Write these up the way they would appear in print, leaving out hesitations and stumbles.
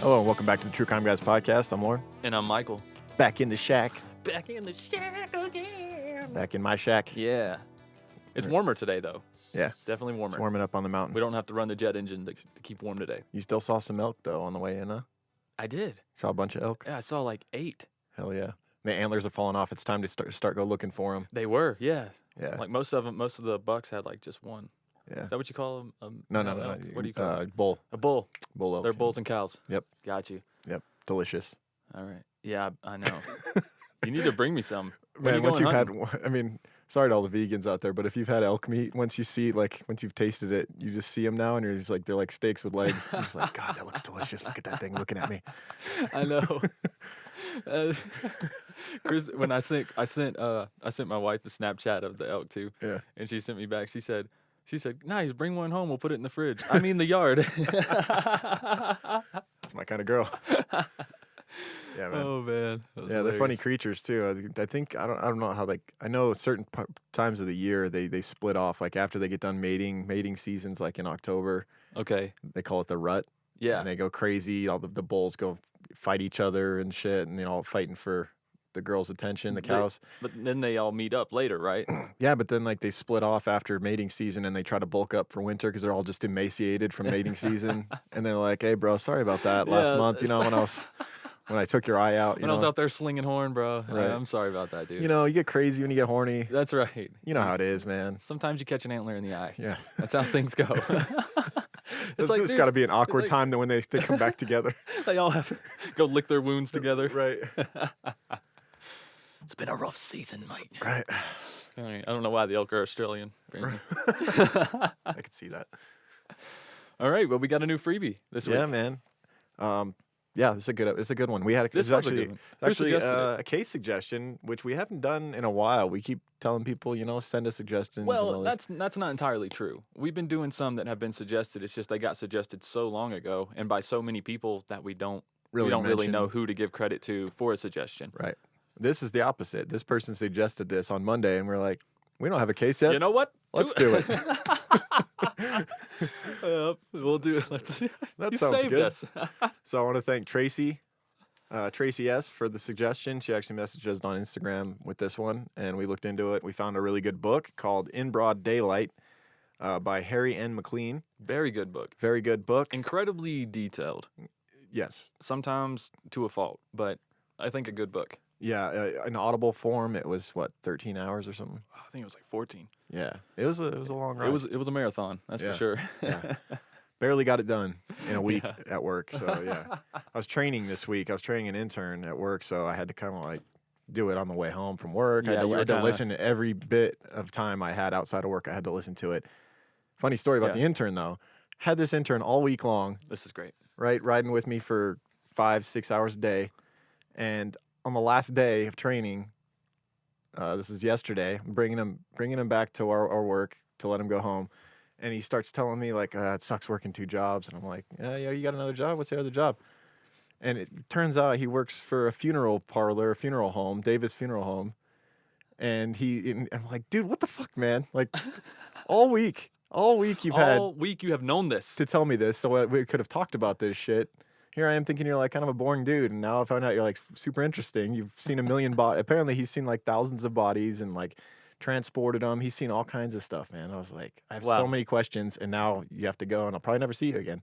Hello and welcome back to the True Crime Guys podcast. I'm Lauren. And I'm Michael. Back in the shack. Back in the shack again. Back in my shack. Yeah. It's warmer today, though. Yeah. It's definitely warmer. It's warming up on the mountain. We don't have to run the jet engine to keep warm today. You still saw some elk, though, on the way in, huh? I did. Saw a bunch of elk? Yeah, I saw like 8. Hell yeah. The antlers are falling off. It's time to start go looking for them. They were, yeah. Yeah. Like most of the bucks had like just one. Yeah. Is that what you call them? No. What do you call it? Bull. A bull. Bull elk. They're bulls and cows. Yep. Got you. Yep. Delicious. All right. Yeah, I know. You need to bring me some. Man, once sorry to all the vegans out there, but if you've had elk meat, once you've tasted it, you just see them now, and you're just like, they're like steaks with legs. You're just like, God, that looks delicious. Look at that thing looking at me. I know. Chris, when I sent my wife a Snapchat of the elk too. Yeah. And she sent me back. She said, nice, bring one home. We'll put it in the fridge. I mean the yard. That's my kind of girl. Yeah, man. Oh man. Yeah, they're funny creatures too. I think I don't know how I know certain times of the year they split off. Like after they get done mating seasons, like in October. Okay. They call it the rut. Yeah. And they go crazy. All the bulls go fight each other and shit, and all fighting for the girls' attention, the cows. But then they all meet up later, right? Yeah, but then like they split off after mating season, and they try to bulk up for winter because they're all just emaciated from mating season. And they're like, "Hey, bro, sorry about that last month. When I took your eye out. I was out there slinging horn, bro. Right. I'm sorry about that, dude. You get crazy when you get horny. That's right. You know how it is, man. Sometimes you catch an antler in the eye. Yeah. That's how things go. It's got to be an awkward time that when they come back together. They all have to go lick their wounds together. Right. It's been a rough season, mate. Right. All right. I don't know why the elk are Australian. Right. I could see that. All right. Well, we got a new freebie this week. Yeah, man. Yeah, it's a good one. We had This was a good one. Who suggested it? A case suggestion, which we haven't done in a while. We keep telling people, send us suggestions. Well, that's not entirely true. We've been doing some that have been suggested. It's just they got suggested so long ago and by so many people that we don't really know who to give credit to for a suggestion. Right. This is the opposite. This person suggested this on Monday, and we're like, we don't have a case yet. You know what? Let's do it. We'll do it. That you sounds saved good. us. So I want to thank Tracy S. for the suggestion. She actually messaged us on Instagram with this one, and we looked into it. We found a really good book called In Broad Daylight by Harry N. McLean. Very good book. Very good book. Incredibly detailed. Yes. Sometimes to a fault, but I think a good book. Yeah, in Audible form, it was 13 hours or something. I think it was like 14. Yeah, it was a long ride. It was a marathon, that's for sure. Yeah. Barely got it done in a week at work. So yeah, I was training this week. I was training an intern at work, so I had to kind of do it on the way home from work. I had to listen to every bit of time I had outside of work. I had to listen to it. Funny story about the intern though. Had this intern all week long. This is great. Right, riding with me for 5-6 hours a day, and on the last day of training, this is yesterday, I'm bringing him back to our work to let him go home. And he starts telling me, it sucks working 2 jobs. And I'm like, yeah, you got another job? What's your other job? And it turns out he works for a funeral parlor, a funeral home, Davis Funeral Home. And I'm like, dude, what the fuck, man? all week you have known this. To tell me this, so we could have talked about this shit. Here I am thinking you're kind of a boring dude, and now I found out you're super interesting. You've seen a million apparently he's seen thousands of bodies and transported them. He's seen all kinds of stuff, man. I was like, I have so many questions, and now you have to go, and I'll probably never see you again.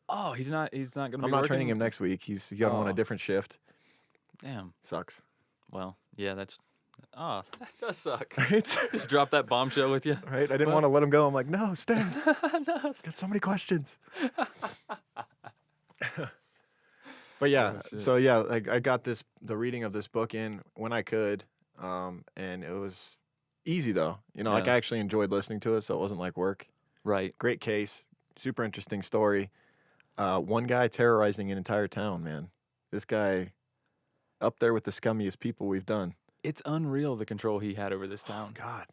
Oh, he's not going to be I'm not training him next week. He's going on a different shift. Damn. Sucks. Well, yeah, that does suck. Right? Just drop that bombshell with you. Right? I didn't want to let him go. I'm like, no, stay. Got so many questions. But yeah, I got the reading of this book in when I could, and it was easy though. I actually enjoyed listening to it, so it wasn't like work. Right. Great case, super interesting story. One guy terrorizing an entire town, man. This guy up there with the scummiest people we've done. It's unreal the control he had over this town. Oh, God,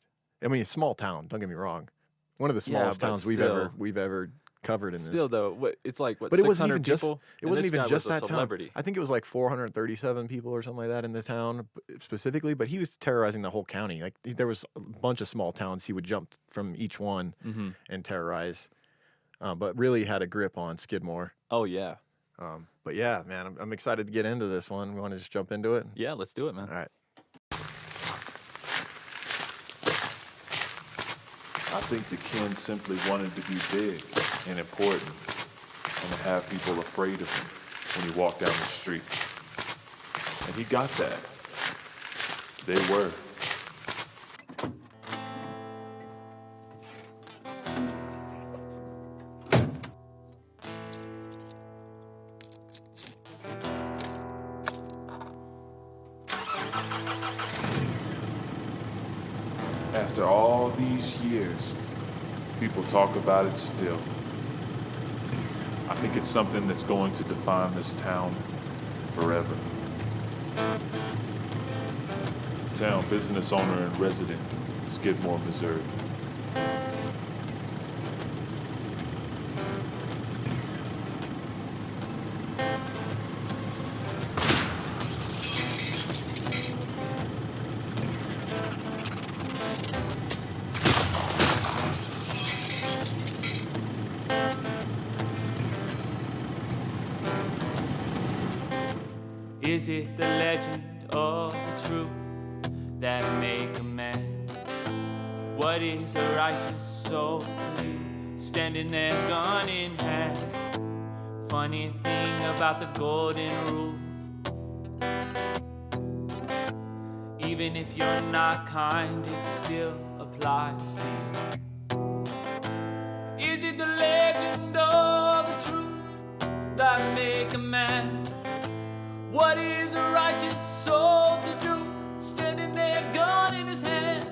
I mean, a small town. Don't get me wrong. One of the smallest towns we've ever covered in Still, this. though, it's like, what, but it wasn't even people? It wasn't even just that celebrity. town. I think it was 437 people or something like that in the town specifically, but he was terrorizing the whole county. There was a bunch of small towns he would jump from each one and terrorize, but really had a grip on Skidmore. Oh, yeah. But yeah, man, I'm excited to get into this one. We want to just jump into it? Yeah, let's do it, man. All right. I think the Ken simply wanted to be big and important and to have people afraid of him when he walked down the street. And he got that. They were. After all these years, people talk about it still. I think it's something that's going to define this town forever. Town business owner and resident, Skidmore, Missouri. Is it the legend or the truth that make a man? What is a righteous soul to do, standing there gun in hand? Funny thing about the golden rule, even if you're not kind, it still applies to you. Is it the legend or the truth that make a man? What is a righteous soul to do, standing there, gun in his hand?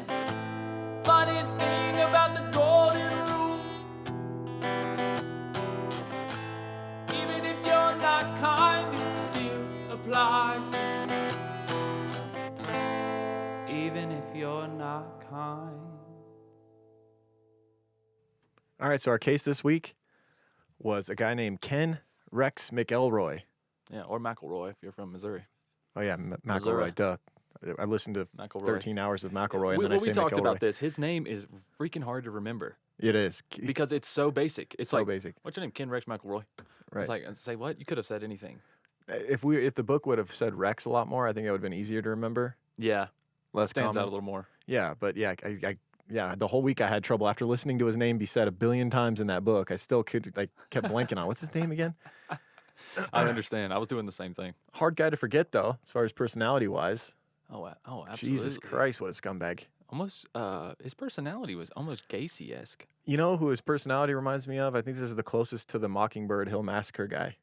Funny thing about the golden rules, even if you're not kind, it still applies. Even if you're not kind. All right, so our case this week was a guy named Ken Rex McElroy. Yeah, or McElroy if you're from Missouri. Oh, yeah, Missouri. McElroy, duh. I listened to McElroy. 13 hours of McElroy, and then I we say talked McElroy. about this. His name is freaking hard to remember It is. because it's so basic. It's so like, basic. what's your name? Ken Rex McElroy. Right. It's like, say what? You could have said anything. If the book would have said Rex a lot more, I think it would have been easier to remember. Yeah, Less stands common. out a little more. Yeah, but yeah, yeah, the whole week I had trouble after listening to his name be said a billion times in that book. I still kept blanking on what's his name again. I understand. I was doing the same thing. Hard guy to forget though, as far as personality wise. Oh, absolutely. Jesus Christ, what a scumbag! Almost, his personality was almost Gacy-esque. You know who his personality reminds me of? I think this is the closest to the Mockingbird Hill Massacre guy.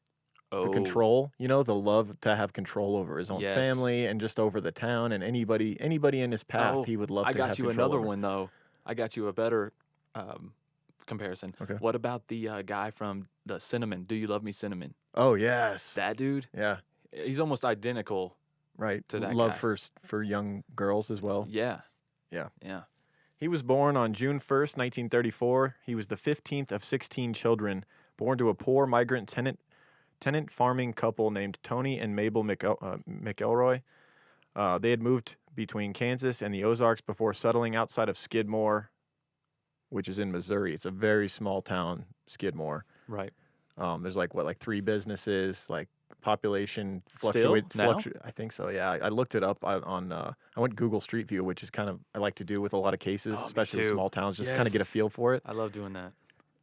Oh, The control, the love to have control over his own Yes. family and just over the town and anybody in his path. Oh, He would love I to got have you control another over. one though. I got you a better comparison. Okay. What about the guy from the Cinnamon? Do You Love Me, Cinnamon? Oh yes, That dude. yeah, He's almost identical. right. To that love guy. for young girls as well. Yeah. Yeah. Yeah. He was born on June 1st, 1934. He was the 15th of 16 children, born to a poor migrant tenant farming couple named Tony and Mabel McElroy. They had moved between Kansas and the Ozarks before settling outside of Skidmore, which is in Missouri. It's a very small town, Skidmore. Right. There's like 3 businesses, like population Still? Now? I think so. Yeah, I looked it up on. I went Google Street View, which is kind of I like to do with a lot of cases, Oh, me especially with too. small towns, just kind of get a Yes. feel for it. I love doing that.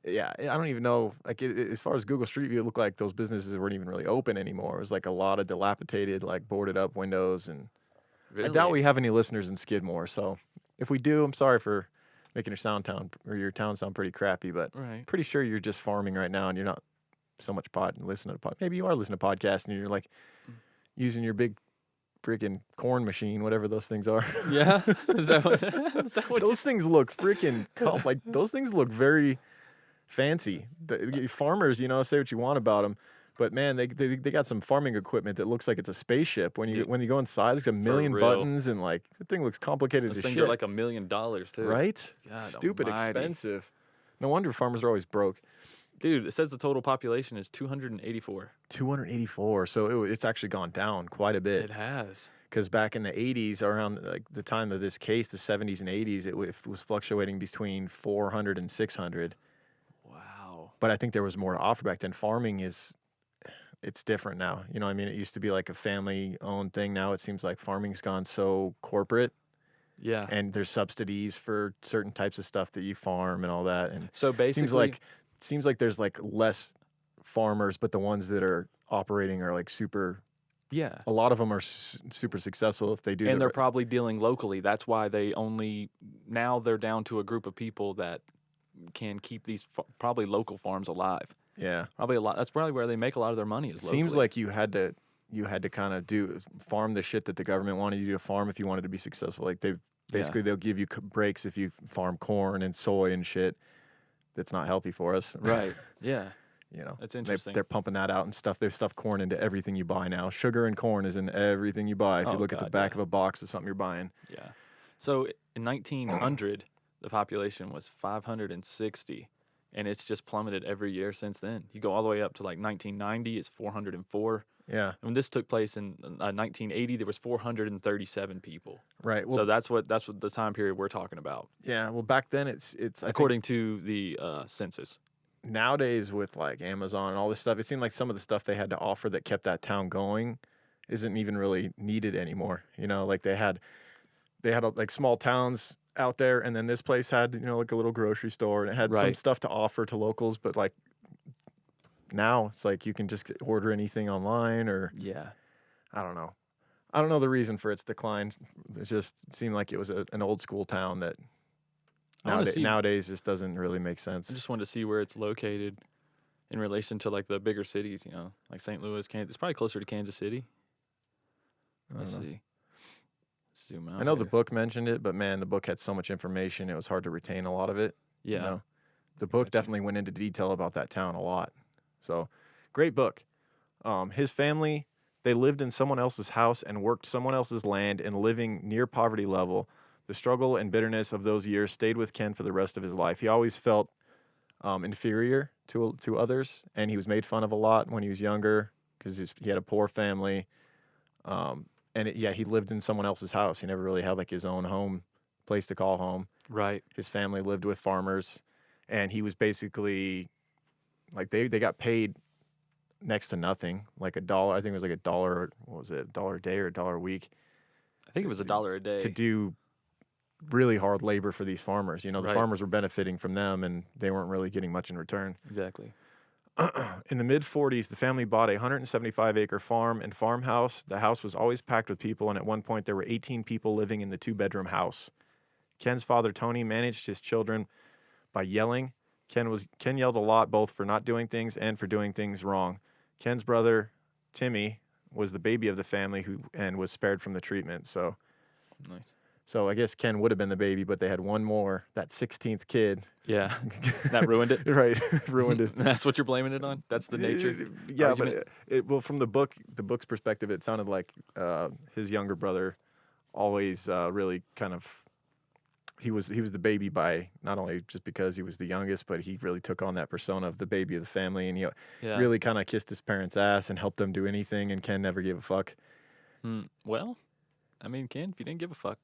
Yeah, I don't even know. Like as far as Google Street View, it looked like those businesses weren't even really open anymore. It was like a lot of dilapidated, like boarded up windows, and Really? I doubt we have any listeners in Skidmore. So if we do, I'm sorry for making your town sound pretty crappy, but Right. pretty sure you're just farming right now and you're not so much listening to pod. Maybe you are listening to podcasts and you're like using your big freaking corn machine, whatever those things are. Yeah. Is that what? Is that what Those things look freaking like those things look very fancy. The farmers, say what you want about them, but man, they got some farming equipment that looks like it's a spaceship. When you Dude, go inside, it's got a million real. buttons and like the thing looks complicated Those as things shit. are like $1 million too. right? God Stupid almighty. expensive. No wonder farmers are always broke. Dude, it says the total population is 284. 284. So it's actually gone down quite a bit. It has. Because back in the 80s, around like the time of this case, the 70s and 80s, it was fluctuating between 400 and 600. Wow. But I think there was more to offer back then. Farming is it's different now. You know what I mean? It used to be like a family-owned thing. Now it seems like farming's gone so corporate, Yeah. and there's subsidies for certain types of stuff that you farm and all that. And So basically, seems like there's like less farmers, but the ones that are operating are like super. yeah. A lot of them are super successful if they do. And they're probably dealing locally. That's why now they're down to a group of people that can keep these probably local farms alive. yeah. Probably a lot. That's probably where they make a lot of their money is locally. Seems like you had to kind of farm the shit that the government wanted you to farm if you wanted to be successful. Like they'll give you breaks if you farm corn and soy and shit that's not healthy for us. Right. Yeah. You know, That's interesting. They're pumping that out and stuff. They've stuffed corn into everything you buy now. Sugar and corn is in everything you buy. If you look at the back of a box of something you're buying. Yeah. So in 1900, the population was 560, and it's just plummeted every year since then. You go all the way up to like 1990, it's 404. Yeah. When this took place in 1980, there was 437 people. Right. Well, So that's what the time period we're talking about, yeah. Well, back then it's according to the census. Nowadays with like Amazon and all this stuff, it seemed like some of the stuff they had to offer that kept that town going isn't even really needed anymore. You know, like they had like small towns out there, and then this place had, you know, like a little grocery store, and it had some Right. stuff to offer to locals, but like now it's like you can just order anything online, or Yeah. I don't know. I don't know the reason for its decline. It just seemed like it was an old school town that nowadays just doesn't really make sense. I just wanted to see where it's located in relation to like the bigger cities, you know, like St. Louis, Kansas. It's probably closer to Kansas City. Let's see. Zoom out. I know the here. book mentioned it, but man, the book had so much information, it was hard to retain a lot of it. Yeah. You know? The book definitely went into detail about that town a lot. So, great book. His family, they lived in someone else's house and worked someone else's land and living near poverty level. The struggle and bitterness of those years stayed with Ken for the rest of his life. He always felt inferior to others, and he was made fun of a lot when he was younger because he had a poor family. He lived in someone else's house. He never really had like his own home, place to call home. Right. His family lived with farmers, and he was basically like they got paid next to nothing, like $1. I think it was like $1. What was it? $1 a day or $1 a week I think it was $1 a day. to do really hard labor for these farmers. You know, the Right. farmers were benefiting from them, and they weren't really getting much in return. Exactly. In the mid-40s, the family bought a 175-acre farm and farmhouse. The house was always packed with people, and at one point there were 18 people living in the 2-bedroom house. Ken's father, Tony, managed his children by yelling. Ken yelled a lot, both for not doing things and for doing things wrong. Ken's brother, Timmy, was the baby of the family and was spared from the treatment. So Nice. I guess Ken would have been the baby, but they had one more, that 16th kid. Yeah. That ruined it. Right, ruined it. That's what you're blaming it on? That's the nature? Yeah, argument? but from the book's perspective, it sounded like his younger brother always really kind of he was the baby by not only just because he was the youngest, but he really took on that persona of the baby of the family, and he Yeah. really kind of kissed his parents' ass and helped them do anything, and Ken never gave a fuck. Well, I mean, Ken, if you didn't give a fuck.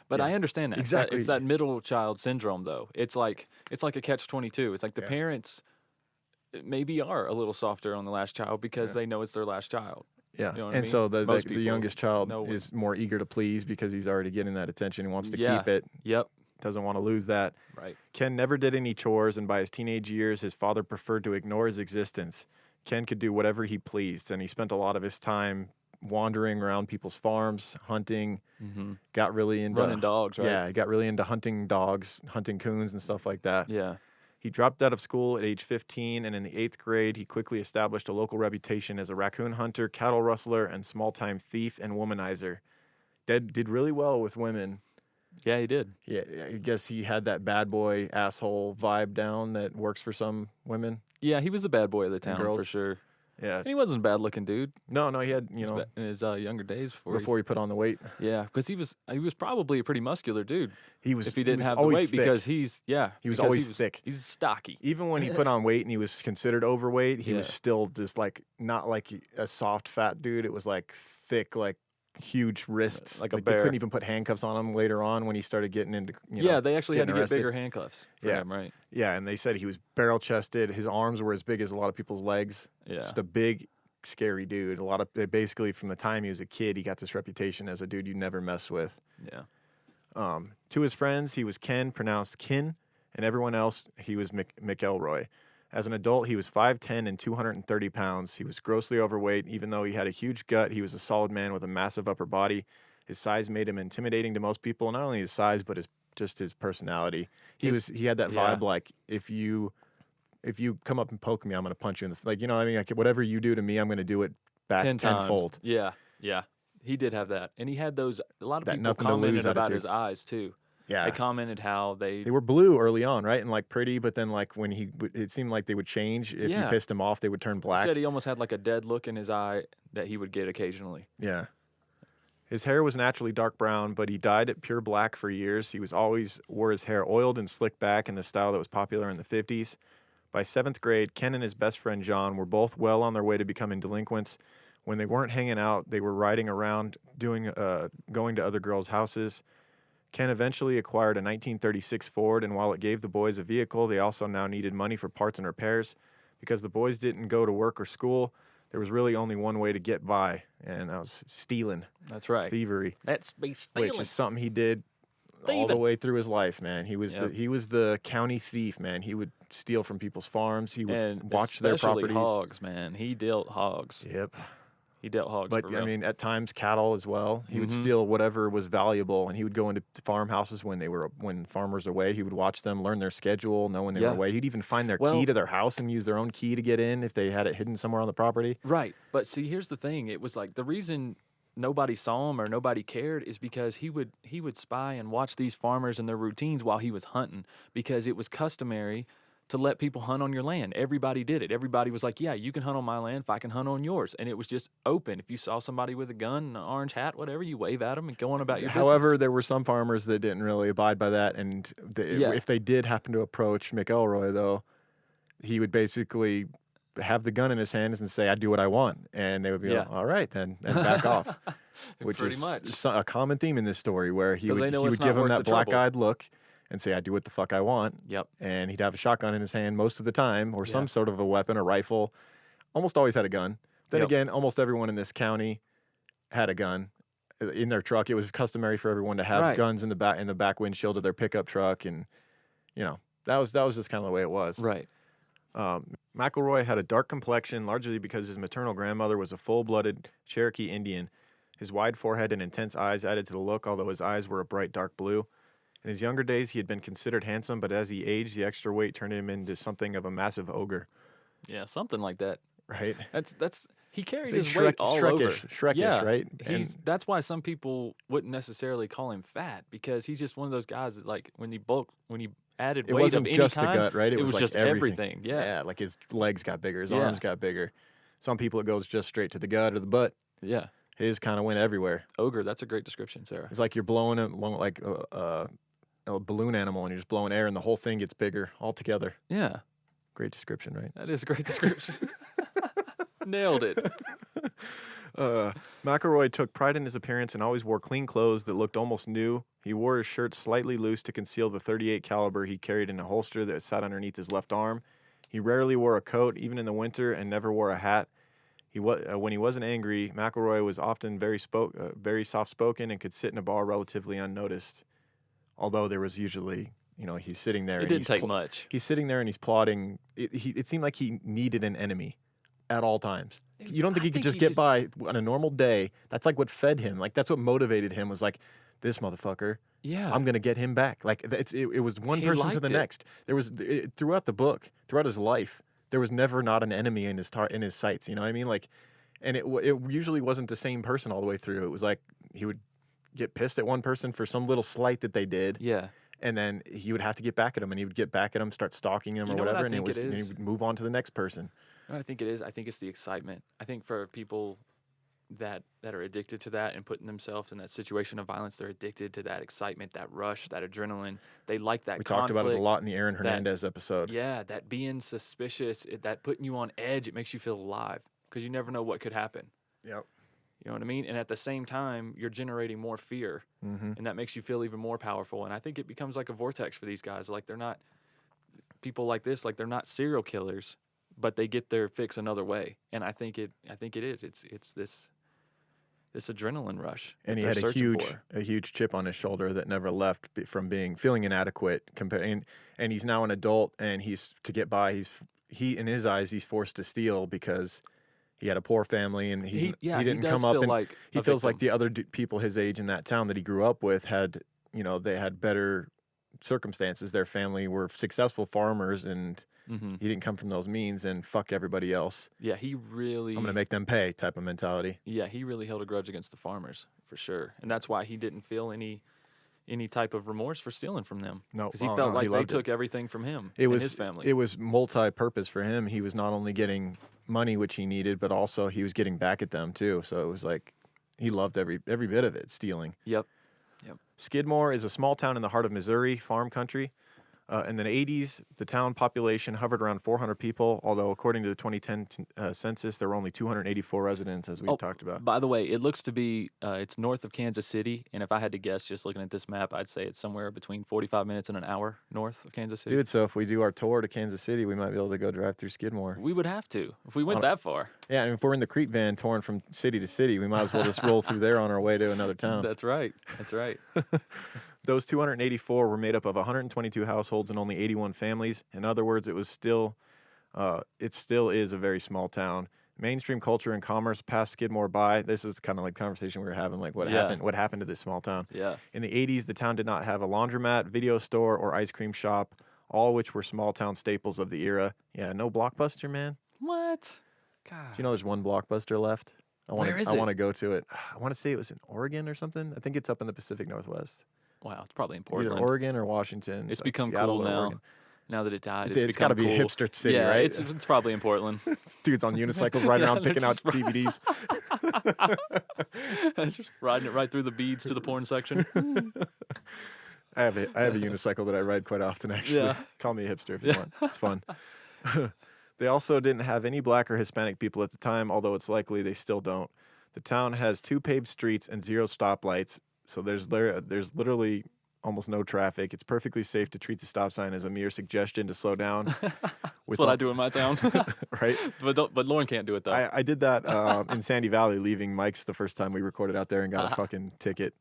But Yeah. I understand that. Exactly. It's that middle child syndrome, though. It's like a catch-22. It's like the Yeah. parents maybe are a little softer on the last child because Yeah. they know it's their last child. Yeah, You know what I and mean? so Most the people youngest child know when- is more eager to please because he's already getting that attention and wants to Yeah. keep it. Yep. Doesn't want to lose that. Right. Ken never did any chores, and by his teenage years, his father preferred to ignore his existence. Ken could do whatever he pleased, and he spent a lot of his time wandering around people's farms, hunting, got really into Running dogs, right? Yeah, he got really into hunting dogs, hunting coons and stuff like that. Yeah. He dropped out of school at age 15, and in the 8th grade, he quickly established a local reputation as a raccoon hunter, cattle rustler, and small-time thief and womanizer. Did really well with women. Yeah, he did. Yeah, I guess he had that bad boy asshole vibe down that works for some women. Yeah, he was the bad boy of the town for girls. sure. Yeah. And he wasn't a bad-looking dude. No, he had, In his younger days before he put on the weight. Yeah, because he was probably a pretty muscular dude. He was If he didn't was have the always weight, thick. because he was because always thick. He's stocky. Even when he put on weight and he was considered overweight, he was Yeah. still just like not like a soft fat dude. It was like thick, like huge wrists. Like a they bear. couldn't even put handcuffs on him later on when he started getting into Yeah, they actually had to getting get arrested. bigger handcuffs for Yeah. him, right? Yeah, and they said he was barrel chested. His arms were as big as a lot of people's legs. Yeah. Just a big scary dude. Basically from the time he was a kid, he got this reputation as a dude you never mess with. Yeah. To his friends, he was Ken, pronounced Kin, and everyone else, he was McElroy. As an adult, he was 5'10" and 230 pounds. He was grossly overweight. Even though he had a huge gut, he was a solid man with a massive upper body. His size made him intimidating to most people. Not only his size, but his personality. He had that vibe like, if you come up and poke me, I'm gonna punch you in the like. You know what I mean? Like whatever you do to me, I'm gonna do it back 10 times. tenfold. Yeah. He did have that, and he had those. A lot of That people nothing to lose commented about attitude. his eyes too. Yeah. They commented how they were blue early on, right? And like pretty, but then like when it seemed like they would change. If you pissed him off, they would turn black. said he almost had like a dead look in his eye that he would get occasionally. Yeah. His hair was naturally dark brown, but he dyed it pure black for years. He always wore his hair oiled and slicked back in the style that was popular in the 50s. By 7th grade, Ken and his best friend John were both well on their way to becoming delinquents. When they weren't hanging out, they were riding around, going to other girls' houses. Ken eventually acquired a 1936 Ford, and while it gave the boys a vehicle, they also now needed money for parts and repairs. Because the boys didn't go to work or school, there was really only one way to get by, and that was stealing. That's right. Thievery. That's be stealing. Which is something he did all the way through his life, man. He was the county thief, man. He would steal from people's farms. He would watch their properties. Especially hogs, man. He dealt hogs. Yep. He dealt hogs. But for real. I mean, at times cattle as well. He would steal whatever was valuable, and he would go into farmhouses when farmers were away. He would watch them, learn their schedule, know when they were away. He'd even find their key to their house and use their own key to get in if they had it hidden somewhere on the property. Right. But see, here's the thing. It was like the reason nobody saw him or nobody cared is because he would spy and watch these farmers and their routines while he was hunting, because it was customary to let people hunt on your land. Everybody did it. Everybody was like, yeah, you can hunt on my land if I can hunt on yours. And it was just open. If you saw somebody with a gun and an orange hat, whatever, you wave at them and go on about your However, business. there were some farmers that didn't really abide by that. And if they did happen to approach McElroy, though, he would basically have the gun in his hands and say, I do what I want. And they would be like, all right, then, and back off. Which Pretty is much a common theme in this story, where he would it's not give him worth that the trouble. black-eyed look and say, I do what the fuck I want. Yep. And he'd have a shotgun in his hand most of the time, or some sort of a weapon, a rifle. Almost always had a gun. Then again, almost everyone in this county had a gun in their truck. It was customary for everyone to have guns in the back windshield of their pickup truck, and that was just kind of the way it was. Right. McElroy had a dark complexion, largely because his maternal grandmother was a full-blooded Cherokee Indian. His wide forehead and intense eyes added to the look, although his eyes were a bright dark blue. In his younger days, he had been considered handsome, but as he aged, the extra weight turned him into something of a massive ogre. Yeah, something like that. Right? He carried It's his weight all over. Shrekish, right? That's why some people wouldn't necessarily call him fat, because he's just one of those guys that, like, when he added it weight wasn't of any just kind, the gut, right? It was like just everything. Yeah, like his legs got bigger, his arms got bigger. Some people, it goes just straight to the gut or the butt. Yeah. His kind of went everywhere. Ogre, that's a great description, Sarah. It's like you're blowing it like a balloon animal, and you're just blowing air, and the whole thing gets bigger altogether. Yeah. Great description, right? That is a great description. Nailed it. McElroy took pride in his appearance and always wore clean clothes that looked almost new. He wore his shirt slightly loose to conceal the .38 caliber he carried in a holster that sat underneath his left arm. He rarely wore a coat, even in the winter, and never wore a hat. When he wasn't angry, McElroy was often very soft-spoken and could sit in a bar relatively unnoticed. Although there was usually, he's sitting there. It didn't take much. He's sitting there and he's plotting. It seemed like he needed an enemy at all times. You don't think he could just get by on a normal day? That's like what fed him. Like that's what motivated him. Was like, this motherfucker. Yeah, I'm gonna get him back. Like it was one person to the next. There was throughout the book, throughout his life, there was never not an enemy in his sights. You know what I mean? Like, and it usually wasn't the same person all the way through. It was like he would get pissed at one person for some little slight that they did. Yeah. And then he would have to get back at him, and he would get back at him, start stalking him or whatever, and he would move on to the next person. You know what I think it is? I think it's the excitement. I think for people that are addicted to that and putting themselves in that situation of violence, they're addicted to that excitement, that rush, that adrenaline. They like that conflict. We talked about it a lot in the Aaron Hernandez episode. Yeah, that being suspicious, that putting you on edge, it makes you feel alive because you never know what could happen. Yep. You know what I mean? And at the same time, you're generating more fear, and that makes you feel even more powerful. And I think it becomes like a vortex for these guys. Like they're not people like this. Like they're not serial killers. but they get their fix another way. And I think it is. It's this adrenaline rush. And that he they're had searching for. a huge chip on his shoulder that never left from feeling inadequate. And he's now an adult, and to get by. He in his eyes, he's forced to steal because he had a poor family, and he didn't does come up feel and like he a feels like victim. the other people his age in that town that he grew up with had, they had better circumstances. Their family were successful farmers, and he didn't come from those means, and fuck everybody else. Yeah, he really. I'm gonna make them pay type of mentality. Yeah, he really held a grudge against the farmers for sure, and that's why he didn't feel any type of remorse for stealing from them. No, because he oh, felt no, like he they loved it. took everything from him It and was his family. It was multi-purpose for him. He was not only getting money, which he needed, but also he was getting back at them too. So it was like he loved every bit of it. Stealing. Yep. Skidmore is a small town in the heart of Missouri, farm country. In the 80s, the town population hovered around 400 people, although according to the 2010 census, there were only 284 residents, as we talked about. By the way, it looks to be it's north of Kansas City, and if I had to guess, just looking at this map, I'd say it's somewhere between 45 minutes and an hour north of Kansas City. Dude, so if we do our tour to Kansas City, we might be able to go drive through Skidmore. We would have to if we went that far. Yeah, and if we're in the Crete van touring from city to city, we might as well just roll through there on our way to another town. That's right. That's right. Those 284 were made up of 122 households and only 81 families. In other words, it still is a very small town. Mainstream culture and commerce passed Skidmore by. This is kind of like the conversation we were having, like what happened to this small town. Yeah. In the 80s, the town did not have a laundromat, video store, or ice cream shop, all which were small town staples of the era. Yeah, no Blockbuster, man. What? God. Do you know there's one Blockbuster left? Where is I it? want to go to it. I want to say it was in Oregon or something. I think it's up in the Pacific Northwest. Wow, it's probably in Portland. Either Oregon or Washington. It's like become Seattle cool or now. Oregon. Now that it died, It's got to be a cool. hipster city, yeah, right? it's probably in Portland. Dudes on unicycles riding around they're picking out just DVDs. Just riding it right through the beads to the porn section. I have a unicycle that I ride quite often, actually. Yeah. Call me a hipster if you want. It's fun. They also didn't have any black or Hispanic people at the time, although it's likely they still don't. The town has 2 paved streets and 0 stoplights, so there's literally almost no traffic. It's perfectly safe to treat the stop sign as a mere suggestion to slow down. That's what I do in my town. Right? But Lauren can't do it though. I did that in Sandy Valley, leaving Mike's the first time we recorded out there and got a fucking ticket.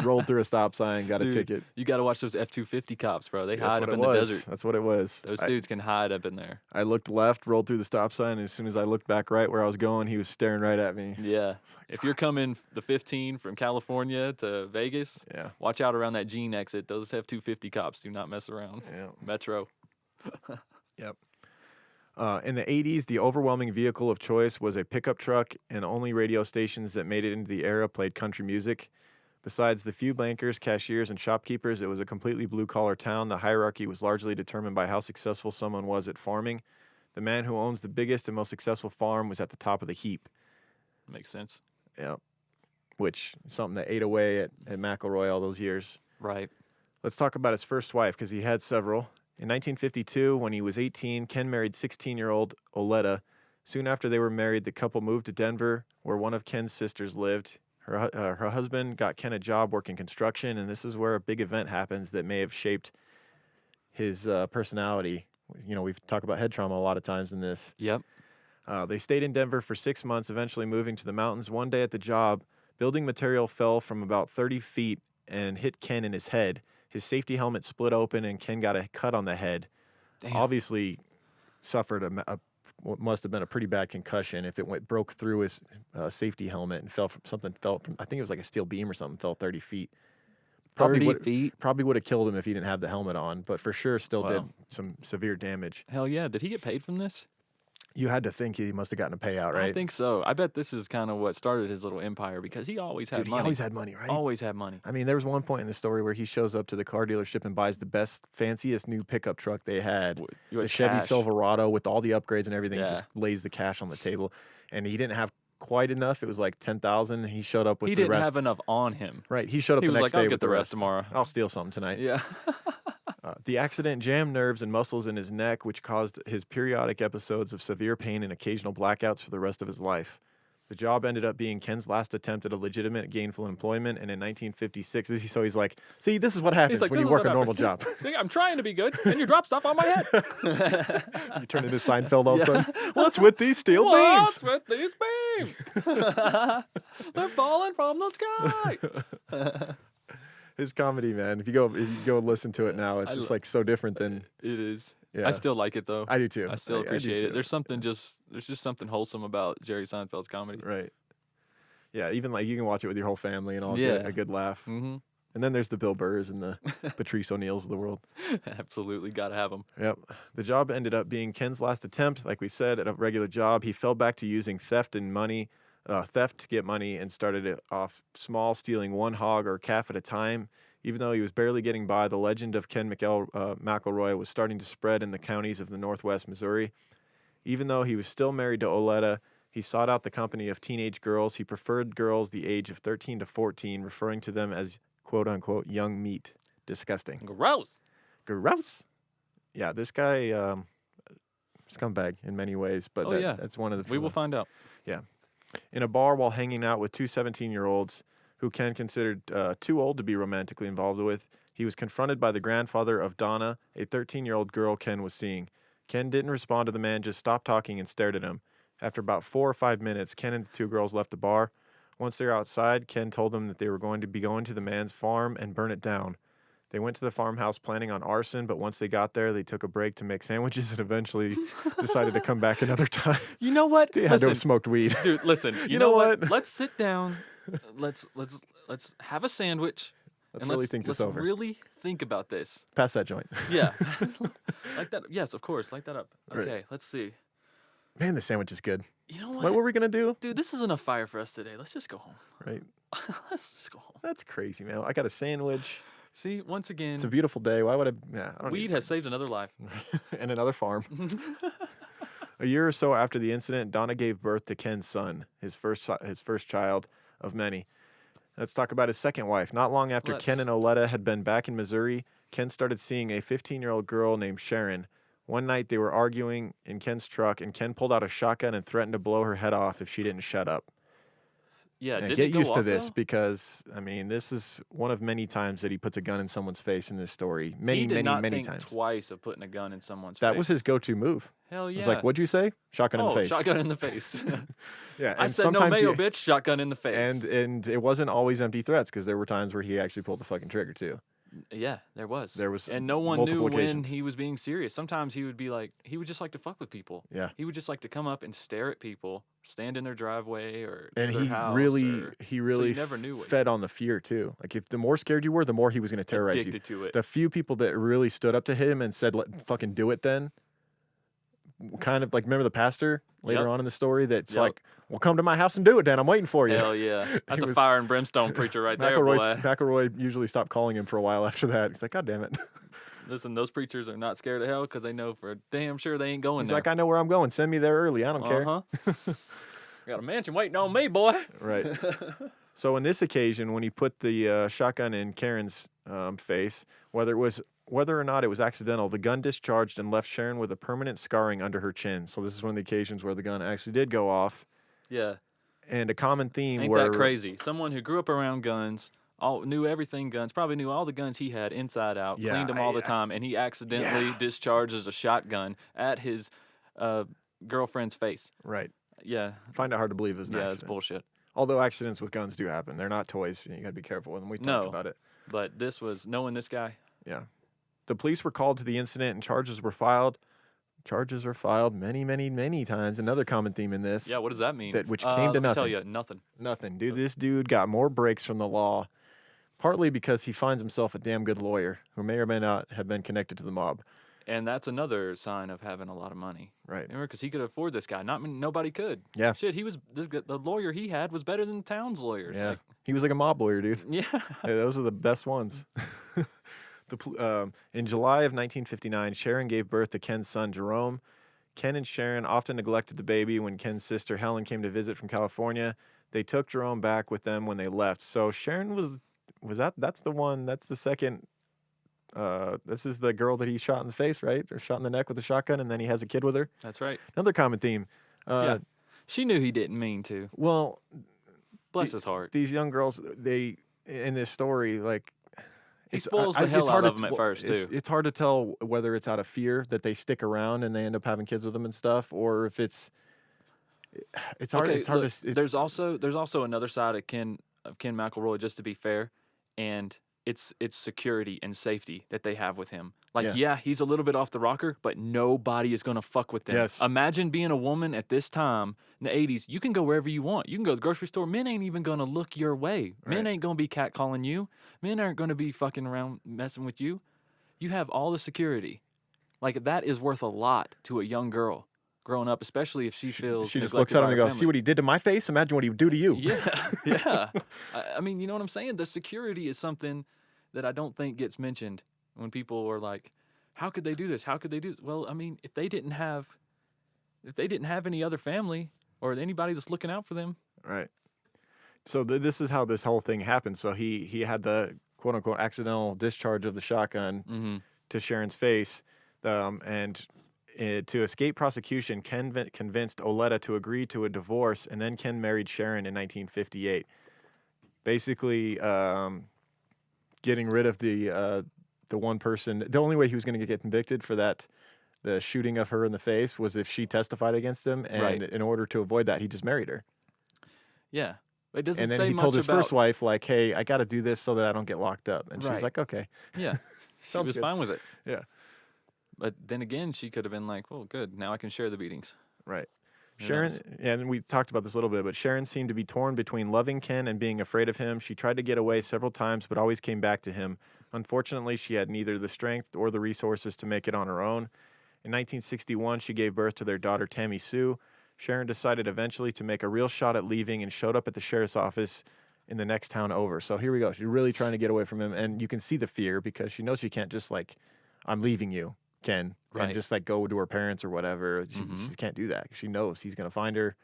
Rolled through a stop sign, got a Dude, ticket. You got to watch those F-250 cops, bro. They That's hide what up it in the was. desert. That's what it was. Those dudes can hide up in there. I looked left, rolled through the stop sign, and as soon as I looked back right where I was going, he was staring right at me. Yeah. If you're coming the 15 from California to Vegas, Yeah. watch out around that Gene exit. Those F-250 cops do not mess around. Yeah. Metro. Yep. In the 80s, the overwhelming vehicle of choice was a pickup truck, and only radio stations that made it into the era played country music. Besides the few bankers, cashiers, and shopkeepers, it was a completely blue-collar town. The hierarchy was largely determined by how successful someone was at farming. The man who owns the biggest and most successful farm was at the top of the heap. Makes sense. Yeah. Which is something that ate away at McElroy all those years. Right. Let's talk about his first wife, because he had several. In 1952, when he was 18, Ken married 16-year-old Oleta. Soon after they were married, the couple moved to Denver, where one of Ken's sisters lived. Her husband got Ken a job working construction, and this is where a big event happens that may have shaped his personality. You know, we've talked about head trauma a lot of times in this. Yep. They stayed in Denver for 6 months, eventually moving to the mountains. One day at the job, building material fell from about 30 feet and hit Ken in his head. His safety helmet split open, and Ken got a cut on the head. Damn. Obviously suffered what must have been a pretty bad concussion if it broke through his safety helmet and fell from, I think it was like a steel beam or something, fell 30 feet. 30 feet? Probably would have killed him if he didn't have the helmet on, but for sure still did Wow. some severe damage. Hell yeah. Did he get paid from this? You had to think he must have gotten a payout, right? I think so. I bet this is kind of what started his little empire because he always had Dude, money. he always had money, right? Always had money. I mean, there was one point in the story where he shows up to the car dealership and buys the best, fanciest new pickup truck they had. With The Chevy cash. Silverado with all the upgrades and everything, Yeah. just lays the cash on the table. And he didn't have quite enough. It was like 10,000. He showed up with He the didn't rest. have enough on him. Right. He showed up He the was next like, day I'll with get the rest tomorrow. I'll steal something tonight. Yeah. The accident jammed nerves and muscles in his neck, which caused his periodic episodes of severe pain and occasional blackouts for the rest of his life. The job ended up being Ken's last attempt at a legitimate gainful employment, and in 1956, so he's like, see, this is what happens He's like, when "This you is work what a normal happens." job. See, I'm trying to be good, and you drop stuff on my head. You turn into Seinfeld all of a sudden. What's with these steel What's beams? with these beams? They're falling from the sky. His comedy, man. If you go listen to it now, it's just like so different than. It is. Yeah. I still like it though. I do too. I still I do appreciate it. too. There's just something wholesome about Jerry Seinfeld's comedy. Right. Yeah, even like you can watch it with your whole family and all Yeah. get a good laugh. Mm-hmm. And then there's the Bill Burrs and the Patrice O'Neills of the world. Absolutely, gotta have them. Yep. The job ended up being Ken's last attempt, like we said, at a regular job. He fell back to using theft to get money, and started it off small, stealing one hog or calf at a time. Even though he was barely getting by, the legend of Ken McElroy was starting to spread in the counties of the Northwest Missouri. Even though he was still married to Oleta, he sought out the company of teenage girls. He preferred girls the age of 13 to 14, referring to them as quote-unquote young meat. Disgusting. Gross. Gross. Yeah, this guy, scumbag in many ways, but that's one of the... We will find out. Yeah. In a bar while hanging out with two 17-year-olds who Ken considered too old to be romantically involved with, he was confronted by the grandfather of Donna, a 13-year-old girl Ken was seeing. Ken didn't respond to the man, just stopped talking and stared at him. After about 4 or 5 minutes, Ken and the two girls left the bar. Once they were outside, Ken told them that they were going to be going to the man's farm and burn it down. They went to the farmhouse planning on arson, but once they got there, they took a break to make sandwiches and eventually decided to come back another time. You know what? They had to have smoked weed. Dude, listen. You know know what? what? Let's sit down. Let's have a sandwich. Let's really think this over. Let's really think about this. Pass that joint. Yeah. Like that. Yes, of course. Light that up. Right. Okay, let's see. Man, the sandwich is good. You know what? What were we going to do? Dude, this is enough fire for us today. Let's just go home. Right. Let's just go home. That's crazy, man. I got a sandwich. See, once again, It's a beautiful day. Why would I? Nah, I don't weed need has saved another life. and another farm. A year or so after the incident, Donna gave birth to Ken's son, his first child of many. Let's talk about his second wife. Not long after Ken and Oleta had been back in Missouri, Ken started seeing a 15-year-old girl named Sharon. One night they were arguing in Ken's truck, and Ken pulled out a shotgun and threatened to blow her head off if she didn't shut up. Yeah, And did get it go used to off, this though? because, I mean, this is one of many times that he puts a gun in someone's face in this story. He Many, did many, not many think times. twice of putting a gun in someone's face. That was his go-to move. Hell yeah. It was like, what'd you say? Shotgun in the face. Shotgun in the face. Yeah, I and said no sometimes mayo, he- bitch. Shotgun in the face. And it wasn't always empty threats because there were times where he actually pulled the fucking trigger too. Yeah, there was. There was and no one knew multiple when occasions. he was being serious. Sometimes he would be like, he would just like to fuck with people. Yeah. He would just like to come up and stare at people, stand in their driveway or And their he house really you never knew what fed on the fear too. Like if the more scared you were, the more he was going to terrorize you. addicted to it. The few people that really stood up to him and said, fucking do it then. Kind of like, remember the pastor later Yep. on in the story that's Yep. like, well, come to my house and do it then. I'm waiting for you. Hell yeah. That's He a was- fire and brimstone preacher right there, boy. McElroy usually stopped calling him for a while after that. He's like, God damn it. Listen, those preachers are not scared of hell because they know for damn sure they ain't going He's there. like, I know where I'm going. Send me there early. I don't care. Uh-huh. Got a mansion waiting on me, boy. Right. So on this occasion, when he put the shotgun in Karen's face, whether or not it was accidental, the gun discharged and left Sharon with a permanent scarring under her chin. So this is one of the occasions where the gun actually did go off. Yeah. And a common theme Ain't where that crazy? Someone who grew up around guns, knew everything guns, probably knew all the guns he had inside out, Yeah, cleaned them all the time, and he accidentally discharges a shotgun at his girlfriend's face. Right. Yeah. Find it hard to believe it was an Yeah, it's accident. bullshit. Although accidents with guns do happen. They're not toys. You got to be careful with them. We talked about it. But this was, knowing this guy, Yeah. The police were called to the incident and charges were filed. Charges were filed many, many, many times. Another common theme in this. yeah, what does that mean? Which came to let me nothing. tell you, nothing. Nothing. Dude, this dude got more breaks from the law, partly because he finds himself a damn good lawyer who may or may not have been connected to the mob. And that's another sign of having a lot of money. Right. Remember, because he could afford this guy. Nobody could. Yeah. Shit, the lawyer he had was better than the town's lawyers. Yeah. Like, He was like a mob lawyer, dude. yeah. Hey, those are the best ones. In July of 1959, Sharon gave birth to Ken's son, Jerome. Ken and Sharon often neglected the baby. When Ken's sister, Helen, came to visit from California, they took Jerome back with them when they left. So Sharon that's the second, this is the girl that he shot in the face, right? Or shot in the neck with a shotgun, and then he has a kid with her. That's right. Another common theme. Yeah. She knew he didn't mean to. Well, Bless his heart. these young girls, they in this story, like He it's spoils the it's hell hard out of to- them at well, first too. It's hard to tell whether it's out of fear that they stick around and they end up having kids with them and stuff, or if it's hard. Okay, It's hard look, to. It's, there's also another side of Ken McElroy, just to be fair, and it's security and safety that they have with him. Like, yeah, he's a little bit off the rocker, but nobody is gonna fuck with them. Yes. Imagine being a woman at this time in the '80s. You can go wherever you want. You can go to the grocery store. Men ain't even gonna look your way. Men Right. ain't gonna be catcalling you. Men aren't gonna be fucking around messing with you. You have all the security. Like, that is worth a lot to a young girl growing up, especially if she feels. she just neglected looks at by him and her goes, family. "See what he did to my face? Imagine what he would do to you." Yeah, yeah. I mean, you know what I'm saying? The security is something that I don't think gets mentioned when people are like, "How could they do this? How could they do this?" Well, I mean, if they didn't have any other family or anybody that's looking out for them, Right. So this is how this whole thing happened. So he had the quote unquote accidental discharge of the shotgun to Sharon's face, and to escape prosecution, Ken convinced Oleta to agree to a divorce, and then Ken married Sharon in 1958. Basically, getting rid of the one person. The only way he was going to get convicted for the shooting of her in the face, was if she testified against him, and Right. in order to avoid that, he just married her. yeah. It doesn't And then say he much told his about. first wife, like, "Hey, I got to do this so that I don't get locked up." And she was Right. like, "Okay." Yeah, she Sounds was good. fine with it. Yeah. But then again, she could have been like, "Well, good. Now I can share the beatings." Right. Who Sharon, knows? and we talked about this a little bit, but Sharon seemed to be torn between loving Ken and being afraid of him. She tried to get away several times, but always came back to him. Unfortunately, she had neither the strength or the resources to make it on her own. In 1961, she gave birth to their daughter, Tammy Sue. Sharon decided eventually to make a real shot at leaving and showed up at the sheriff's office in the next town over. So here we go. She's really trying to get away from him, and you can see the fear because she knows she can't just like, "I'm leaving you, Ken," Right. and just like go to her parents or whatever. She can't do that. She knows he's going to find her,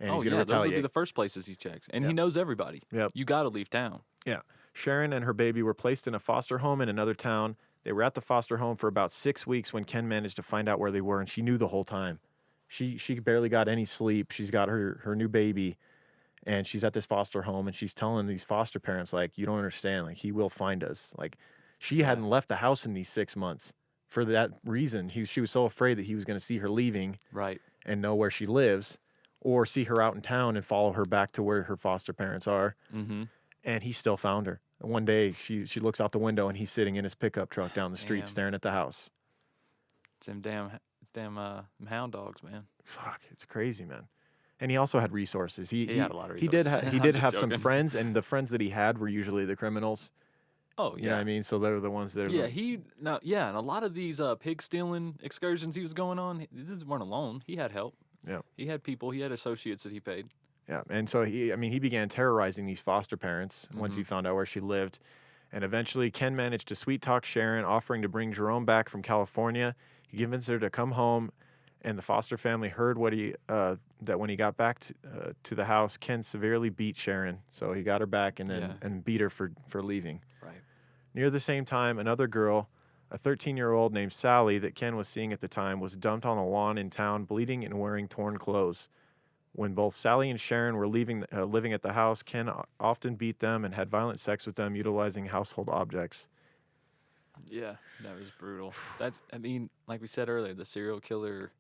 and Oh he's going yeah, to those would be retaliate. the first places he checks, and he Yep. knows everybody. Yep. You got to leave town. Yeah. Sharon and her baby were placed in a foster home in another town. They were at the foster home for about 6 weeks when Ken managed to find out where they were, and she knew the whole time. She barely got any sleep. She's got her new baby, and she's at this foster home, and she's telling these foster parents, like, "You don't understand. Like, he will find us." Like, she hadn't left the house in these 6 months for that reason. She was so afraid that he was going to see her leaving Right. and know where she lives, or see her out in town and follow her back to where her foster parents are. Mm-hmm. And he still found her. And one day she looks out the window and he's sitting in his pickup truck down the street Damn. staring at the house. It's them damn hound dogs, man. Fuck, it's crazy, man. And he also had resources. He had a lot of He did resources. he I'm did just have some joking. friends, and the friends that he had were usually the criminals. Oh You know what yeah. I mean? So they're the ones that are Yeah, and a lot of these pig stealing excursions he was going on, these weren't alone. He had help. Yeah. He had people. He had associates that he paid. Yeah, and so he began terrorizing these foster parents once he found out where she lived. And eventually, Ken managed to sweet talk Sharon, offering to bring Jerome back from California. He convinced her to come home, and the foster family heard that when he got back to the house, Ken severely beat Sharon. So he got her back and then Yeah. and beat her for leaving. Right. Near the same time, another girl, a 13-year-old named Sally that Ken was seeing at the time, was dumped on a lawn in town, bleeding and wearing torn clothes. When both Sally and Sharon were living at the house, Ken often beat them and had violent sex with them, utilizing household objects. Yeah, that was brutal. I mean, like we said earlier, the serial killer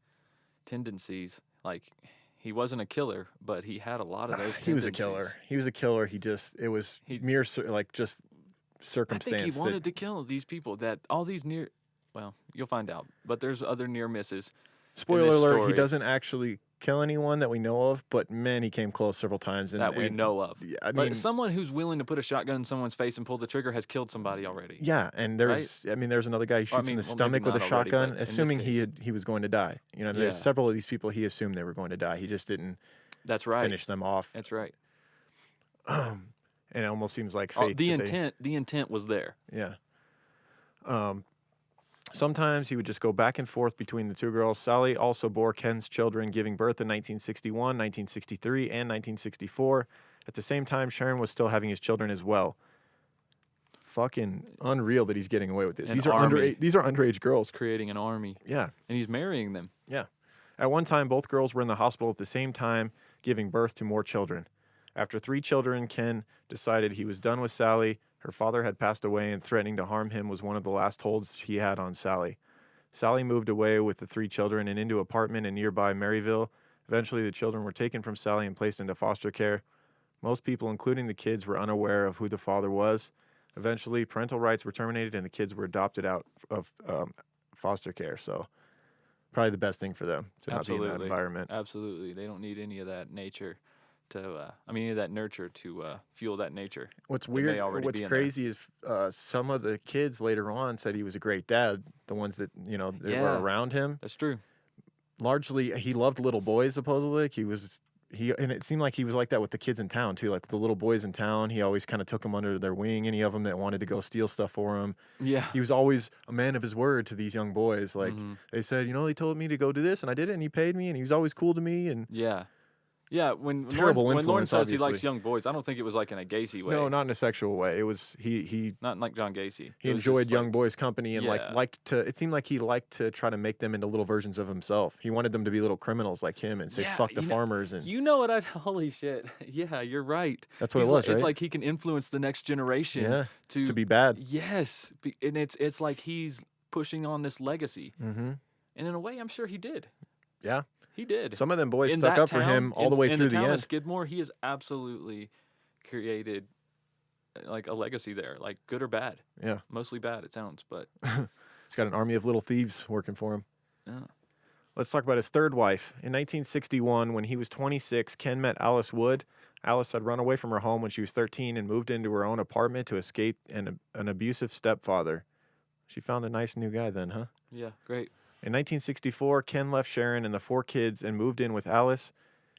tendencies. Like, he wasn't a killer, but he had a lot of those tendencies. He was a killer. He was a killer. It was mere just I circumstance. think he wanted to kill these people. That all these well, you'll find out. But there's other near misses. Spoiler this alert, he story. doesn't actually kill anyone that we know of, but man, he came close several times. That we know of. Yeah, I But mean, someone who's willing to put a shotgun in someone's face and pull the trigger has killed somebody already. yeah, and there's another guy who shoots in the well, maybe stomach with a not already, shotgun, but in this assuming case. he was going to die. You know, there's Yeah. several of these people he assumed they were going to die. He just didn't That's right. finish them off. That's right. And it almost seems like fate. The that they- intent was there. Yeah. Sometimes he would just go back and forth between the two girls. Sally also bore Ken's children, giving birth in 1961, 1963, and 1964. At the same time, Sharon was still having his children as well. Fucking unreal that he's getting away with this. An These are army. underage girls. Creating an army. Yeah. And he's marrying them. Yeah. At one time, both girls were in the hospital at the same time, giving birth to more children. After 3 children, Ken decided he was done with Sally. Her father had passed away, and threatening to harm him was one of the last holds he had on Sally. Sally moved away with the 3 children and into an apartment in nearby Maryville. Eventually, the children were taken from Sally and placed into foster care. Most people, including the kids, were unaware of who the father was. Eventually, parental rights were terminated and the kids were adopted out of foster care. So, probably the best thing for them to not be in that environment. Absolutely. They don't need any of that nature any of that nurture to fuel that nature. What's weird, what's crazy is some of the kids later on said he was a great dad, the ones that, that were around him. That's true. Largely, he loved little boys, supposedly. And it seemed like he was like that with the kids in town, too. Like the little boys in town, he always kind of took them under their wing, any of them that wanted to go steal stuff for him. Yeah. He was always a man of his word to these young boys. Like, they said, he told me to go do this, and I did it, and he paid me, and he was always cool to me. And yeah. Yeah, when Lauren says obviously. he likes young boys, I don't think it was like in a Gacy way. No, not in a sexual way. It was he not like John Gacy. He enjoyed young boys' company and liked to. It seemed like he liked to try to make them into little versions of himself. He wanted them to be little criminals like him and say fuck the farmers and. Holy shit! Yeah, you're right. That's what it was, right? It's like he can influence the next generation to be bad. Yes, and it's like he's pushing on this legacy. Mm-hmm. And in a way, I'm sure he did. Yeah. He did. Some of them boys stuck up for him all the way through the end. In the town end. of Skidmore, he has absolutely created like a legacy there, like good or bad. Yeah. Mostly bad, it sounds, but he's got an army of little thieves working for him. Yeah. Let's talk about his third wife. In 1961, when he was 26, Ken met Alice Wood. Alice had run away from her home when she was 13 and moved into her own apartment to escape an abusive stepfather. She found a nice new guy then, huh? Yeah, great. In 1964, Ken left Sharon and the 4 kids and moved in with Alice.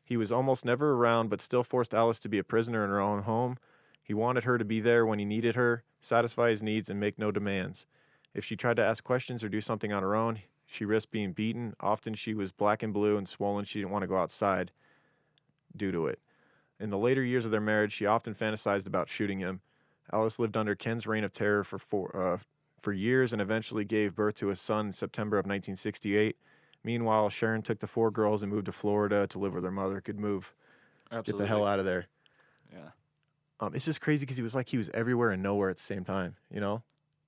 He was almost never around, but still forced Alice to be a prisoner in her own home. He wanted her to be there when he needed her, satisfy his needs, and make no demands. If she tried to ask questions or do something on her own, she risked being beaten. Often she was black and blue and swollen. She didn't want to go outside due to it. In the later years of their marriage, she often fantasized about shooting him. Alice lived under Ken's reign of terror for years and eventually gave birth to a son in September of 1968. Meanwhile, Sharon took the 4 girls and moved to Florida to live with her mother. Good move. Absolutely. Get the hell out of there. Yeah. It's just crazy because he was everywhere and nowhere at the same time,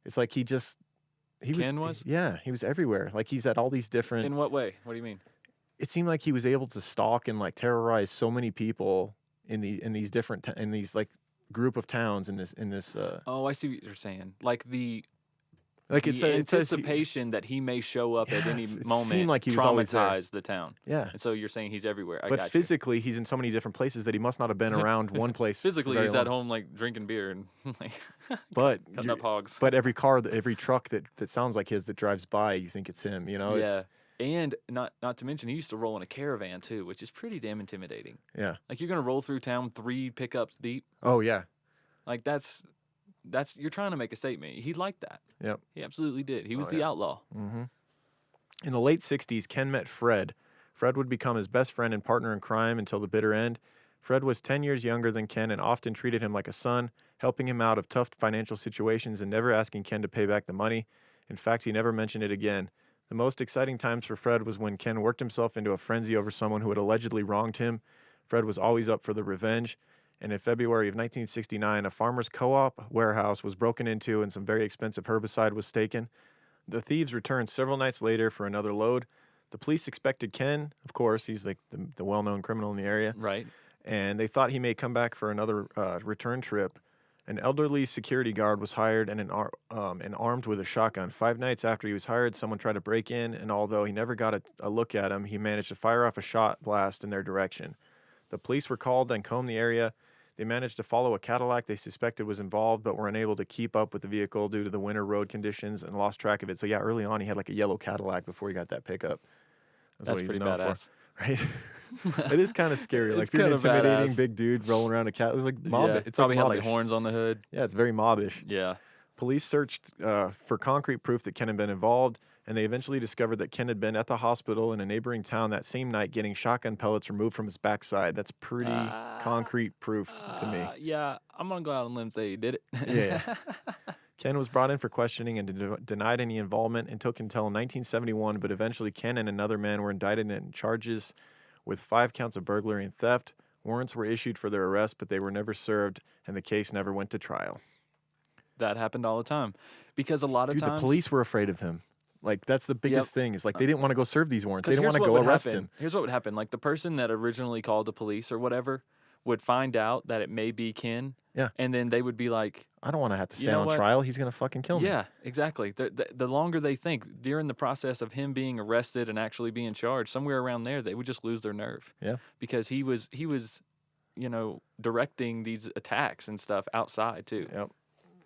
It's like Ken was? Yeah, he was everywhere. Like he's at all these different... In what way? What do you mean? It seemed like he was able to stalk and like terrorize so many people in these different group of towns in this Oh, I see what you're saying. Like the anticipation that he may show up at any moment seemed like he was always there. Traumatize the town. Yeah. And so you're saying he's everywhere. But physically, he's in so many different places that he must not have been around one place. Physically, he's at home like drinking beer and like cutting up hogs. But every truck that sounds like his that drives by, you think it's him. Yeah. And not to mention, he used to roll in a caravan too, which is pretty damn intimidating. Yeah. Like you're gonna roll through town 3 pickups deep. Oh yeah. Like that's you're trying to make a statement. He liked that. Yep. He absolutely did. He was the outlaw. Mm-hmm. In the late 60s, Ken met Fred. Fred would become his best friend and partner in crime until the bitter end. Fred was 10 years younger than Ken and often treated him like a son, helping him out of tough financial situations and never asking Ken to pay back the money. In fact, he never mentioned it again. The most exciting times for Fred was when Ken worked himself into a frenzy over someone who had allegedly wronged him. Fred was always up for the revenge. And in February of 1969, a farmer's co-op warehouse was broken into and some very expensive herbicide was taken. The thieves returned several nights later for another load. The police expected Ken, of course, he's like the well-known criminal in the area. Right. And they thought he may come back for another return trip. An elderly security guard was hired and armed with a shotgun. 5 nights after he was hired, someone tried to break in, and although he never got a look at him, he managed to fire off a shot blast in their direction. The police were called and combed the area. They managed to follow a Cadillac they suspected was involved, but were unable to keep up with the vehicle due to the winter road conditions and lost track of it. So yeah, early on he had like a yellow Cadillac before he got that pickup. That's pretty badass. Right? It is kind of scary. Like you're an intimidating big dude rolling around a cat. It's like mob. Yeah, it's probably like had like horns on the hood. Yeah, it's very mobbish. Yeah. Police searched for concrete proof that Ken had been involved, and they eventually discovered that Ken had been at the hospital in a neighboring town that same night getting shotgun pellets removed from his backside. That's pretty concrete proof to me. Yeah, I'm going to go out on a limb and say he did it. Yeah. Ken was brought in for questioning and denied any involvement and took until 1971, but eventually Ken and another man were indicted in charges with 5 counts of burglary and theft. Warrants were issued for their arrest, but they were never served, and the case never went to trial. That happened all the time. Because a lot of Dude, times... the police were afraid of him. Like, that's the biggest thing. Is like they didn't want to go serve these warrants. They didn't want to go arrest him. Here's what would happen. Like, the person that originally called the police or whatever would find out that it may be Ken. Yeah. And then they would be like... I don't want to have to You stay know on what? trial. He's going to fucking kill me. Yeah, exactly. The longer they think, during the process of him being arrested and actually being charged, somewhere around there, they would just lose their nerve. Yeah. Because he was, directing these attacks and stuff outside, too. Yep.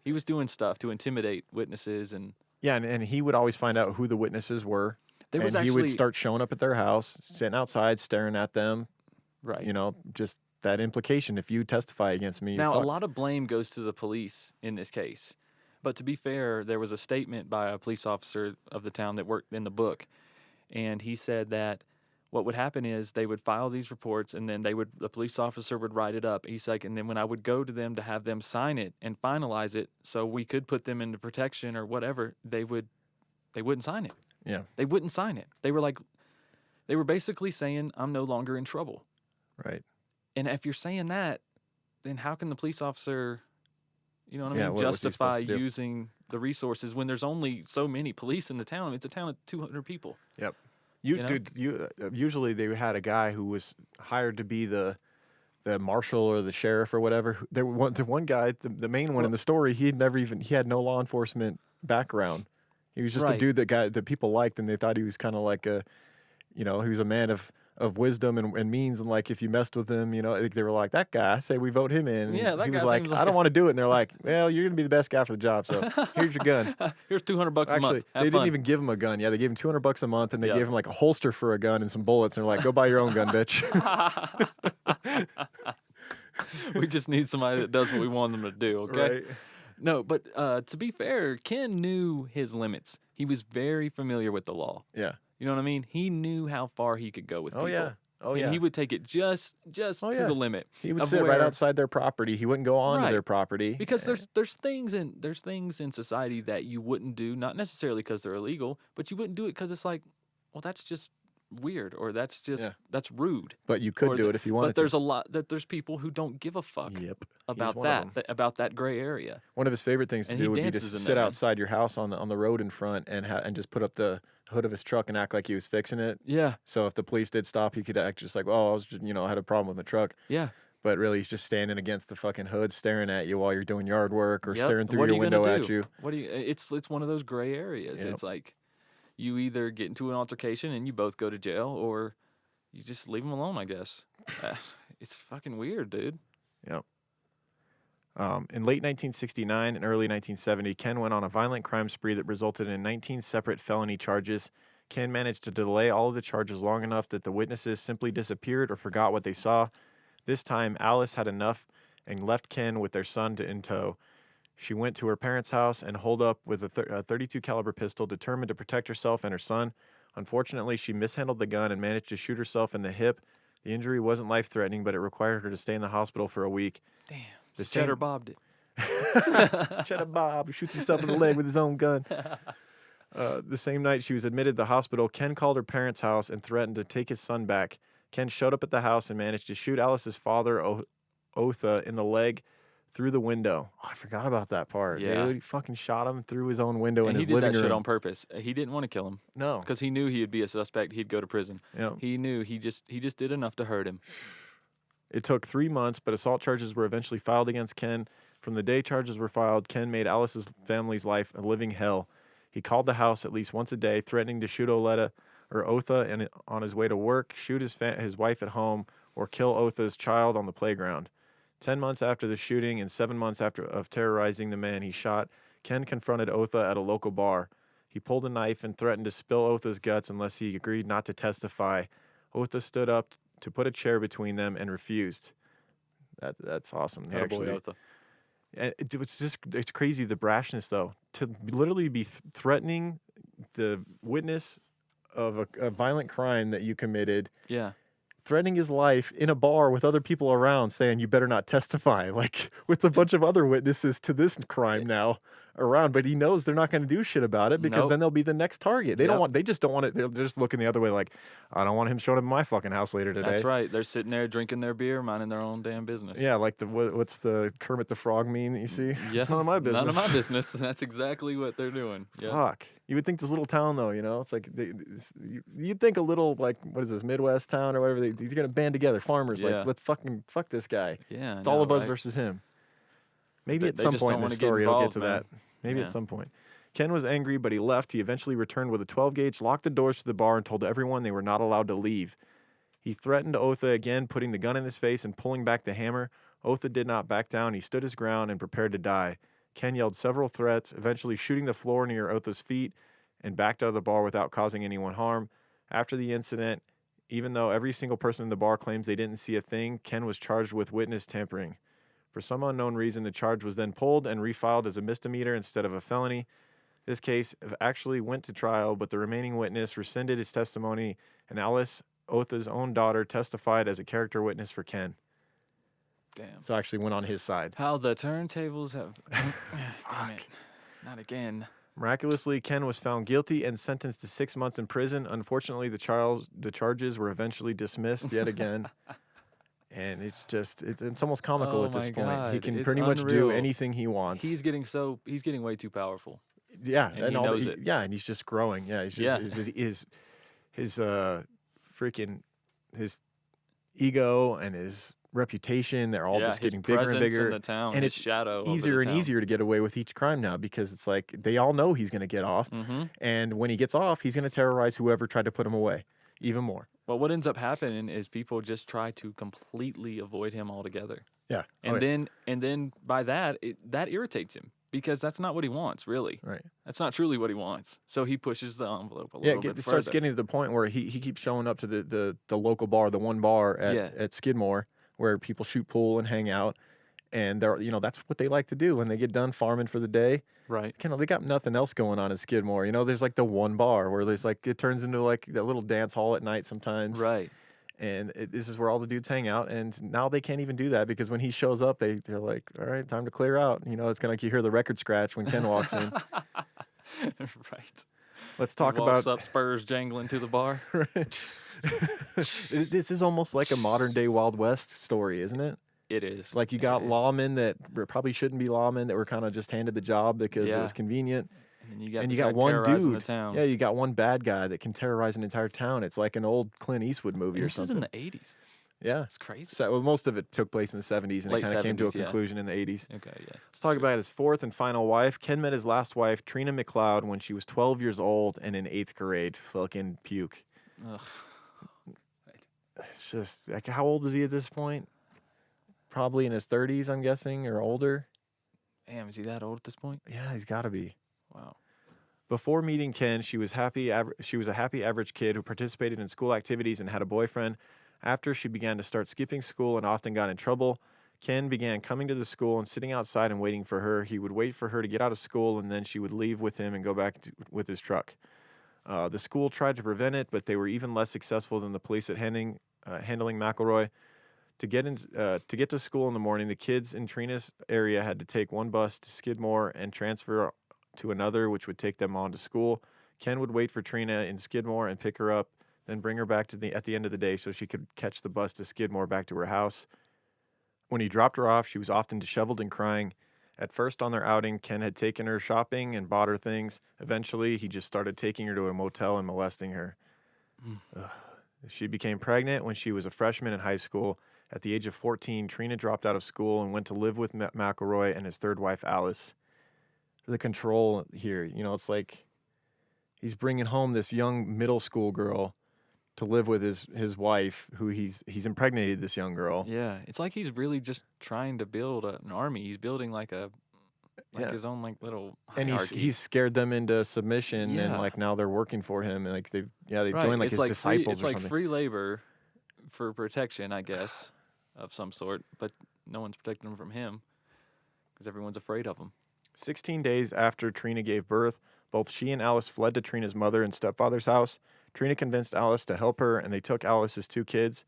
He was doing stuff to intimidate witnesses and... Yeah, and he would always find out who the witnesses were. There was and he actually... would start showing up at their house, sitting outside, staring at them. Right. Just that implication. If you testify against me, Now, you're a lot of blame goes to the police in this case. But to be fair, there was a statement by a police officer of the town that worked in the book. And he said that what would happen is they would file these reports and then the police officer would write it up. He's like, and then when I would go to them to have them sign it and finalize it so we could put them into protection or whatever, they wouldn't sign it. Yeah. They wouldn't sign it. They were basically saying, I'm no longer in trouble. Right. And if you're saying that, then how can the police officer, you know what I Yeah, mean, what's he justify supposed to do? using the resources when there's only so many police in the town? It's a town of 200 people. Yep. You know? Usually they had a guy who was hired to be the marshal or the sheriff or whatever. The one guy, the main one in the story, he had no law enforcement background. He was just a Right. dude that people liked, and they thought he was kind of like he was a man of wisdom and means, and like if you messed with him, they were like, that guy, I say we vote him in. And Yeah, that he was guy like, seems I like don't want to do it, and they're like, well, you're gonna be the best guy for the job, so here's your gun. Here's $200 a Actually, month. Have they fun. didn't even give him a gun. Yeah, they gave him $200 a month, and they Yeah. gave him like a holster for a gun and some bullets, and they're like, go buy your own gun, bitch. We just need somebody that does what we want them to do, okay? Right. No, but to be fair, Ken knew his limits. He was very familiar with the law. Yeah. You know what I mean? He knew how far he could go with Oh people. yeah. Oh yeah. And he would take it just to yeah. the limit. He would of sit right where- outside their property. He wouldn't go onto Right. their property Because there's things in society that you wouldn't do, not necessarily because they're illegal, but you wouldn't do it because it's like, well, that's just weird, or that's rude. But you could Or do it if you wanted But there's people who don't give a fuck to. Yep. about He's one of them. about that gray area. One of his favorite things to And do he would be to dances in sit there, man. outside your house on the road in front and just put up the hood of his truck and act like he was fixing it. Yeah, So if the police did stop, he could act just like, oh, I was just, I had a problem with my truck. yeah. But really, he's just standing against the fucking hood, staring at you while you're doing yard work or Yep. staring through What are your you gonna window do? at you. What do you? It's one of those gray areas. Yep. It's like you either get into an altercation and you both go to jail, or you just leave them alone. I guess it's fucking weird, dude. Yep. In late 1969 and early 1970, Ken went on a violent crime spree that resulted in 19 separate felony charges. Ken managed to delay all of the charges long enough that the witnesses simply disappeared or forgot what they saw. This time, Alice had enough and left Ken with their son in tow. She went to her parents' house and holed up with a 32 caliber pistol, determined to protect herself and her son. Unfortunately, she mishandled the gun and managed to shoot herself in the hip. The injury wasn't life-threatening, but it required her to stay in the hospital for a week. Damn. The Cheddar same- bobbed it. Cheddar Bob, who shoots himself in the leg with his own gun. The same night she was admitted to the hospital, Ken called her parents' house and threatened to take his son back. Ken showed up at the house and managed to shoot Alice's father, Otha, in the leg through the window. Oh, I forgot about that part. Yeah. Dude, he fucking shot him through his own window in And he his did living that room. shit on purpose. He didn't want to kill him No. because he knew he'd be a suspect. He'd go to prison. Yeah. He knew he just did enough to hurt him. It took 3 months, but assault charges were eventually filed against Ken. From the day charges were filed, Ken made Alice's family's life a living hell. He called the house at least once a day, threatening to shoot Otha and on his way to work, shoot his wife at home, or kill Otha's child on the playground. 10 months after the shooting and 7 months after of terrorizing the man he shot, Ken confronted Otha at a local bar. He pulled a knife and threatened to spill Otha's guts unless he agreed not to testify. Otha stood up to put a chair between them and refused. That's awesome. He Atta boy, actually- Otha. and it's crazy, the brashness though, to literally be threatening the witness of a violent crime that you committed Yeah. threatening his life in a bar with other people around, saying, "You better not testify," like with a bunch of other witnesses to this crime now around. But he knows they're not going to do shit about it because Nope. then they'll be the next target. They don't Yep. want. They just don't want it. They're just looking the other way, like, I don't want him showing up at my fucking house later today. That's right. They're sitting there drinking their beer, minding their own damn business. Yeah, like what's the Kermit the Frog meme that you see? Yeah. It's none of my business. None of my business. That's exactly what they're doing. Yeah. Fuck. You would think this little town, though, it's like you'd think a little, like, what is this, Midwest town or whatever, they're going to band together, farmers, Yeah. like, let's fuck this guy. Yeah. It's all of us versus him. Maybe at They some just point don't in the wanna get story it'll get involved, to man. that. Maybe Yeah. at some point. Ken was angry, but he left. He eventually returned with a 12-gauge, locked the doors to the bar, and told everyone they were not allowed to leave. He threatened Otha again, putting the gun in his face and pulling back the hammer. Otha did not back down. He stood his ground and prepared to die. Ken yelled several threats, eventually shooting the floor near Otha's feet, and backed out of the bar without causing anyone harm. After the incident, even though every single person in the bar claims they didn't see a thing, Ken was charged with witness tampering. For some unknown reason, the charge was then pulled and refiled as a misdemeanor instead of a felony. This case actually went to trial, but the remaining witness rescinded his testimony, and Alice, Otha's own daughter, testified as a character witness for Ken. Damn. So actually went on his side. How the turntables have. Damn it. Not again. Miraculously, Ken was found guilty and sentenced to 6 months in prison. Unfortunately, the charges were eventually dismissed yet again. And it's just, it's almost comical Oh at this my point. He God, can it's pretty much do unreal. anything he wants. He's getting way too powerful. Yeah, and he knows it. Yeah, and he's just growing. Yeah, he's just, Yeah. his freaking his ego and his reputation, they're all Yeah, just his getting bigger and presence bigger. in the town, and his it's shadow over the easier and town. easier to get away with each crime now because it's like they all know he's going to get off, Mm-hmm. and when he gets off, he's going to terrorize whoever tried to put him away even more. Well, what ends up happening is people just try to completely avoid him altogether. Yeah, And then by that, that irritates him because that's not what he wants, really. right. That's not truly what he wants. So he pushes the envelope a Yeah, little bit it starts further. getting to the point where he keeps showing up to the local bar, the one bar at Skidmore, where people shoot pool and hang out, and they're that's what they like to do when they get done farming for the day. Right. They got nothing else going on in Skidmore. There's like the one bar where there's like it turns into like that little dance hall at night sometimes. Right. And this is where all the dudes hang out. And now they can't even do that because when he shows up, they're like, all right, time to clear out. It's kind of like you hear the record scratch when Ken walks in. Right. Let's talk He walks about up, spurs jangling to the bar. this is almost like a modern day Wild West story, isn't it? It is. Like you It got is. lawmen that probably shouldn't be lawmen that were kind of just handed the job because it Yeah. was convenient. And then you got, And you this got guy one terrorizing dude. the town. Yeah, you got one bad guy that can terrorize an entire town. It's like an old Clint Eastwood movie And or this is something. in the 80s. Yeah. It's crazy. So, well, most of it took place in the 70s and Late it kind of came to a 70s, yeah. conclusion in the 80s. Okay, yeah. Let's talk about his fourth and final wife. Ken met his last wife, Trina McLeod, when she was 12 years old and in 8th grade. Fucking puke. Ugh. It's just, like, how old is he at this point? Probably in his 30s, I'm guessing, or older. Damn, is he that old at this point? Yeah, he's got to be. Wow. Before meeting Ken, she was she was a happy average kid who participated in school activities and had a boyfriend. After she began to start skipping school and often got in trouble, Ken began coming to the school and sitting outside and waiting for her. He would wait for her to get out of school, and then she would leave with him and go back with his truck. The school tried to prevent it, but they were even less successful than the police at handling McElroy. To get to school in the morning, the kids in Trina's area had to take one bus to Skidmore and transfer to another, which would take them on to school. Ken would wait for Trina in Skidmore and pick her up, then bring her back at the end of the day so she could catch the bus to Skidmore back to her house. When he dropped her off, she was often disheveled and crying. At first on their outing, Ken had taken her shopping and bought her things. Eventually, he just started taking her to a motel and molesting her. She became pregnant when she was a freshman in high school. At the age of 14, Trina dropped out of school and went to live with McElroy and his third wife, Alice. The control here, it's like he's bringing home this young middle school girl to live with his wife, who he's impregnated this young girl. Yeah, it's like he's really just trying to build an army. He's building like Yeah. his own little And hierarchy. he's scared them into submission, and Yeah. like now they're working for him, and like they've Right, joined like it's his disciples free, it's or like something. free labor for protection, I guess, of some sort. But no one's protecting them from him because everyone's afraid of him. 16 days after Trina gave birth, both she and Alice fled to Trina's mother and stepfather's house. Trina convinced Alice to help her, and they took Alice's 2 kids.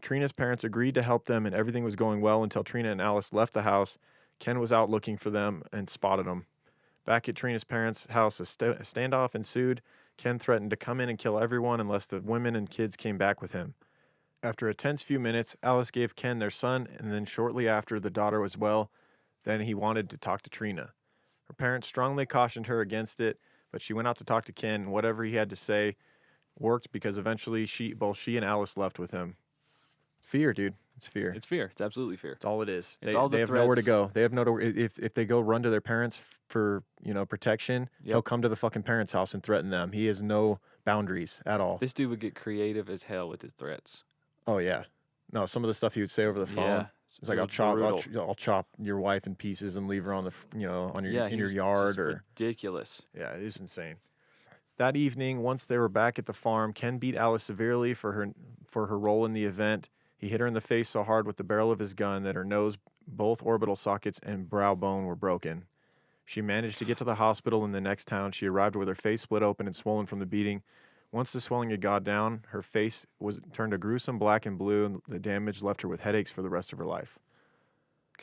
Trina's parents agreed to help them, and everything was going well until Trina and Alice left the house. Ken was out looking for them and spotted them. Back at Trina's parents' house, a standoff ensued. Ken threatened to come in and kill everyone unless the women and kids came back with him. After a tense few minutes, Alice gave Ken their son, and then shortly after, the daughter was well. Then he wanted to talk to Trina. Her parents strongly cautioned her against it, but she went out to talk to Ken, and whatever he had to say worked because eventually both she and Alice left with him. Fear, dude. It's fear. It's fear. It's absolutely fear. It's all it is. It's all the they have nowhere to threats. go. They have nowhere. If they go run to their parents for protection, he'll come to the fucking parents' house and threaten them. He has no boundaries at all. This dude would get creative as hell with his threats. Oh yeah, no. Some of the stuff he would say over the phone. Yeah. It's like I'll chop your wife in pieces and leave her on the on your in your yard or ridiculous. Yeah, it is insane. That evening, once they were back at the farm, Ken beat Alice severely for her role in the event. He hit her in the face so hard with the barrel of his gun that her nose, both orbital sockets, and brow bone were broken. She managed to get to the hospital in the next town. She arrived with her face split open and swollen from the beating. Once the swelling had gone down, her face was turned a gruesome black and blue, and the damage left her with headaches for the rest of her life.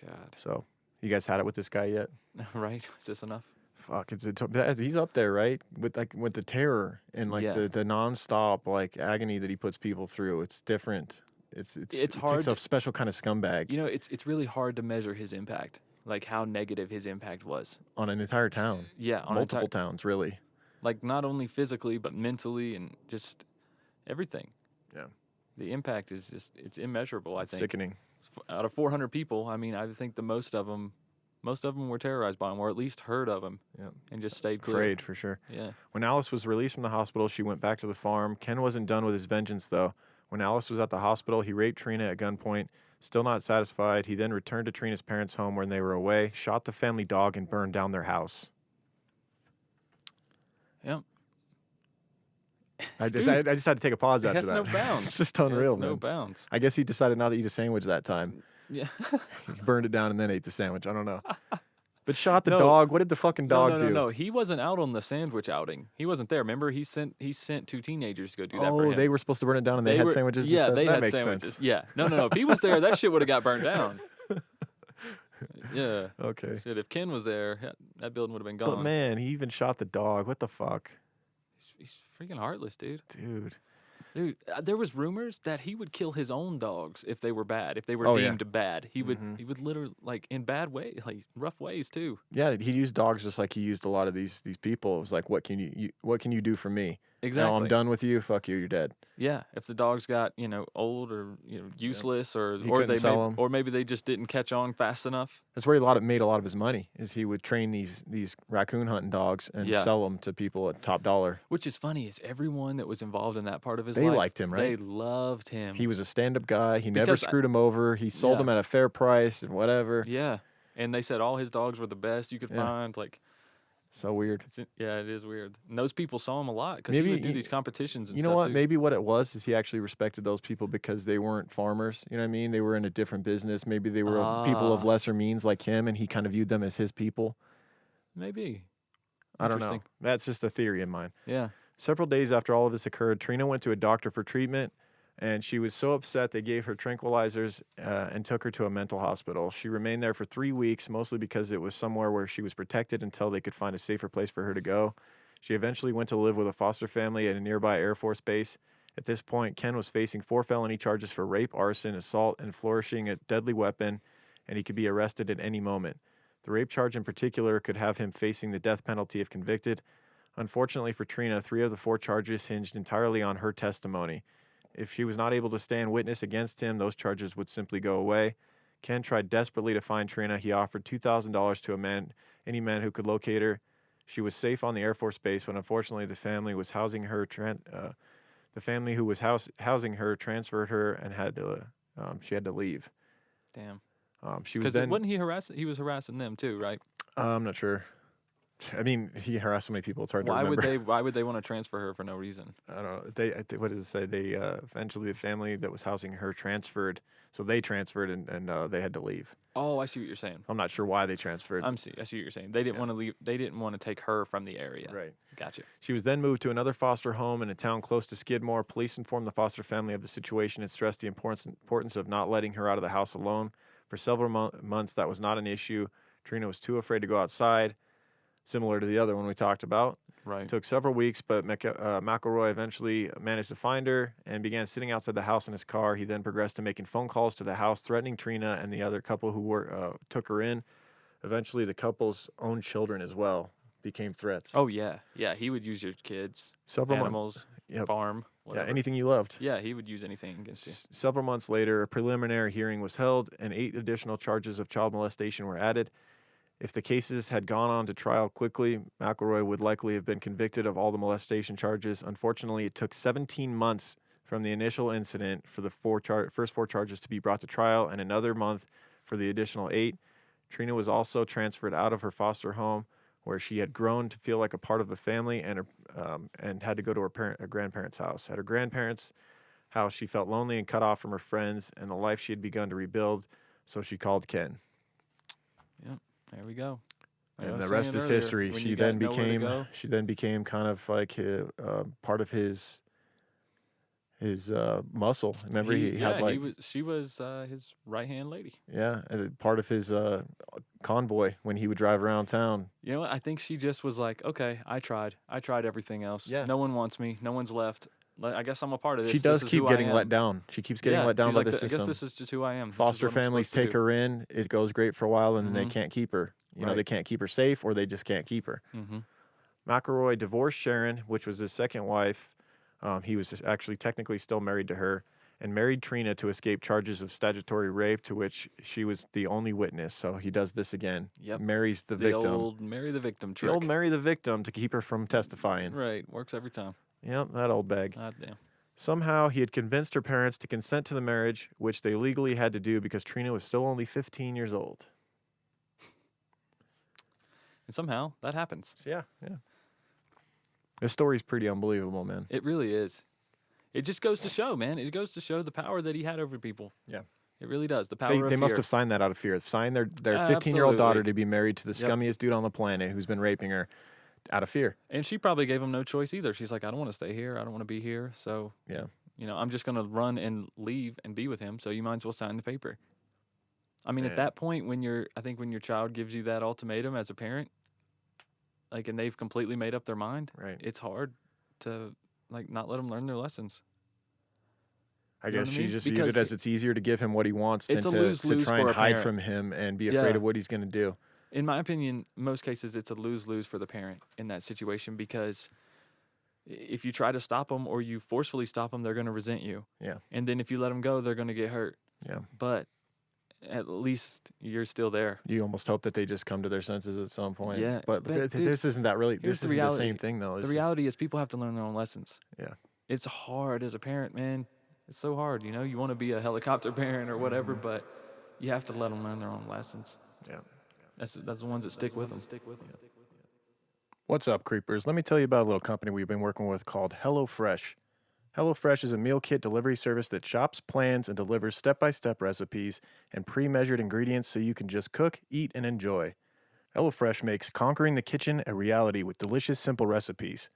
God. So, you guys had it with this guy yet? Right? Is this enough? Fuck, he's up there, right? With the terror and the nonstop agony that he puts people through. It's different. It's hard. It's a special kind of scumbag. It's really hard to measure his impact, like how negative his impact was On an entire town. Yeah, on multiple towns, really. Like not only physically but mentally and just everything. Yeah, the impact is it's immeasurable. I think sickening. Out of 400 people, I mean, I think most of them were terrorized by him, or at least heard of him. Yeah, and just stayed clear. Afraid for sure. Yeah. When Alice was released from the hospital, she went back to the farm. Ken wasn't done with his vengeance though. When Alice was at the hospital, he raped Trina at gunpoint. Still not satisfied, he then returned to Trina's parents' home when they were away, shot the family dog, and burned down their house. Yep. I just had to take a pause after that. It has no bounds. It's just unreal, man. No bounds. I guess he decided not to eat a sandwich that time. Yeah. He burned it down and then ate the sandwich. I don't know. But shot the dog. What did the fucking dog do? No. He wasn't out on the sandwich outing. He wasn't there. Remember, he sent 2 teenagers to go do that for him. They were supposed to burn it down and they had sandwiches Yeah, instead? they that had makes sandwiches. Sense. Yeah. No. If he was there, that shit would have got burned down. Yeah. Okay. Shit, if Ken was there, that building would have been gone. But man, he even shot the dog. What the fuck? He's freaking heartless, dude. Dude, there was rumors that he would kill his own dogs if they were bad, if they were deemed bad. He would literally, like, in bad ways, like rough ways too. Yeah, he used dogs just like he used a lot of these people. It was like, what can you do for me? Exactly. Now I'm done with you. Fuck you. You're dead. Yeah, if the dogs got old or useless or sell 'em. or maybe they just didn't catch on fast enough. That's where he made a lot of his money. Is he would train these raccoon hunting dogs and sell them to people at top dollar. Which is funny is everyone that was involved in that part of his They life, liked him, right? They loved him. He was a stand-up guy. He never Because screwed him over. He sold them at a fair price and whatever. Yeah, and they said all his dogs were the best you could find. Like, so weird. it is weird. And those people saw him a lot because he would do these competitions and stuff. You know what? Too. Maybe what it was is he actually respected those people because they weren't farmers. You know what I mean? They were in a different business. Maybe they were people of lesser means like him, and he kind of viewed them as his people. Maybe. I don't know. That's just a theory of mine. Yeah. Several days after all of this occurred, Trina went to a doctor for treatment, and she was so upset they gave her tranquilizers and took her to a mental hospital. She remained there for 3 weeks, mostly because it was somewhere where she was protected until they could find a safer place for her to go. She eventually went to live with a foster family at a nearby Air Force base. At this point, Ken was facing 4 felony charges for rape, arson, assault, and flourishing a deadly weapon, and he could be arrested at any moment. The rape charge in particular could have him facing the death penalty if convicted. Unfortunately for Trina, 3 of the 4 charges hinged entirely on her testimony. If she was not able to stand witness against him, those charges would simply go away. Ken tried desperately to find Trina. He offered $2,000 to any man who could locate her. She was safe on the Air Force base, but unfortunately, the family was housing her. The family who was housing her transferred her, and she had to leave. Damn. She was then. Wasn't he harassing? He was harassing them too, right? I'm not sure. I mean, he harassed so many people. It's hard to Why would remember. they? Why would they want to transfer her for no reason? I don't know. What does it say? They eventually the family that was housing her transferred. So they transferred and they had to leave. Oh, I see what you're saying. I'm not sure why they transferred. I see what you're saying. They didn't want to leave. They didn't want to take her from the area. Right. Gotcha. She was then moved to another foster home in a town close to Skidmore. Police informed the foster family of the situation and stressed the importance of not letting her out of the house alone. For several months, that was not an issue. Trina was too afraid to go outside, similar to the other one we talked about. Right. It took several weeks, but McElroy eventually managed to find her and began sitting outside the house in his car. He then progressed to making phone calls to the house, threatening Trina and the other couple who took her in. Eventually, the couple's own children as well became threats. Oh yeah, yeah. He would use your kids, Several animals, Yep. farm, whatever. Yeah, anything you loved. Yeah, he would use anything against you. Several months later, a preliminary hearing was held, and 8 additional charges of child molestation were added. If the cases had gone on to trial quickly, McElroy would likely have been convicted of all the molestation charges. Unfortunately, it took 17 months from the initial incident for the first 4 charges to be brought to trial, and another month for the additional 8. Trina was also transferred out of her foster home, where she had grown to feel like a part of the family, and had to go to her grandparents' house. At her grandparents' house, she felt lonely and cut off from her friends and the life she had begun to rebuild, so she called Ken. Yep. There we go. Like I And was the rest saying is earlier, history. when She you then got nowhere to became go. she then became kind of like part of his muscle. Remember, he had like She was his right hand lady. part of his convoy when he would drive around town. You know what? I think she just was like, okay, I tried everything else. Yeah. No one wants me. No one's left. I guess I'm a part of this. She does This is keep who I getting am. let down. She keeps getting Yeah, let down she's by like, the I guess system. this is just who I am. This is Foster what I'm families supposed to take do. her in. It goes great for a while, and then they Mhm. can't keep her. You know, Right. they can't keep her safe, or they just can't keep her. Mm-hmm. McElroy divorced Sharon, which was his second wife. He was actually technically still married to her, and married Trina to escape charges of statutory rape, to which she was the only witness. So he does this again. Yep. Marries the The victim. old marry the victim trick. The old marry the victim to keep her from testifying. Right. Works every time. Yep, that old bag. God damn. Somehow he had convinced her parents to consent to the marriage, which they legally had to do because Trina was still only 15 years old. And somehow that happens. So yeah. This story's pretty unbelievable, man. It really is. It just goes to show, man. It goes to show the power that he had over people. Yeah. It really does. The power They, of they must fear. have signed that out of fear. Signed their 15-year-old daughter Absolutely. to be married to the Yep. scummiest dude on the planet who's been raping her out of fear. And she probably gave him no choice either. She's like, I don't want to stay here. I don't want to be here. So, Yeah. I'm just going to run and leave and be with him. So you might as well sign the paper. I mean, Man. at that point, when your child gives you that ultimatum as a parent, and they've completely made up their mind, Right. it's hard to not let them learn their lessons. I You know guess what I she mean? just Because viewed it as it's easier to give him what he wants than it's a to lose-lose try for and a hide parent. from him and be Yeah. afraid of what he's going to do. In my opinion, most cases, it's a lose-lose for the parent in that situation because if you try to stop them or you forcefully stop them, they're going to resent you. Yeah. And then if you let them go, they're going to get hurt. Yeah. But at least you're still there. You almost hope that they just come to their senses at some point. Yeah, But, but dude, this isn't that really. here's This the isn't the same reality. thing, though. The This is- reality is people have to learn their own lessons. Yeah. It's hard as a parent, man. It's so hard. You want to be a helicopter parent or whatever, but you have to let them learn their own lessons. Yeah. That's the ones that stick with them. What's up, creepers? Let me tell you about a little company we've been working with called HelloFresh. HelloFresh is a meal kit delivery service that shops, plans, and delivers step-by-step recipes and pre-measured ingredients so you can just cook, eat, and enjoy. HelloFresh makes conquering the kitchen a reality with delicious, simple recipes.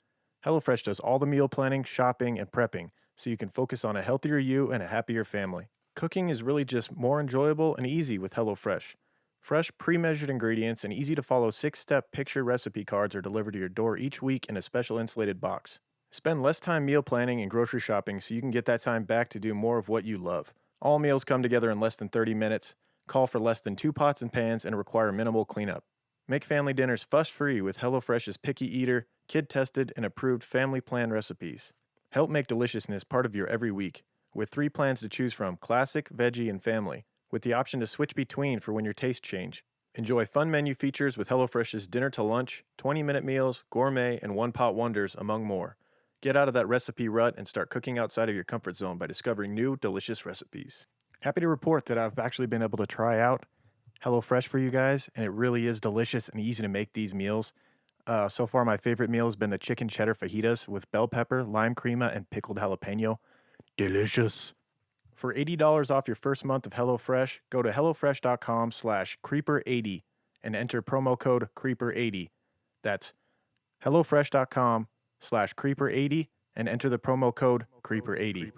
HelloFresh does all the meal planning, shopping, and prepping so you can focus on a healthier you and a happier family. Cooking is really just more enjoyable and easy with HelloFresh. Fresh, pre-measured ingredients and easy-to-follow 6-step picture recipe cards are delivered to your door each week in a special insulated box. Spend less time meal planning and grocery shopping so you can get that time back to do more of what you love. All meals come together in less than 30 minutes, call for less than 2 pots and pans, and require minimal cleanup. Make family dinners fuss-free with HelloFresh's picky eater, kid-tested, and approved family plan recipes. Help make deliciousness part of your every week, with 3 plans to choose from: classic, veggie, and family, with the option to switch between for when your tastes change. Enjoy fun menu features with HelloFresh's dinner to lunch, 20-minute meals, gourmet, and one-pot wonders, among more. Get out of that recipe rut and start cooking outside of your comfort zone by discovering new, delicious recipes. Happy to report that I've actually been able to try out HelloFresh for you guys, and it really is delicious and easy to make these meals. So far, my favorite meal has been the chicken cheddar fajitas with bell pepper, lime crema, and pickled jalapeno. Delicious. For $80 off your first month of HelloFresh, go to HelloFresh.com/Creeper80 and enter promo code Creeper80. That's HelloFresh.com/Creeper80 and enter the promo code Creeper80.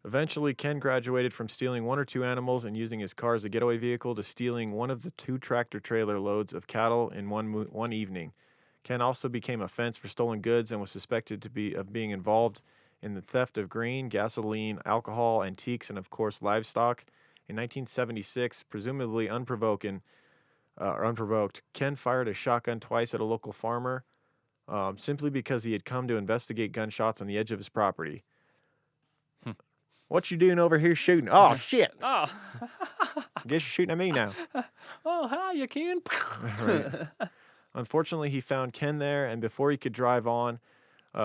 Eventually, Ken graduated from stealing one or two animals and using his car as a getaway vehicle to stealing one of the 2 tractor-trailer loads of cattle in one evening. Ken also became a fence for stolen goods and was suspected of being involved in the theft of grain, gasoline, alcohol, antiques, and of course livestock. In 1976, presumably unprovoked, Ken fired a shotgun twice at a local farmer, simply because he had come to investigate gunshots on the edge of his property. What you doing over here shooting? Oh, shit. Oh, Guess you're shooting at me now. oh, hi, you Ken. Right. Unfortunately, he found Ken there, and before he could drive on,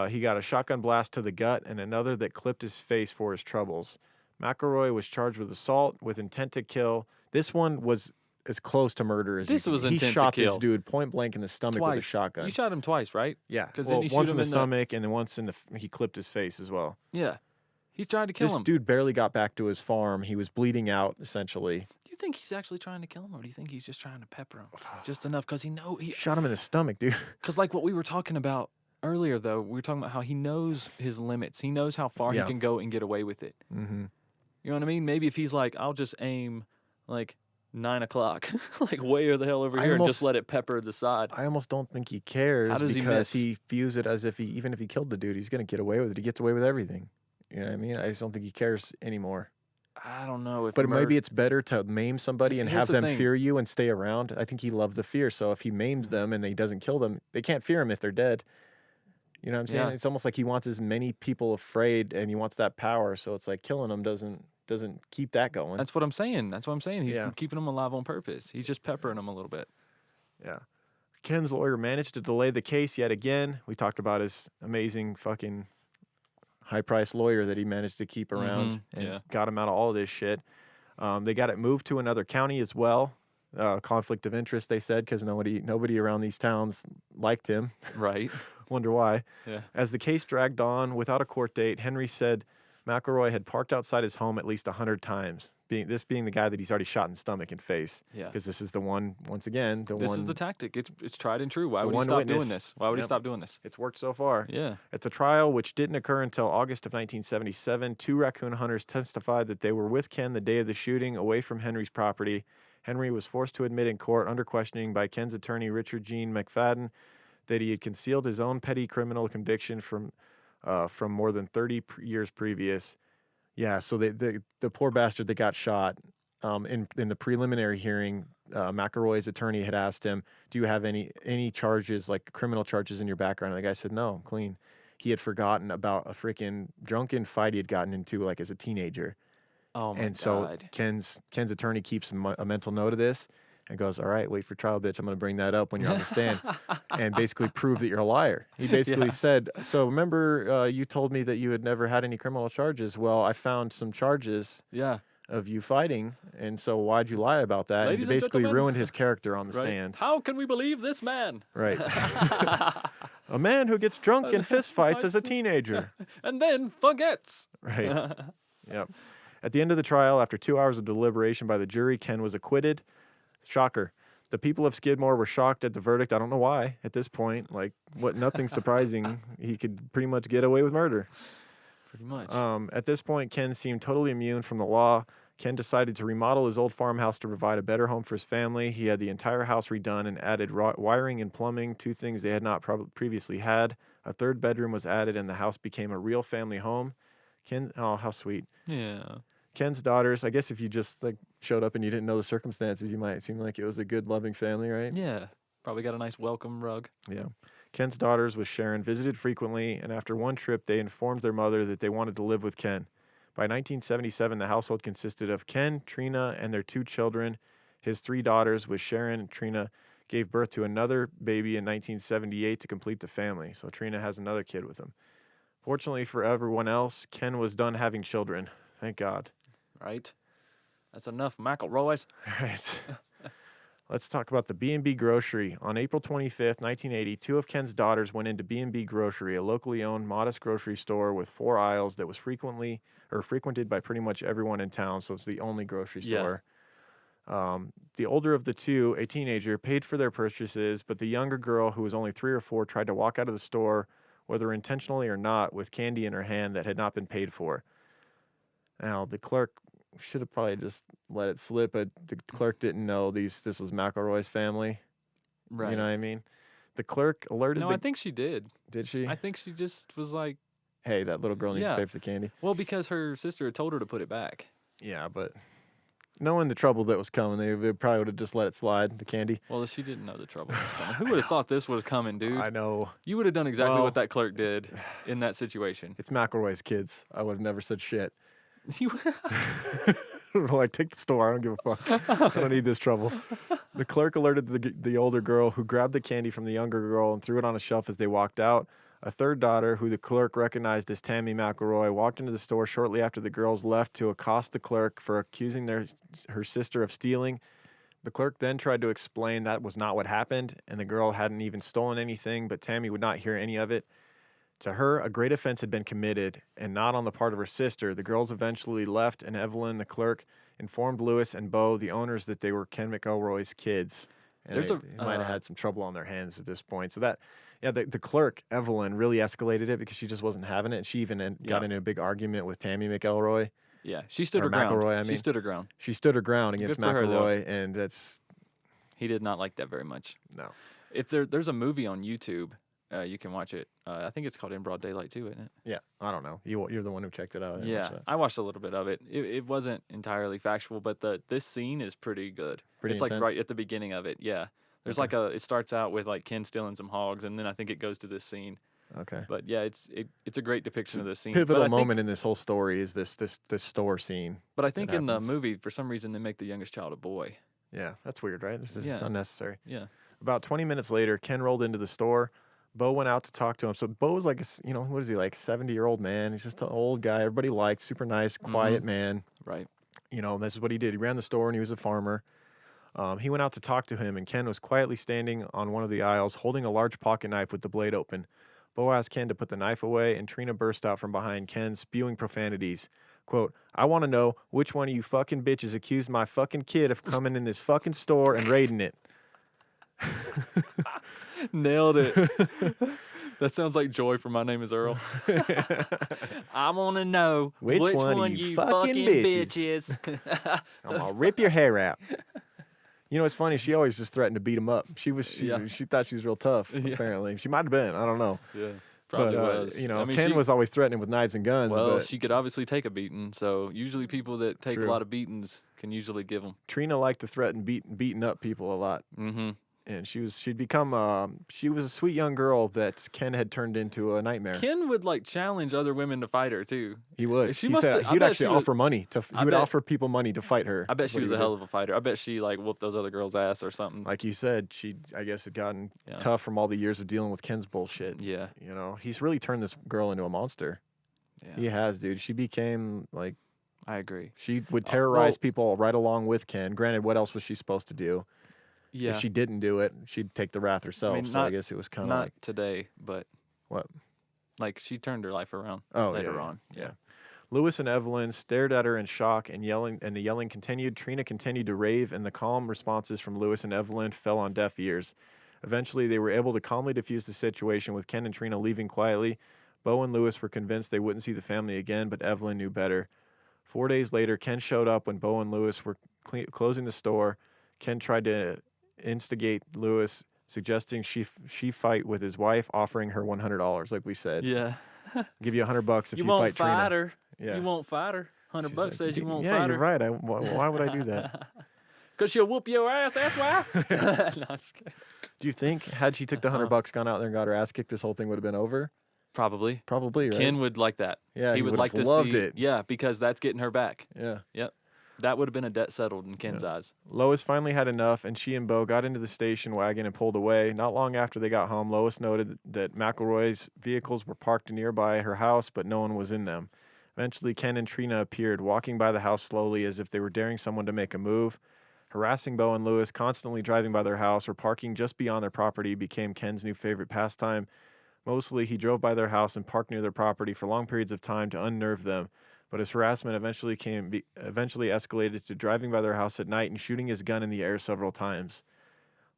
he got a shotgun blast to the gut and another that clipped his face for his troubles. McElroy was charged with assault with intent to kill. This one was as close to murder as This you was can. He intent to shot kill. this dude point blank in the stomach with a Twice. shotgun. You shot him twice, right? Yeah, 'Cause well, didn't you once shoot in him the in the- stomach and then once he clipped his face as well. Yeah. He's trying to kill This him. dude barely got back to his farm. He was bleeding out, essentially. Do you think he's actually trying to kill him, or do you think he's just trying to pepper him just enough? Because he Shot him in the stomach, dude. because like what we were talking about earlier, though, we were talking about how he knows his limits. He knows how far Yeah. he can go and get away with it. Mm-hmm. You know what I mean? Maybe if he's like, I'll just aim like 9 o'clock, like way the hell over I here, and almost- just let it pepper the side. I almost don't think he cares How does he because miss? he views it as if even if he killed the dude, he's gonna get away with it. He gets away with everything. You know what I mean? I just don't think he cares anymore. I don't know if. But maybe it's better to maim somebody and here's have the them thing. fear you and stay around. I think he loved the fear. So if he maims them and he doesn't kill them, they can't fear him if they're dead. You know what I'm saying? Yeah. It's almost like he wants as many people afraid and he wants that power. So it's like killing them doesn't keep that going. That's what I'm saying. He's Yeah. keeping them alive on purpose. He's just peppering them a little bit. Yeah. Ken's lawyer managed to delay the case yet again. We talked about his amazing fucking high-priced lawyer that he managed to keep around and yeah. got him out of all of this shit. They got it moved to another county as well. Conflict of interest, they said, because nobody around these towns liked him. Right. Wonder why. Yeah. As the case dragged on without a court date, Henry said McElroy had parked outside his home at least 100 times, being the guy that he's already shot in stomach and face. Yeah. Because this is the one, once again, This is the tactic. It's tried and true. Why the would he one stop witness. doing this? Why would he Yep. stop doing this? It's worked so far. Yeah. At the trial, which didn't occur until August of 1977, 2 raccoon hunters testified that they were with Ken the day of the shooting away from Henry's property. Henry was forced to admit in court under questioning by Ken's attorney, Richard Gene McFadden, that he had concealed his own petty criminal conviction from more than 30 years previous. Yeah, so the poor bastard that got shot in the preliminary hearing, McElroy's attorney had asked him, "Do you have any charges, like criminal charges in your background?" And the guy said, "No, I'm clean." He had forgotten about a freaking drunken fight he had gotten into like as a teenager. Oh my And so God. Ken's attorney keeps a mental note of this and goes, "All right, wait for trial, bitch. I'm going to bring that up when you're on the stand," and basically prove that you're a liar. He basically Yeah. said, "So remember, you told me that you had never had any criminal charges. Well, I found some charges Yeah. of you fighting, and so why'd you lie about that?" Ladies and and basically gentlemen. ruined his character on the Right. stand. How can we believe this man? Right. A man who gets drunk in fist fights as a teenager. And then forgets. Right. Yep. At the end of the trial, after 2 hours of deliberation by the jury, Ken was acquitted. Shocker. The people of Skidmore were shocked at the verdict. I don't know why at this point. Like, nothing surprising. He could pretty much get away with murder. Pretty much. At this point, Ken seemed totally immune from the law. Ken decided to remodel his old farmhouse to provide a better home for his family. He had the entire house redone and added wiring and plumbing, 2 things they had not previously had. A 3rd bedroom was added, and the house became a real family home. Oh, how sweet. Yeah. Ken's daughters, I guess if you just like showed up and you didn't know the circumstances, you might seem like it was a good, loving family, right? Yeah. Probably got a nice welcome rug. Yeah. Ken's daughters with Sharon visited frequently, and after one trip, they informed their mother that they wanted to live with Ken. By 1977, the household consisted of Ken, Trina, and their 2 children. His 3 daughters with Sharon and Trina gave birth to another baby in 1978 to complete the family. So Trina has another kid with him. Fortunately for everyone else, Ken was done having children. Thank God. Right? That's enough, McElroy's. Right. Let's talk about the B&B Grocery. On April 25th, 1980, two of Ken's daughters went into B&B Grocery, a locally owned, modest grocery store with 4 aisles that was frequented by pretty much everyone in town, so it's the only grocery Yeah. store. The older of the two, a teenager, paid for their purchases, but the younger girl, who was only 3 or 4, tried to walk out of the store, whether intentionally or not, with candy in her hand that had not been paid for. Now, the clerk should have probably just let it slip, but the clerk didn't know this was McElroy's family. Right. You know what I mean? The clerk alerted No, I think she did. Did she? I think she just was like, Hey, that little girl needs to Yeah. pay for the candy. well, because her sister had told her to put it back. Yeah, but knowing the trouble that was coming, they probably would have just let it slide, the candy. Well, she didn't know the trouble was coming. Who would have thought this was coming, dude? I know. You would have done exactly Well- what that clerk did in that situation. It's McElroy's kids. I would have never said shit. You- Like, take the store. I don't give a fuck. I don't need this trouble. The clerk alerted the older girl, who grabbed the candy from the younger girl and threw it on a shelf as they walked out. A third daughter, who the clerk recognized as Tammy McElroy, walked into the store shortly after the girls left to accost the clerk for accusing her sister of stealing. The clerk then tried to explain that was not what happened, and the girl hadn't even stolen anything, but Tammy would not hear any of it. To her, a great offense had been committed, and not on the part of her sister. The girls eventually left, and Evelyn, the clerk, informed Lewis and Bo, the owners, that they were Ken McElroy's kids. And There's they a- might have had some trouble on their hands at this point. So the clerk, Evelyn, really escalated it because she just wasn't having it. And she even got Yeah. into a big argument with Tammy McElroy. yeah, she stood Or her ground. McElroy, I She mean. stood her ground. She stood her ground against Good for her, though. McElroy, and that's He did not like that very much. no. If there's a movie on YouTube, you can watch it. I think it's called In Broad Daylight too, isn't it? Yeah, I don't know. You're the one who checked it out. I didn't watch Yeah, that. I watched a little bit of it. It wasn't entirely factual, but this scene is pretty good. Pretty it's like intense? right at the beginning of it. Yeah, there's like it starts out with like Ken stealing some hogs, and then I think it goes to this scene. Okay. But yeah, it's a great depiction of this scene. Pivotal but I think, moment in this whole story is this store scene. But I think in the happens. movie, for some reason, they make the youngest child a boy. Yeah, that's weird, right? This is Yeah. unnecessary. Yeah. About 20 minutes later, Ken rolled into the store. Bo went out to talk to him. So Bo was like, what is he, like, 70-year-old man? He's just an old guy. Everybody likes, super nice, quiet man. Right. This is what he did. He ran the store and he was a farmer. He went out to talk to him, and Ken was quietly standing on one of the aisles, holding a large pocket knife with the blade open. Bo asked Ken to put the knife away, and Trina burst out from behind Ken, spewing profanities. Quote, "I want to know which one of you fucking bitches accused my fucking kid of coming in this fucking store and raiding it." Nailed it. That sounds like Joy from My Name Is Earl. I want to know Which one of you fucking bitches? I'm gonna rip your hair out. It's funny. She always just threatened to beat him up. She thought she was real tough. Apparently, she might have been. I don't know. Yeah, probably But was. Ken was always threatening with knives and guns. Well, but she could obviously take a beating. So usually people that take True. a lot of beatings can usually give them. Trina liked to threaten beating up people a lot. Mm-hmm. And she was a sweet young girl that Ken had turned into a nightmare. Ken would like challenge other women to fight her too. He would. She He must said have- I he'd bet actually she was- offer money to. He I would bet- offer people money to fight her. I bet is she what was he a would hell do. of a fighter. I bet she like whooped those other girls' ass or something. Like you said, I guess had gotten Yeah. tough from all the years of dealing with Ken's bullshit. Yeah. He's really turned this girl into a monster. Yeah. He has, dude. She became like I agree. she would terrorize well- people right along with Ken. Granted, what else was she supposed to do? Yeah. If she didn't do it, she'd take the wrath herself. mean, so I not- guess it was kind of Not like today, but what? like she turned her life around Oh, later yeah, on. yeah. Lewis and Evelyn stared at her in shock and the yelling continued. Trina continued to rave, and the calm responses from Lewis and Evelyn fell on deaf ears. Eventually, they were able to calmly defuse the situation, with Ken and Trina leaving quietly. Bo and Lewis were convinced they wouldn't see the family again, but Evelyn knew better. 4 days later, Ken showed up when Bo and Lewis were closing the store. Ken tried to instigate Lewis, suggesting she fight with his wife, offering her $100, like we said. Yeah. Give you $100 if you, won't fight Trina. fight her. Yeah. You won't fight her. $100 She's like, says you won't yeah, fight you're her. right. Why would I do that? Because she'll whoop your ass. That's why. No, I'm just kidding. Do you think had she took the $100, gone out there and got her ass kicked, this whole thing would have been over? Probably. Probably, right? Ken would like that. Yeah, he would would've like to loved see it. Yeah, because that's getting her back. Yeah. Yep. That would have been a debt settled in Ken's eyes. Lois finally had enough, and she and Bo got into the station wagon and pulled away. Not long after they got home, Lois noted that McElroy's vehicles were parked nearby her house, but no one was in them. Eventually, Ken and Trina appeared, walking by the house slowly as if they were daring someone to make a move. Harassing Bo and Lewis, constantly driving by their house or parking just beyond their property became Ken's new favorite pastime. Mostly, he drove by their house and parked near their property for long periods of time to unnerve them. But his harassment eventually escalated to driving by their house at night and shooting his gun in the air several times.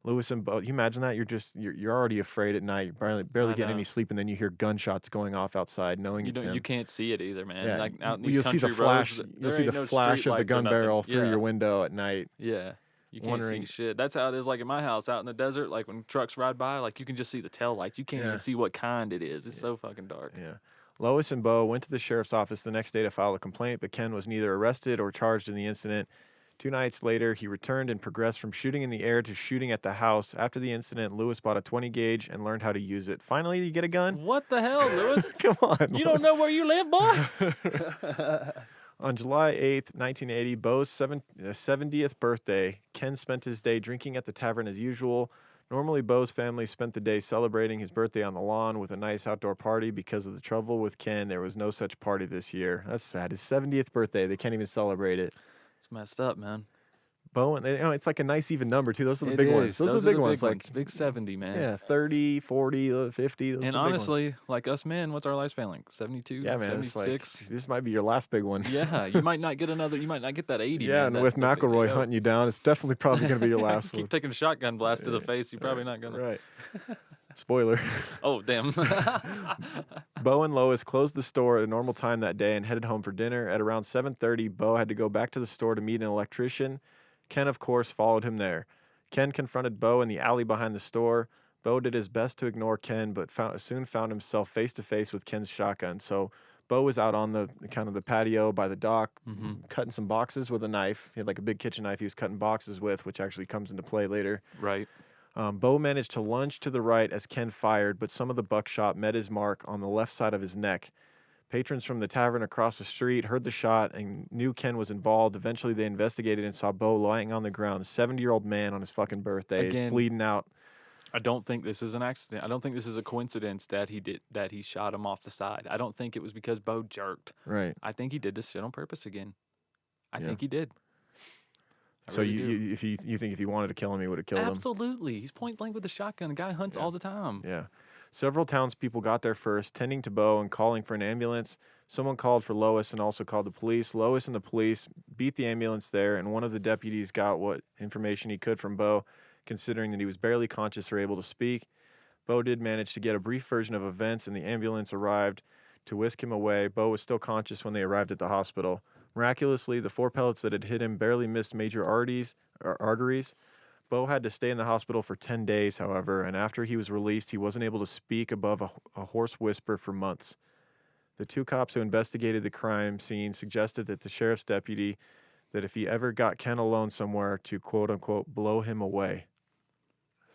Lewis and Bo, you imagine that? You're already afraid at night. You barely I getting know. any sleep, and then you hear gunshots going off outside, knowing You it's don't. him. You can't see it either, man. Yeah, Like out in well, these you'll see the country flash. roads, You'll there see ain't the no flash of the streetlights or gun nothing. barrel through Yeah. your window at night. Yeah. You can't Wondering- see shit. That's how it is like in my house out in the desert. Like when trucks ride by, like you can just see the tail lights. You can't Yeah. even see what kind it is. It's so fucking dark. Yeah. Lois and Bo went to the sheriff's office the next day to file a complaint, but Ken was neither arrested or charged in the incident. 2 nights later, he returned and progressed from shooting in the air to shooting at the house. After the incident, Lewis bought a 20 gauge and learned how to use it. Finally, you get a gun? What the hell, Lewis? Come on. You don't know where you live, boy? On July 8th, 1980, Bo's 70th birthday, Ken spent his day drinking at the tavern as usual. Normally, Bo's family spent the day celebrating his birthday on the lawn with a nice outdoor party. Because of the trouble with Ken, there was no such party this year. That's sad. His 70th birthday, they can't even celebrate it. It's messed up, man. Bo, and it's like a nice even number, too. Those are the It big is. ones. Those are the big ones. Like, big 70, man. yeah, 30, 40, 50. Those are And the big ones. honestly, like us men, what's our lifespan like? 72, Yeah, man. It's like, 76? this might be your last big one. Yeah, you might not get another. You might not get that 80. Yeah, man, and that- with that big- McElroy yeah. hunting you down, it's definitely probably going to be your last one. Keep taking a shotgun blast to the face. You're probably not gonna. Right. Spoiler. Oh damn. Bo and Lois closed the store at a normal time that day and headed home for dinner. At around 7:30, Bo had to go back to the store to meet an electrician. Ken, of course, followed him there. Ken confronted Bo in the alley behind the store. Bo did his best to ignore Ken, but soon found himself face to face with Ken's shotgun. So Bo was out on the kind of the patio by the dock, cutting some boxes with a knife. He had like a big kitchen knife he was cutting boxes with, which actually comes into play later. Right. Bo managed to lunge to the right as Ken fired, but some of the buckshot met his mark on the left side of his neck. Patrons from the tavern across the street heard the shot and knew Ken was involved. Eventually, they investigated and saw Bo lying on the ground, a 70-year-old man on his fucking birthday. He's Again, bleeding out. I don't think this is an accident. I don't think this is a coincidence that he shot him off the side. I don't think it was because Bo jerked. Right. I think he did this shit on purpose again. I Yeah. think he did. I So really do. you think if he wanted to kill him, he would have killed him? Absolutely. He's point blank with the shotgun. The guy hunts all the time. Yeah. Several townspeople got there first, tending to Bo and calling for an ambulance. Someone called for Lois and also called the police. Lois and the police beat the ambulance there, and one of the deputies got what information he could from Bo, considering that he was barely conscious or able to speak. Bo did manage to get a brief version of events, and the ambulance arrived to whisk him away. Bo was still conscious when they arrived at the hospital. Miraculously, the 4 pellets that had hit him barely missed major arteries. Bo had to stay in the hospital for 10 days, however, and after he was released, he wasn't able to speak above a hoarse whisper for months. The 2 cops who investigated the crime scene suggested that the sheriff's deputy that if he ever got Ken alone somewhere to quote-unquote blow him away.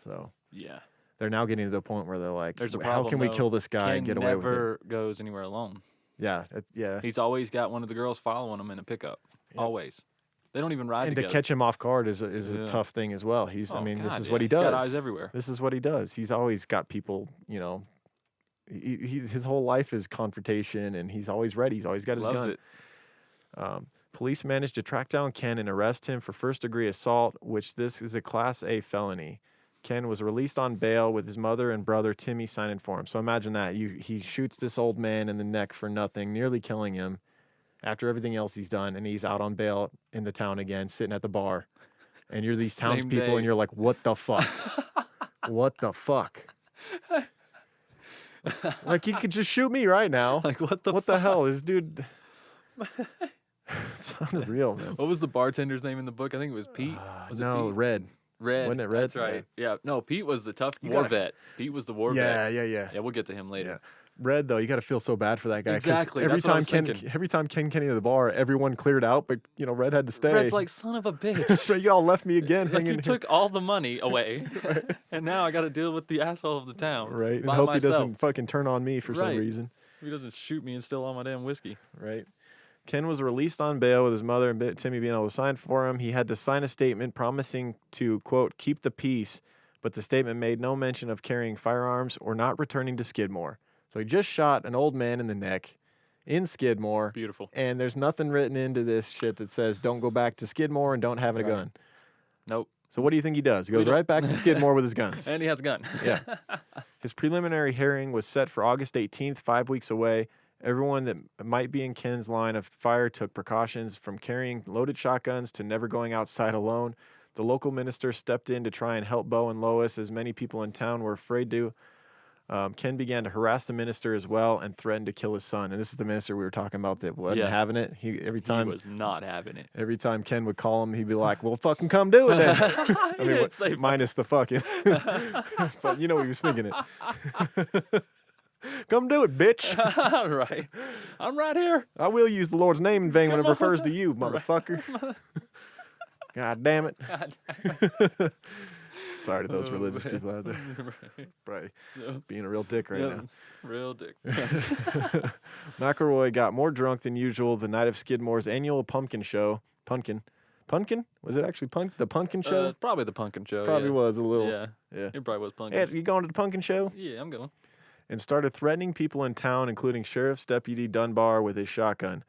So Yeah. they're now getting to the point where they're like, There's a how problem. can we though. kill this guy Ken and get away with it? never goes anywhere alone. Yeah, yeah. He's always got one of the girls following him in a pickup. Always. They don't even ride And together. to catch him off guard is a Yeah. tough thing as well. I Oh, mean, this God, is what he yeah. He's does. got eyes everywhere. This is what he does. He's always got people, his whole life is confrontation, and he's always ready. He's always got his Loves gun. it. Police managed to track down Ken and arrest him for first-degree assault, which this is a Class A felony. Ken was released on bail with his mother and brother Timmy signing for him. So imagine that. He shoots this old man in the neck for nothing, nearly killing him after everything else he's done, and he's out on bail in the town again, sitting at the bar. And you're these Same townspeople, day. and you're like, what the fuck? What the fuck? Like, he could just shoot me right now. Like, what the What the hell? This dude... It's unreal, man. What was the bartender's name in the book? I think it was Pete. Was no, it Pete? Red. Red. Wasn't it Red? That's right. Yeah. No, Pete was the tough You war gotta- vet. Pete was the war Yeah, vet. yeah, yeah. Yeah, we'll get to him later. Yeah. Red, though, you got to feel so bad for that guy. 'cause Exactly, Every that's what I time was Ken, thinking. every time Ken Kenny at the bar, everyone cleared out, but Red had to stay. Red's like, son of a bitch. Right, y'all left me again Like, hanging you here. took all the money away, and now I got to deal with the asshole of the town. Right, and by hope myself. he doesn't fucking turn on me for some Right. reason. He doesn't shoot me and steal all my damn whiskey. Right. Ken was released on bail with his mother and Timmy being able to sign for him. He had to sign a statement promising to, quote, keep the peace, but the statement made no mention of carrying firearms or not returning to Skidmore. So he just shot an old man in the neck in Skidmore. Beautiful. And there's nothing written into this shit that says don't go back to Skidmore and don't have a Right. gun. Nope. So what do you think he does? He goes don't- right back to Skidmore with his guns. And he has a gun. Yeah. His preliminary hearing was set for August 18th, 5 weeks away. Everyone that might be in Ken's line of fire took precautions, from carrying loaded shotguns to never going outside alone. The local minister stepped in to try and help Bo and Lois, as many people in town were afraid to. Ken began to harass the minister as well and threatened to kill his son. And this is the minister we were talking about that wasn't Yeah. having it. He He was not having it. every time Ken would call him, he'd be like, "Well, fucking come do it then." I mean, didn't say minus the fucking. But you know he was thinking it. Come do it, bitch. Right. I'm right here. I will use the Lord's name in vain when it refers to you, motherfucker. God damn it. Sorry to those religious people out there. Probably being a real dick right now. Real dick. McElroy got more drunk than usual the night of Skidmore's annual pumpkin show. Pumpkin? Was it actually the pumpkin show? Probably the pumpkin show. Probably yeah. was a little. Yeah. Yeah. It probably was pumpkin. Hey, you going to the pumpkin show? Yeah, I'm going. And started threatening people in town, including Sheriff's Deputy Dunbar with his shotgun.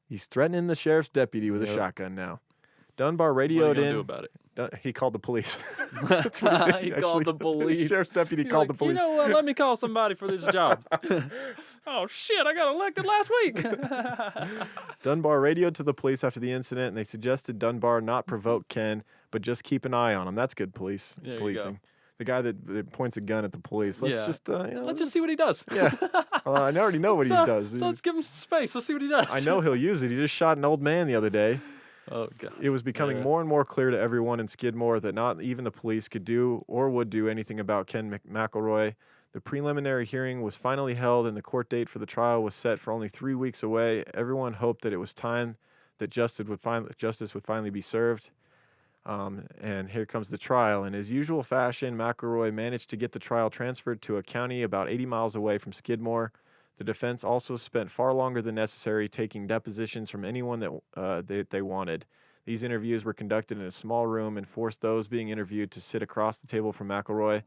He's threatening the sheriff's deputy with a shotgun now. Dunbar What are you radioed gonna in. do about it? He called the police. That's what He did, called the actually. police. Sheriff's deputy He's called like, the police. You know what? Let me call somebody for this job. Oh shit! I got elected last week. Dunbar radioed to the police after the incident, and they suggested Dunbar not provoke Ken, but just keep an eye on him. That's good There you go. policing. The guy that points a gun at the police. Let's Yeah. just, Let's just see what he does. Yeah. I already know what he does. So let's give him some space. Let's see what he does. I know he'll use it. He just shot an old man the other day. Oh god. It was becoming more and more clear to everyone in Skidmore that not even the police could do or would do anything about Ken McElroy. The preliminary hearing was finally held, and the court date for the trial was set for only 3 weeks away. Everyone hoped that it was time that justice would finally be served. And here comes the trial. In his usual fashion, McElroy managed to get the trial transferred to a county about 80 miles away from Skidmore. The defense also spent far longer than necessary taking depositions from anyone that they wanted. These interviews were conducted in a small room and forced those being interviewed to sit across the table from McElroy.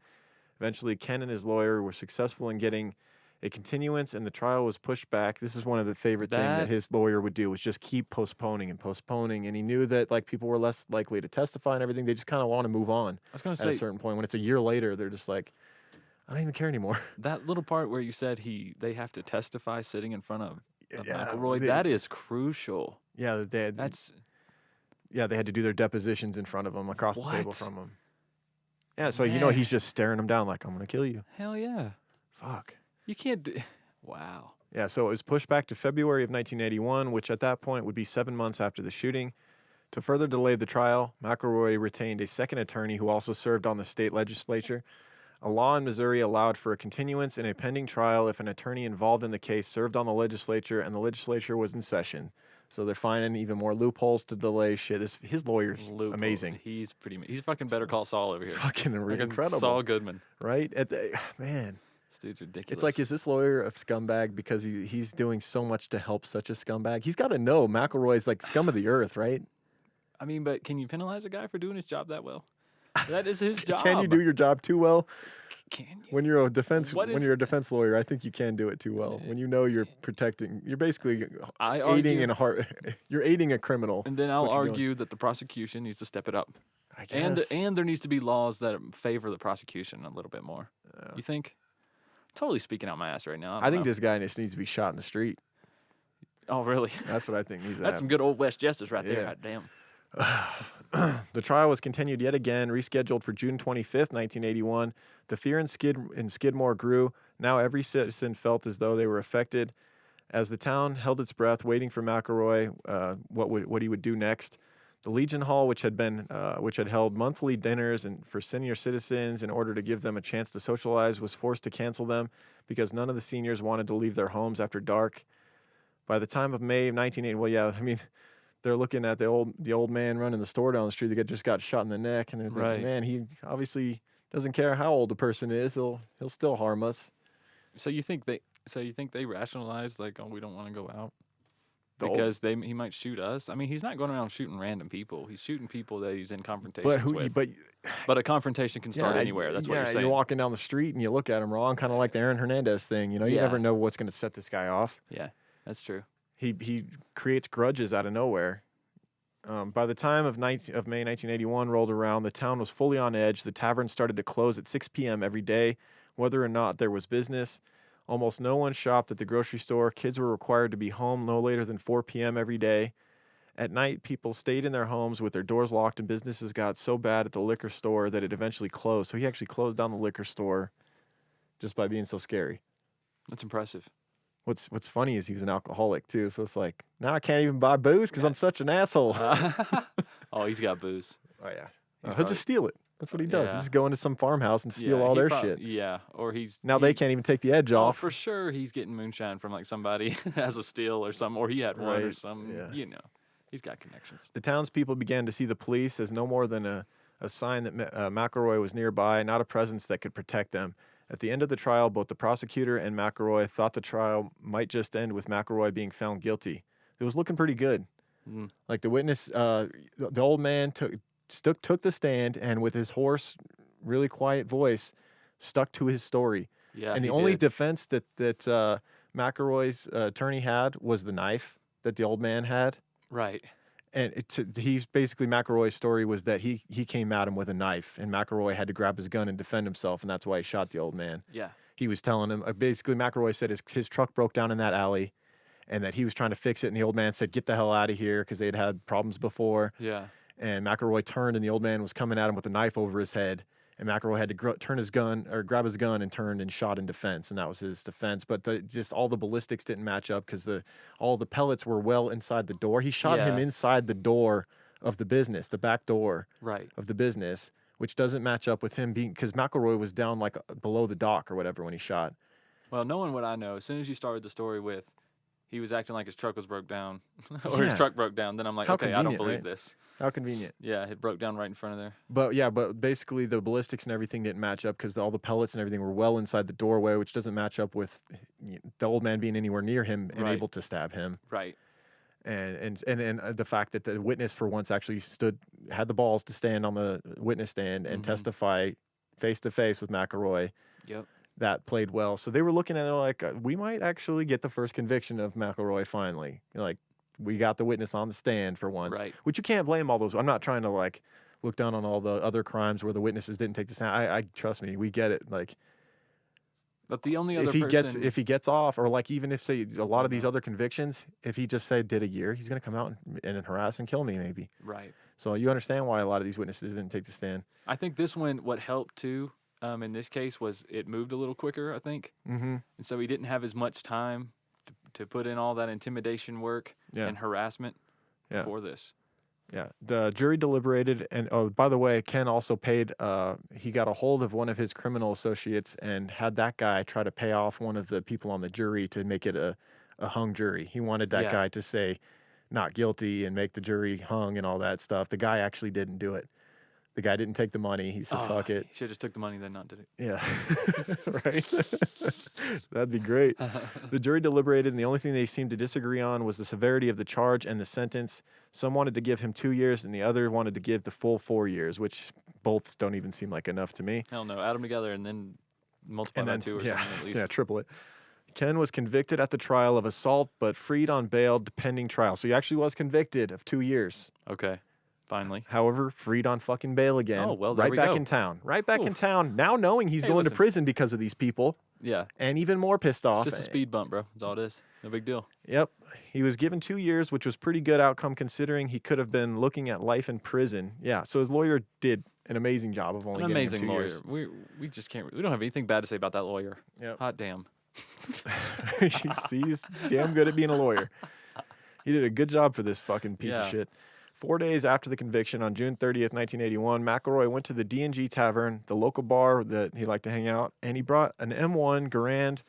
Eventually, Ken and his lawyer were successful in getting a continuance, and the trial was pushed back. This is one of the favorite things that his lawyer would do, was just keep postponing and postponing. And he knew that like people were less likely to testify and everything. They just kind of want to move on. I was gonna at say a certain point. When it's a year later, they're just like, I don't even care anymore. that little part where you said they have to testify sitting in front of Yeah, McElroy. That is crucial. Yeah, they had to do their depositions in front of him, across the table What? from him. Yeah, so you know he's just staring him down like, I'm gonna kill you. Hell yeah. Fuck. You can't do. Wow. Yeah, so it was pushed back to February of 1981, which at that point would be 7 months after the shooting. To further delay the trial, McElroy retained a second attorney who also served on the state legislature. A law in Missouri allowed for a continuance in a pending trial if an attorney involved in the case served on the legislature and the legislature was in session. So they're finding even more loopholes to delay shit. His lawyer's Loophole. amazing. He's fucking Better Call Saul over here. Fucking Fucking incredible. Saul Goodman. Right? Man. This dude's ridiculous. It's like, is this lawyer a scumbag because he's doing so much to help such a scumbag? He's got to know McElroy's like scum of the earth, right? I mean, but can you penalize a guy for doing his job that well? That is his job. Can you do your job too well? Can you? When you're a defense What is- you're a defense lawyer, I think you can do it too well. When you know you're protecting, you're basically I aiding argue, you're aiding a criminal. and then That's I'll what you're doing. argue that the prosecution needs to step it up, I guess. and there needs to be laws that favor the prosecution a little bit more. You think? Totally speaking out my ass right now. I think know. this guy just needs to be shot in the street. Oh, really? That's what I think needs to That's happen. some good old West justice right there. Yeah. God damn. The trial was continued yet again, rescheduled for June 25th, 1981. The fear in Skidmore grew. Now every citizen felt as though they were affected. As the town held its breath, waiting for McElroy, what he would do next, the Legion Hall, which had held monthly dinners and for senior citizens in order to give them a chance to socialize, was forced to cancel them because none of the seniors wanted to leave their homes after dark. By the time of May of 1980, well, yeah, I mean, they're looking at the old man running the store down the street that just got shot in the neck, and they're thinking, Right. man, he obviously doesn't care how old the person is; he'll still harm us. So you think they rationalized like, oh, we don't want to go out The old- because he might shoot us? I mean, he's not going around shooting random people. He's shooting people that he's in confrontations with. But a confrontation can start anywhere. That's what you're saying. You're walking down the street and you look at him wrong, kind of like the Aaron Hernandez thing. You know, you Yeah. never know what's going to set this guy off. Yeah, that's true. He creates grudges out of nowhere. By the time of May 1981 rolled around, the town was fully on edge. The tavern started to close at 6 p.m. every day, whether or not there was business. Almost no one shopped at the grocery store. Kids were required to be home no later than 4 p.m. every day. At night, people stayed in their homes with their doors locked, and businesses got so bad at the liquor store that it eventually closed. So he actually closed down the liquor store just by being so scary. That's impressive. What's funny is he was an alcoholic too, so it's like now I can't even buy booze because I'm such an asshole. Oh, he's got booze. Oh yeah, He's he'll just steal it. That's what he does. Yeah. He just go into some farmhouse and steal all he their prob- shit. Yeah, or he's Now they can't even take the edge Oh, off. for sure, he's getting moonshine from like somebody as a steal or something, or he had one or Right, some. yeah. You know, he's got connections. The townspeople began to see the police as no more than a sign that McElroy was nearby, not a presence that could protect them. At the end of the trial, both the prosecutor and McElroy thought the trial might just end with McElroy being found guilty. It was looking pretty good. Mm. Like the witness, the old man took the stand and with his hoarse, really quiet voice, stuck to his story. Yeah, And the he only did. defense that McElroy's attorney had was the knife that the old man had. Right. And he's basically McElroy's story was that he came at him with a knife, and McElroy had to grab his gun and defend himself, and that's why he shot the old man. Yeah. He was telling him basically McElroy said his truck broke down in that alley, and that he was trying to fix it, and the old man said, "Get the hell out of here," because they'd had problems before. Yeah. And McElroy turned, and the old man was coming at him with a knife over his head. And McElroy had to grab his gun and turned and shot in defense, and that was his defense. But just all the ballistics didn't match up because all the pellets were well inside the door. He shot him Yeah. inside the door of the business, the back door Right. of the business, which doesn't match up with him being because McElroy was down like below the dock or whatever when he shot. Well, knowing what I know, as soon as you started the story with, he was acting like his truck was broke down, or his Yeah. truck broke down, then I'm like, How okay, I don't convenient, believe right? this. How convenient. Yeah, it broke down right in front of there. But basically the ballistics and everything didn't match up because all the pellets and everything were well inside the doorway, which doesn't match up with the old man being anywhere near him and Right. able to stab him. Right. And the fact that the witness for once actually had the balls to stand on the witness stand and Mhm. testify face to face with McElroy, Yep. that played well. So they were looking at it like we might actually get the first conviction of McElroy finally. Like we got the witness on the stand for once, Right. which you can't blame all those. I'm not trying to like look down on all the other crimes where the witnesses didn't take the stand. I trust me, we get it. Like But the only other if he gets off, or like even if say a lot of these Uh-huh. other convictions, if he just say did a year, he's gonna come out and harass and kill me maybe. Right. So you understand why a lot of these witnesses didn't take the stand. I think this one, what helped too, in this case, was it moved a little quicker, I think. Mm-hmm. And so he didn't have as much time to put in all that intimidation work Yeah. and harassment Yeah. for this. Yeah, the jury deliberated, and oh, by the way, Ken also paid. He got a hold of one of his criminal associates and had that guy try to pay off one of the people on the jury to make it a hung jury. He wanted that Yeah. guy to say not guilty and make the jury hung and all that stuff. The guy actually didn't do it. The guy didn't take the money. He said, "Fuck it." Should have just took the money, then not did it. Yeah, right. That'd be great. The jury deliberated, and the only thing they seemed to disagree on was the severity of the charge and the sentence. Some wanted to give him 2 years, and the other wanted to give the full 4 years, which both don't even seem like enough to me. Hell no, add them together and then multiply And by then 2 or yeah, something at least. yeah, triple it. Ken was convicted at the trial of assault, but freed on bail pending trial. So he actually was convicted of 2 years. Okay, finally. However, freed on fucking bail again. Oh, well, there right we back go. in town. Right back in Oof. town. Now knowing he's Hey, going to listen. prison because of these people, Yeah, and even more pissed off. it's just a speed bump, bro. That's all it is. No big deal. Yep. He was given 2 years, which was pretty good outcome considering he could have been looking at life in prison. Yeah. So his lawyer did an amazing job of only An getting him amazing 2 lawyer. years. We just can't. We don't have anything bad to say about that lawyer. Yep. Hot damn. He's damn good at being a lawyer. He did a good job for this fucking piece of Yeah. shit. 4 days after the conviction, on June 30th, 1981, McElroy went to the D&G Tavern, the local bar that he liked to hang out, and he brought an M1 Garand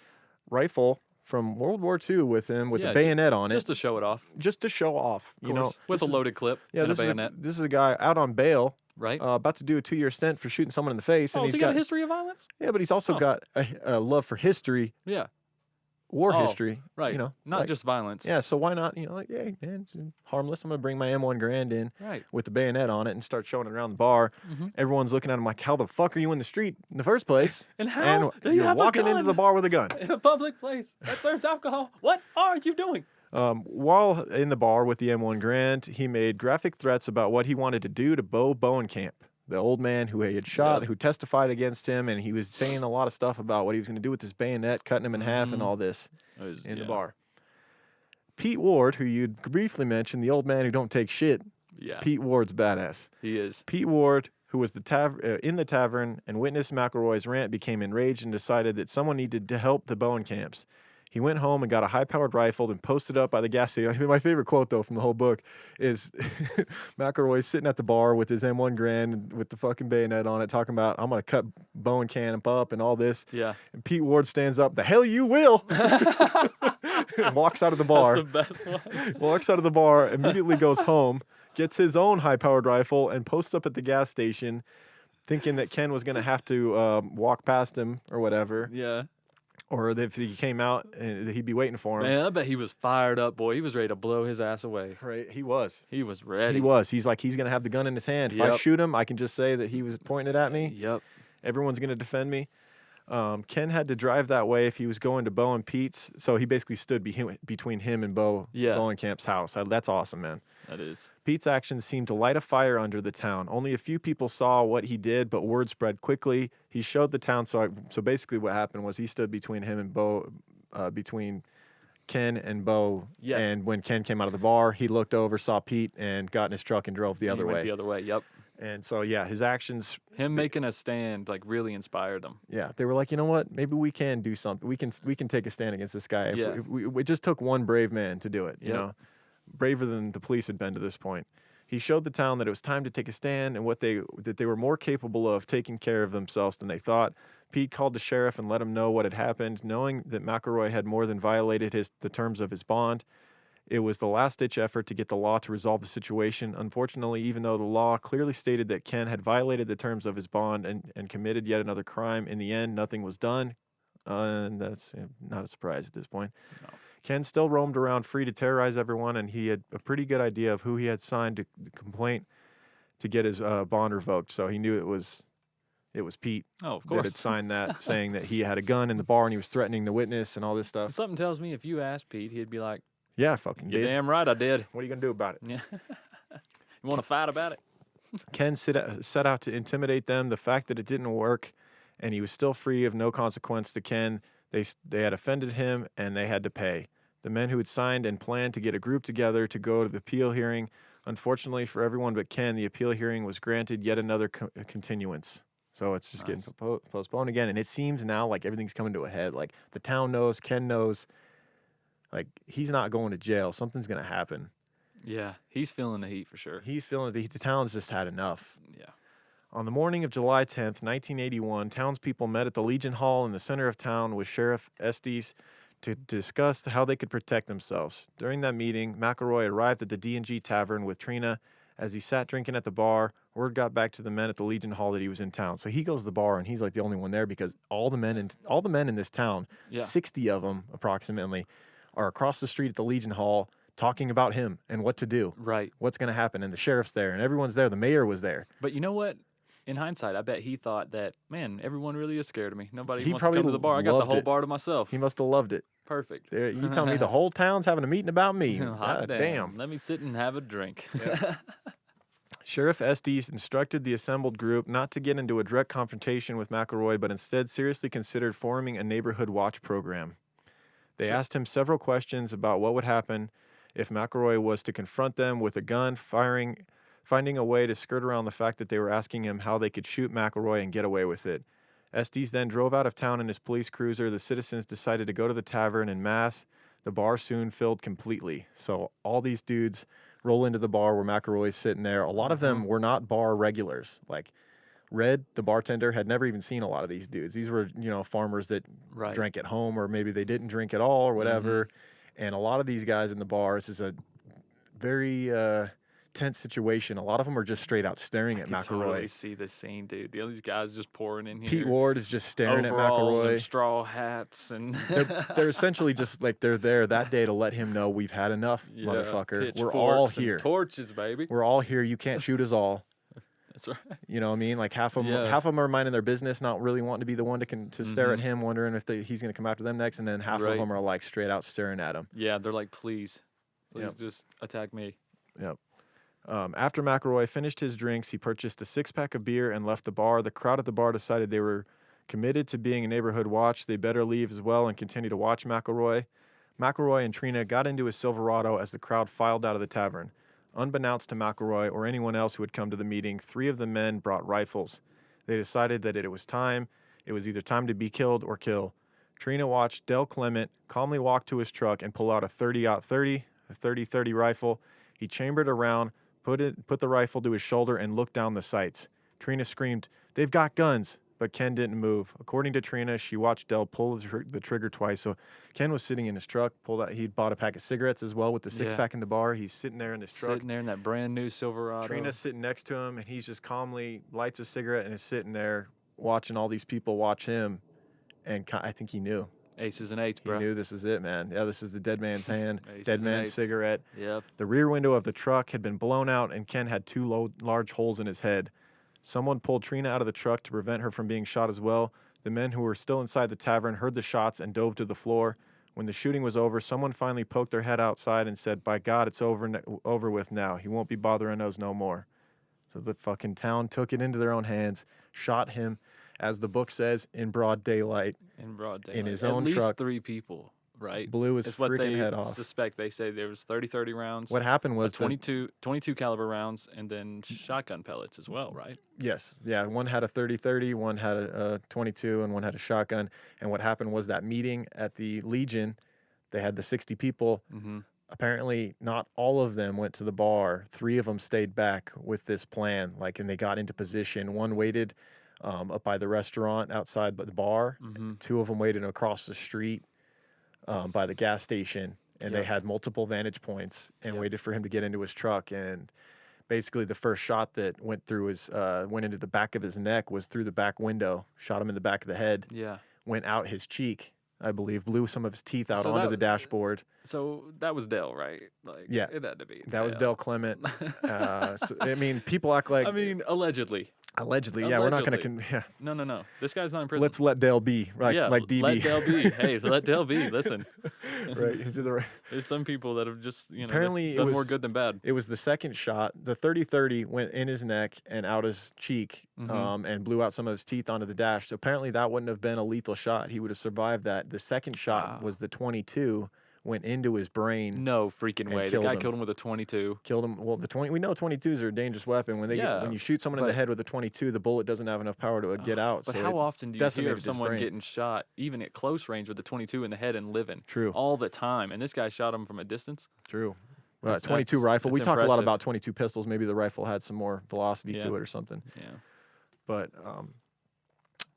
rifle from World War II with him with Yeah, a bayonet on Just it, to show it off. just to show off. Of You know, course. With this a is- loaded clip yeah, and a this is bayonet. this is a guy out on bail, Right? about to do a 2-year stint for shooting someone in the face, and oh, he's so he got a history of violence? yeah, but he's also Oh. got a love for history, Yeah. war Oh, history, Right. You know, Not like- just violence. yeah. So why not? You know, like, hey, man, it's harmless. I'm gonna bring my M1 Garand in Right. with the bayonet on it and start showing it around the bar. Mhm. Everyone's looking at him like, how the fuck are you in the street in the first place? And how And do you you're have a walking into gun? the bar with a gun. In a public place that serves alcohol. What are you doing? While in the bar with the M1 Grand, he made graphic threats about what he wanted to do to Bo Bowenkamp, the old man who he had shot, who testified against him, and he was saying a lot of stuff about what he was going to do with his bayonet, cutting him in half, and all this in the bar. Pete Ward, who you'd briefly mentioned, the old man who don't take shit. Yeah. Pete Ward's badass. He is. Pete Ward, who was in the tavern and witnessed McElroy's rant, became enraged and decided that someone needed to help the Bowenkamps. He went home and got a high-powered rifle and posted up by the gas station. My favorite quote, though, from the whole book is McElroy sitting at the bar with his M1 Grand with the fucking bayonet on it, talking about, I'm going to cut Bowenkamp up and all this. Yeah. And Pete Ward stands up, the hell you will! And walks out of the bar. That's the best one. Walks out of the bar, immediately goes home, gets his own high-powered rifle, and posts up at the gas station, thinking that Ken was going to have to walk past him or whatever. Yeah. Or if he came out, he'd be waiting for him. Man, I bet he was fired up, boy. He was ready to blow his ass away. Right, he was. He was ready. He was. He's like, he's going to have the gun in his hand. If I Yep. shoot him, I can just say that he was pointing it at me. Yep. Everyone's going to defend me. Ken had to drive that way if he was going to Bo and Pete's. So he basically stood between him and Bowenkamp's house. That's awesome, man. That is. Pete's actions seemed to light a fire under the town. Only a few people saw what he did, but word spread quickly. He showed the town. So basically what happened was he stood between him and between Ken and Bo. Yeah. And when Ken came out of the bar, he looked over, saw Pete, and got in his truck and drove the other way. Went the other way, yep. And so, yeah, his actions. Him making a stand, like, really inspired them. Yeah, they were like, you know what? Maybe we can do something. We can take a stand against this guy. Yeah. It just took one brave man to do it, you Yep. know? Braver than the police had been to this point. He showed the town that it was time to take a stand and that they were more capable of taking care of themselves than they thought. Pete called the sheriff and let him know what had happened, knowing that McElroy had more than violated the terms of his bond. It was the last-ditch effort to get the law to resolve the situation. Unfortunately, even though the law clearly stated that Ken had violated the terms of his bond and committed yet another crime, in the end, nothing was done. And that's not a surprise at this point. No. Ken still roamed around free to terrorize everyone, and he had a pretty good idea of who he had signed the complaint to get his bond revoked. So he knew it was Pete Oh, of that had course. signed that, saying that he had a gun in the bar and he was threatening the witness and all this stuff. Something tells me if you asked Pete, he'd be like, Yeah, I fucking you're did. damn right I did. What are you gonna do about it? Yeah. You want to fight about it? Ken set out to intimidate them. The fact that it didn't work, and he was still free of no consequence to Ken, they had offended him, and they had to pay. The men who had signed and planned to get a group together to go to the appeal hearing, unfortunately for everyone but Ken, the appeal hearing was granted yet another continuance. So it's just Nice. getting postponed again, and it seems now like everything's coming to a head. Like the town knows, Ken knows, like he's not going to jail. Something's gonna happen. Yeah, he's feeling the heat for sure. He's feeling the town's just had enough. Yeah. On the morning of July 10th, 1981, townspeople met at the Legion Hall in the center of town with Sheriff Estes to discuss how they could protect themselves. During that meeting, McElroy arrived at the D&G Tavern with Trina. As he sat drinking at the bar, word got back to the men at the Legion Hall that he was in town. So he goes to the bar, and he's like the only one there because all the men in this town, Yeah. 60 of them approximately, are across the street at the Legion Hall talking about him and what to do, Right. what's going to happen. And the sheriff's there, and everyone's there. The mayor was there. But you know what? In hindsight, I bet he thought that, man, everyone really is scared of me. Nobody He wants to come to probably the bar. I got the loved whole it. bar to myself. He must have loved it. Perfect. You tell me the whole town's having a meeting about me. Hot God damn. Let me sit and have a drink. Sheriff Estes instructed the assembled group not to get into a direct confrontation with McElroy, but instead seriously considered forming a neighborhood watch program. They asked him several questions about what would happen if McElroy was to confront them with a gun, finding a way to skirt around the fact that they were asking him how they could shoot McElroy and get away with it. Estes then drove out of town in his police cruiser. The citizens decided to go to the tavern en masse. The bar soon filled completely. So all these dudes roll into the bar where McElroy's sitting there. A lot of them were not bar regulars. Like Red, the bartender, had never even seen a lot of these dudes. These were, farmers that Right. drank at home, or maybe they didn't drink at all or whatever. And a lot of these guys in the bars is a very tense situation. A lot of them are just straight out staring at I can McElroy. totally see this scene, dude. These guys just pouring in here. Pete Ward is just staring at Overalls McElroy. and straw hats and They're essentially just like they're there that day to let him know we've had enough, Yeah, motherfucker. We're all pitchforks and here. torches, baby. We're all here. You can't shoot us all. That's right. You know what I mean? Like half of them, Yeah. half of them are minding their business, not really wanting to be the one to stare at Mhm. him, wondering if he's going to come after them next, and then half of Right. them are like straight out staring at him. Yeah, they're like, please Yep. just attack me. Yep. After McElroy finished his drinks, he purchased a 6-pack of beer and left the bar. The crowd at the bar decided they were committed to being a neighborhood watch. They better leave as well and continue to watch McElroy. McElroy and Trina got into his Silverado as the crowd filed out of the tavern. Unbeknownst to McElroy or anyone else who had come to the meeting, 3 of the men brought rifles. They decided that it was time. It was either time to be killed or kill. Trina watched Del Clement calmly walk to his truck and pull out a 30-30, a 30-30 rifle. He chambered around, put the rifle to his shoulder, and looked down the sights. Trina screamed, "They've got guns!" But Ken didn't move. According to Trina, she watched Del pull the trigger twice. So Ken was sitting in his truck, he'd bought a pack of cigarettes as well with the 6-pack in the bar. He's sitting there in his truck. Sitting there in that brand new Silverado. Trina's sitting next to him, and he's just calmly lights a cigarette and is sitting there watching all these people watch him. And I think he knew. Aces and eights, bro. He knew this is it, man. Yeah, this is the dead man's hand, Aces dead and man's eights. cigarette. Yep. The rear window of the truck had been blown out, and Ken had 2 large holes in his head. Someone pulled Trina out of the truck to prevent her from being shot as well. The men who were still inside the tavern heard the shots and dove to the floor. When the shooting was over, someone finally poked their head outside and said, "By God, it's over with now. He won't be bothering us no more." So the fucking town took it into their own hands, shot him, as the book says, in broad daylight. In broad daylight. his At own least truck. 3 people, right? Blew his It's what freaking they head off. suspect. They say there was 30-30 rounds. What happened was 22 caliber rounds, and then shotgun pellets as well, right? Yes. Yeah. One had a 30-30, one had a 22, and one had a shotgun. And what happened was that meeting at the Legion, they had the 60 people. Mm-hmm. Apparently, not all of them went to the bar. 3 of them stayed back with this plan, and they got into position. One waited up by the restaurant outside by the bar. Mm-hmm. 2 of them waited across the street by the gas station. And they Yep. had multiple vantage points and Yep. waited for him to get into his truck. And basically, the first shot that went into the back of his neck was through the back window, shot him in the back of the head, Yeah. went out his cheek, I believe, blew some of his teeth out So onto that- the dashboard. So that was Dell, right? Like, Yeah. it had to be. That was Del Clement. I mean, people act like, I mean, allegedly. allegedly. Yeah, we're not going allegedly. to. Yeah, No. This guy's not in prison. let's let Dale be, like DB. Let Dell be. Hey, let Dell be. Listen, Right. He's doing the right. there's some people that have just, Apparently, done it more was- good than bad. It was the second shot. The 30-30 went in his neck and out his cheek, Mhm. and blew out some of his teeth onto the dash. So apparently that wouldn't have been a lethal shot. He would have survived that. The second shot Wow. was the 22, went into his brain, No freaking And way. The killed guy him. killed him with a 22. killed him. Well, we know 22s are a dangerous weapon. When Yeah, when you shoot someone in the but- head with a 22, the bullet doesn't have enough power to get out. But so how it often do you hear decimated of his someone brain. getting shot, even at close range, with a 22 in the head and living? True. All the time. And this guy shot him from a distance. True. That's- 22 that's- rifle. We that's talk a lot impressive. about 22 pistols. Maybe the rifle had some more velocity Yeah. to it or something. Yeah. But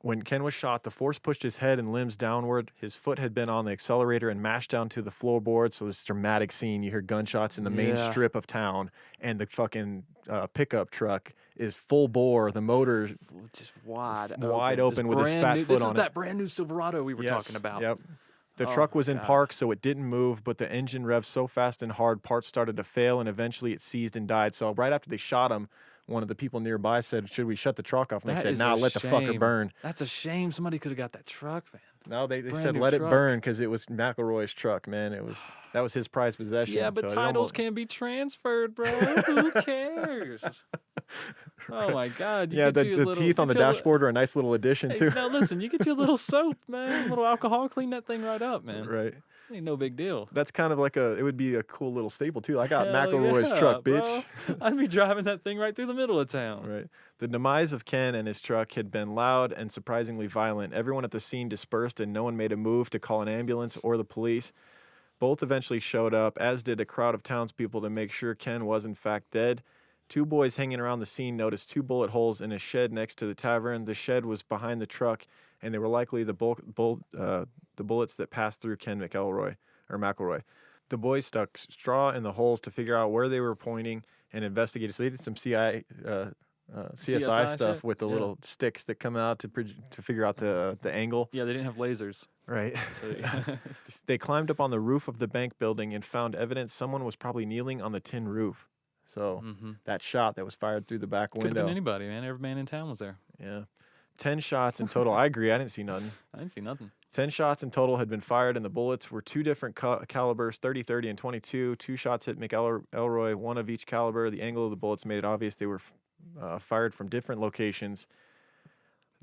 when Ken was shot, the force pushed his head and limbs downward. His foot had been on the accelerator and mashed down to the floorboard. So this dramatic scene, you hear gunshots in the main Yeah. strip of town, and the fucking pickup truck is full bore. The motor, Just wide wide open. open with his Brand fat new- foot This on is it. that brand new Silverado we were talking Yes, about. Yep. The Oh, truck was in God. park, so it didn't move, but the engine revved so fast and hard, parts started to fail, and eventually it seized and died. So right after they shot him, one of the people nearby said, "Should we shut the truck off?" And That they is said, a "Nah, let the fucker shame. burn." That's a shame. Somebody could have got that truck, man. No, they brand said new let it truck. burn because it was McElroy's truck, man. That was his prized possession. Yeah, but so it titles almost- can be transferred, bro. Who cares? Oh my God! You Yeah, get you a the little- teeth on the get you a li- dashboard are a nice little addition Hey, too. now listen, you get you a little soap, man. A little alcohol, clean that thing right up, man. Right. Ain't no big deal. That's kind of like it would be a cool little staple too. I got Hell McElroy's yeah, truck, bro. bitch. I'd be driving that thing right through the middle of town. Right. The demise of Ken and his truck had been loud and surprisingly violent. Everyone at the scene dispersed and no one made a move to call an ambulance or the police. Both eventually showed up, as did a crowd of townspeople to make sure Ken was in fact dead. 2 boys hanging around the scene noticed 2 bullet holes in a shed next to the tavern. The shed was behind the truck, and they were likely the bullets that passed through Ken McElroy. The boys stuck straw in the holes to figure out where they were pointing and investigated. So they did some CSI CSI stuff shit? with the Yeah. little sticks that come out to figure out the angle. Yeah, they didn't have lasers. Right. So They climbed up on the roof of the bank building and found evidence someone was probably kneeling on the tin roof. So that shot that was fired through the back Could have window. been anybody, man. Every man in town was there. Yeah. 10 shots in total. I agree. I didn't see nothing. I didn't see nothing. 10 shots in total had been fired, and the bullets were two different calibers, 30, 30, and 22. Two shots hit McElroy, one of each caliber. The angle of the bullets made it obvious they were fired from different locations.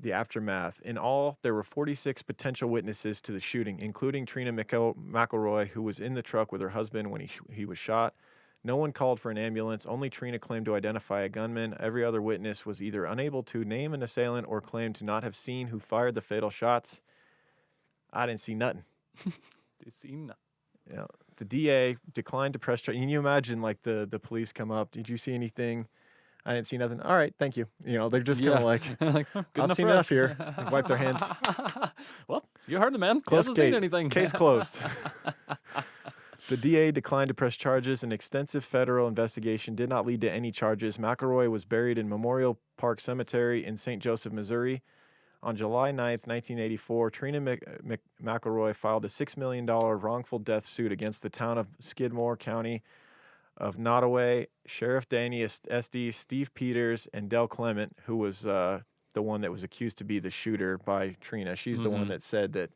The aftermath. In all, there were 46 potential witnesses to the shooting, including Trina McElroy, who was in the truck with her husband when he was shot. No one called for an ambulance. Only Trina claimed to identify a gunman. Every other witness was either unable to name an assailant or claimed to not have seen who fired the fatal shots. I didn't see nothing. Did see nothing. Yeah. The DA declined to press charges. Can you imagine, like, the police come up? Did you see anything? I didn't see nothing. All right, thank you. You know, they're just kind of like, like oh, good I've enough seen for enough us. here. Wipe their hands. Well, you heard the man. He Close hasn't case. seen anything. Case closed. The DA declined to press charges. An extensive federal investigation did not lead to any charges. McElroy was buried in Memorial Park Cemetery in St. Joseph, Missouri. On July 9th, 1984, Trina McElroy filed a $6 million wrongful death suit against the town of Skidmore, County of Nottoway, Sheriff Danny Estes, Steve Peters, and Del Clement, who was the one that was accused to be the shooter by Trina. She's the one that said that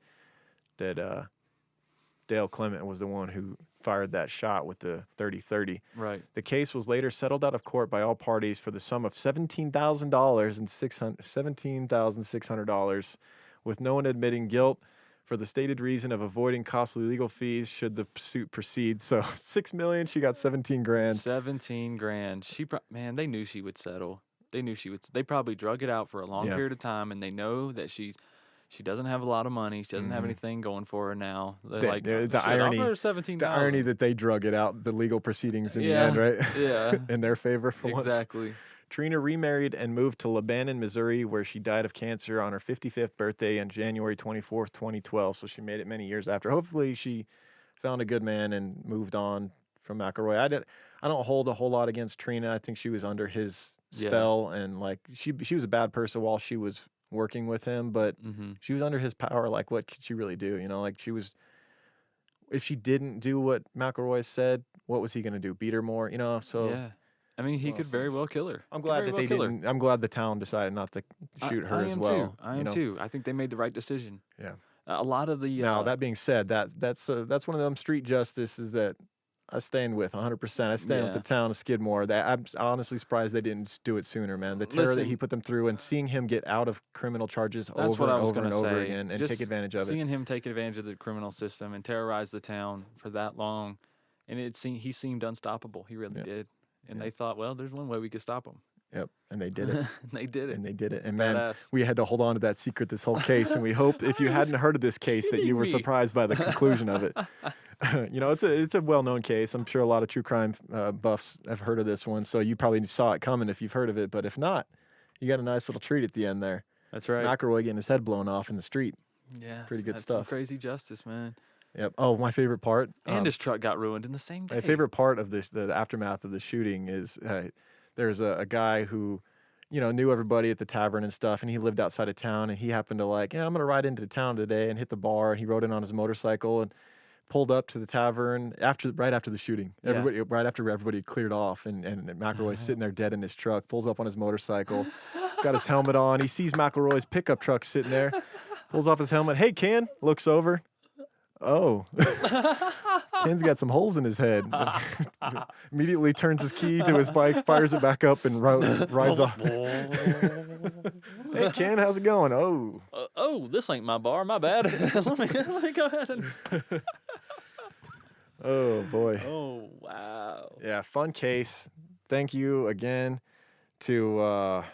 Dale Clement was the one who fired that shot with the 30-30. Right. The case was later settled out of court by all parties for the sum of $17,000 and $17,600, with no one admitting guilt for the stated reason of avoiding costly legal fees should the suit proceed. So $6 million, she got 17 grand. 17 grand. Man, they knew she would settle. They knew she would. They probably drug it out for a long period of time, and they know that she doesn't have a lot of money. She doesn't have anything going for her now. They're like, the irony, offer her 17,000. the irony that they drug it out, the legal proceedings in the end, right? Yeah. In their favor for once. Exactly. Trina remarried and moved to Lebanon, Missouri, where she died of cancer on her 55th birthday on January 24th, 2012. So she made it many years after. Hopefully she found a good man and moved on from McElroy. I don't hold a whole lot against Trina. I think she was under his spell, and like she was a bad person while she was working with him, but she was under his power. Like, what could she really do? You know, like if she didn't do what McElroy said, what was he going to do? Beat her more? You know, so. Yeah. I mean, he could very well kill her. I'm glad that they didn't. I'm glad the town decided not to shoot her as well. I am too. I think they made the right decision. Yeah. A lot of the. Now that being said, that's one of them street justices that I stand with 100%. I stand with the town of Skidmore. That I'm honestly surprised they didn't do it sooner, man. The terror that he put them through, and seeing him get out of criminal charges over and over and over again, and take advantage of it. Seeing him take advantage of the criminal system and terrorize the town for that long, and he seemed unstoppable. He really did. And they thought, well, there's one way we could stop him. Yep, and they did it. They did it. And they did it. And badass. Man, we had to hold on to that secret this whole case. And we hope if you hadn't heard of this case that you were surprised by the conclusion of it. You know, it's a well-known case. I'm sure a lot of true crime buffs have heard of this one. So you probably saw it coming if you've heard of it. But if not, you got a nice little treat at the end there. That's right. McElroy getting his head blown off in the street. Yeah, pretty good that's stuff. Some crazy justice, man. Yep. Oh, my favorite part. And his truck got ruined in the same day. My favorite part of the aftermath of the shooting is there's a guy who, you know, knew everybody at the tavern and stuff, and he lived outside of town, and he happened to I'm going to ride into town today and hit the bar, and he rode in on his motorcycle and pulled up to the tavern right after the shooting. Right after everybody cleared off, and McElroy's sitting there dead in his truck, pulls up on his motorcycle. He's got his helmet on. He sees McElroy's pickup truck sitting there, pulls off his helmet. Hey, Ken, looks over. Oh, Ken's got some holes in his head. Immediately turns his key to his bike, fires it back up, and rides off. Hey, Ken, how's it going? Oh, this ain't my bar. My bad. let me go ahead and. Oh boy. Oh wow. Yeah, fun case. Thank you again to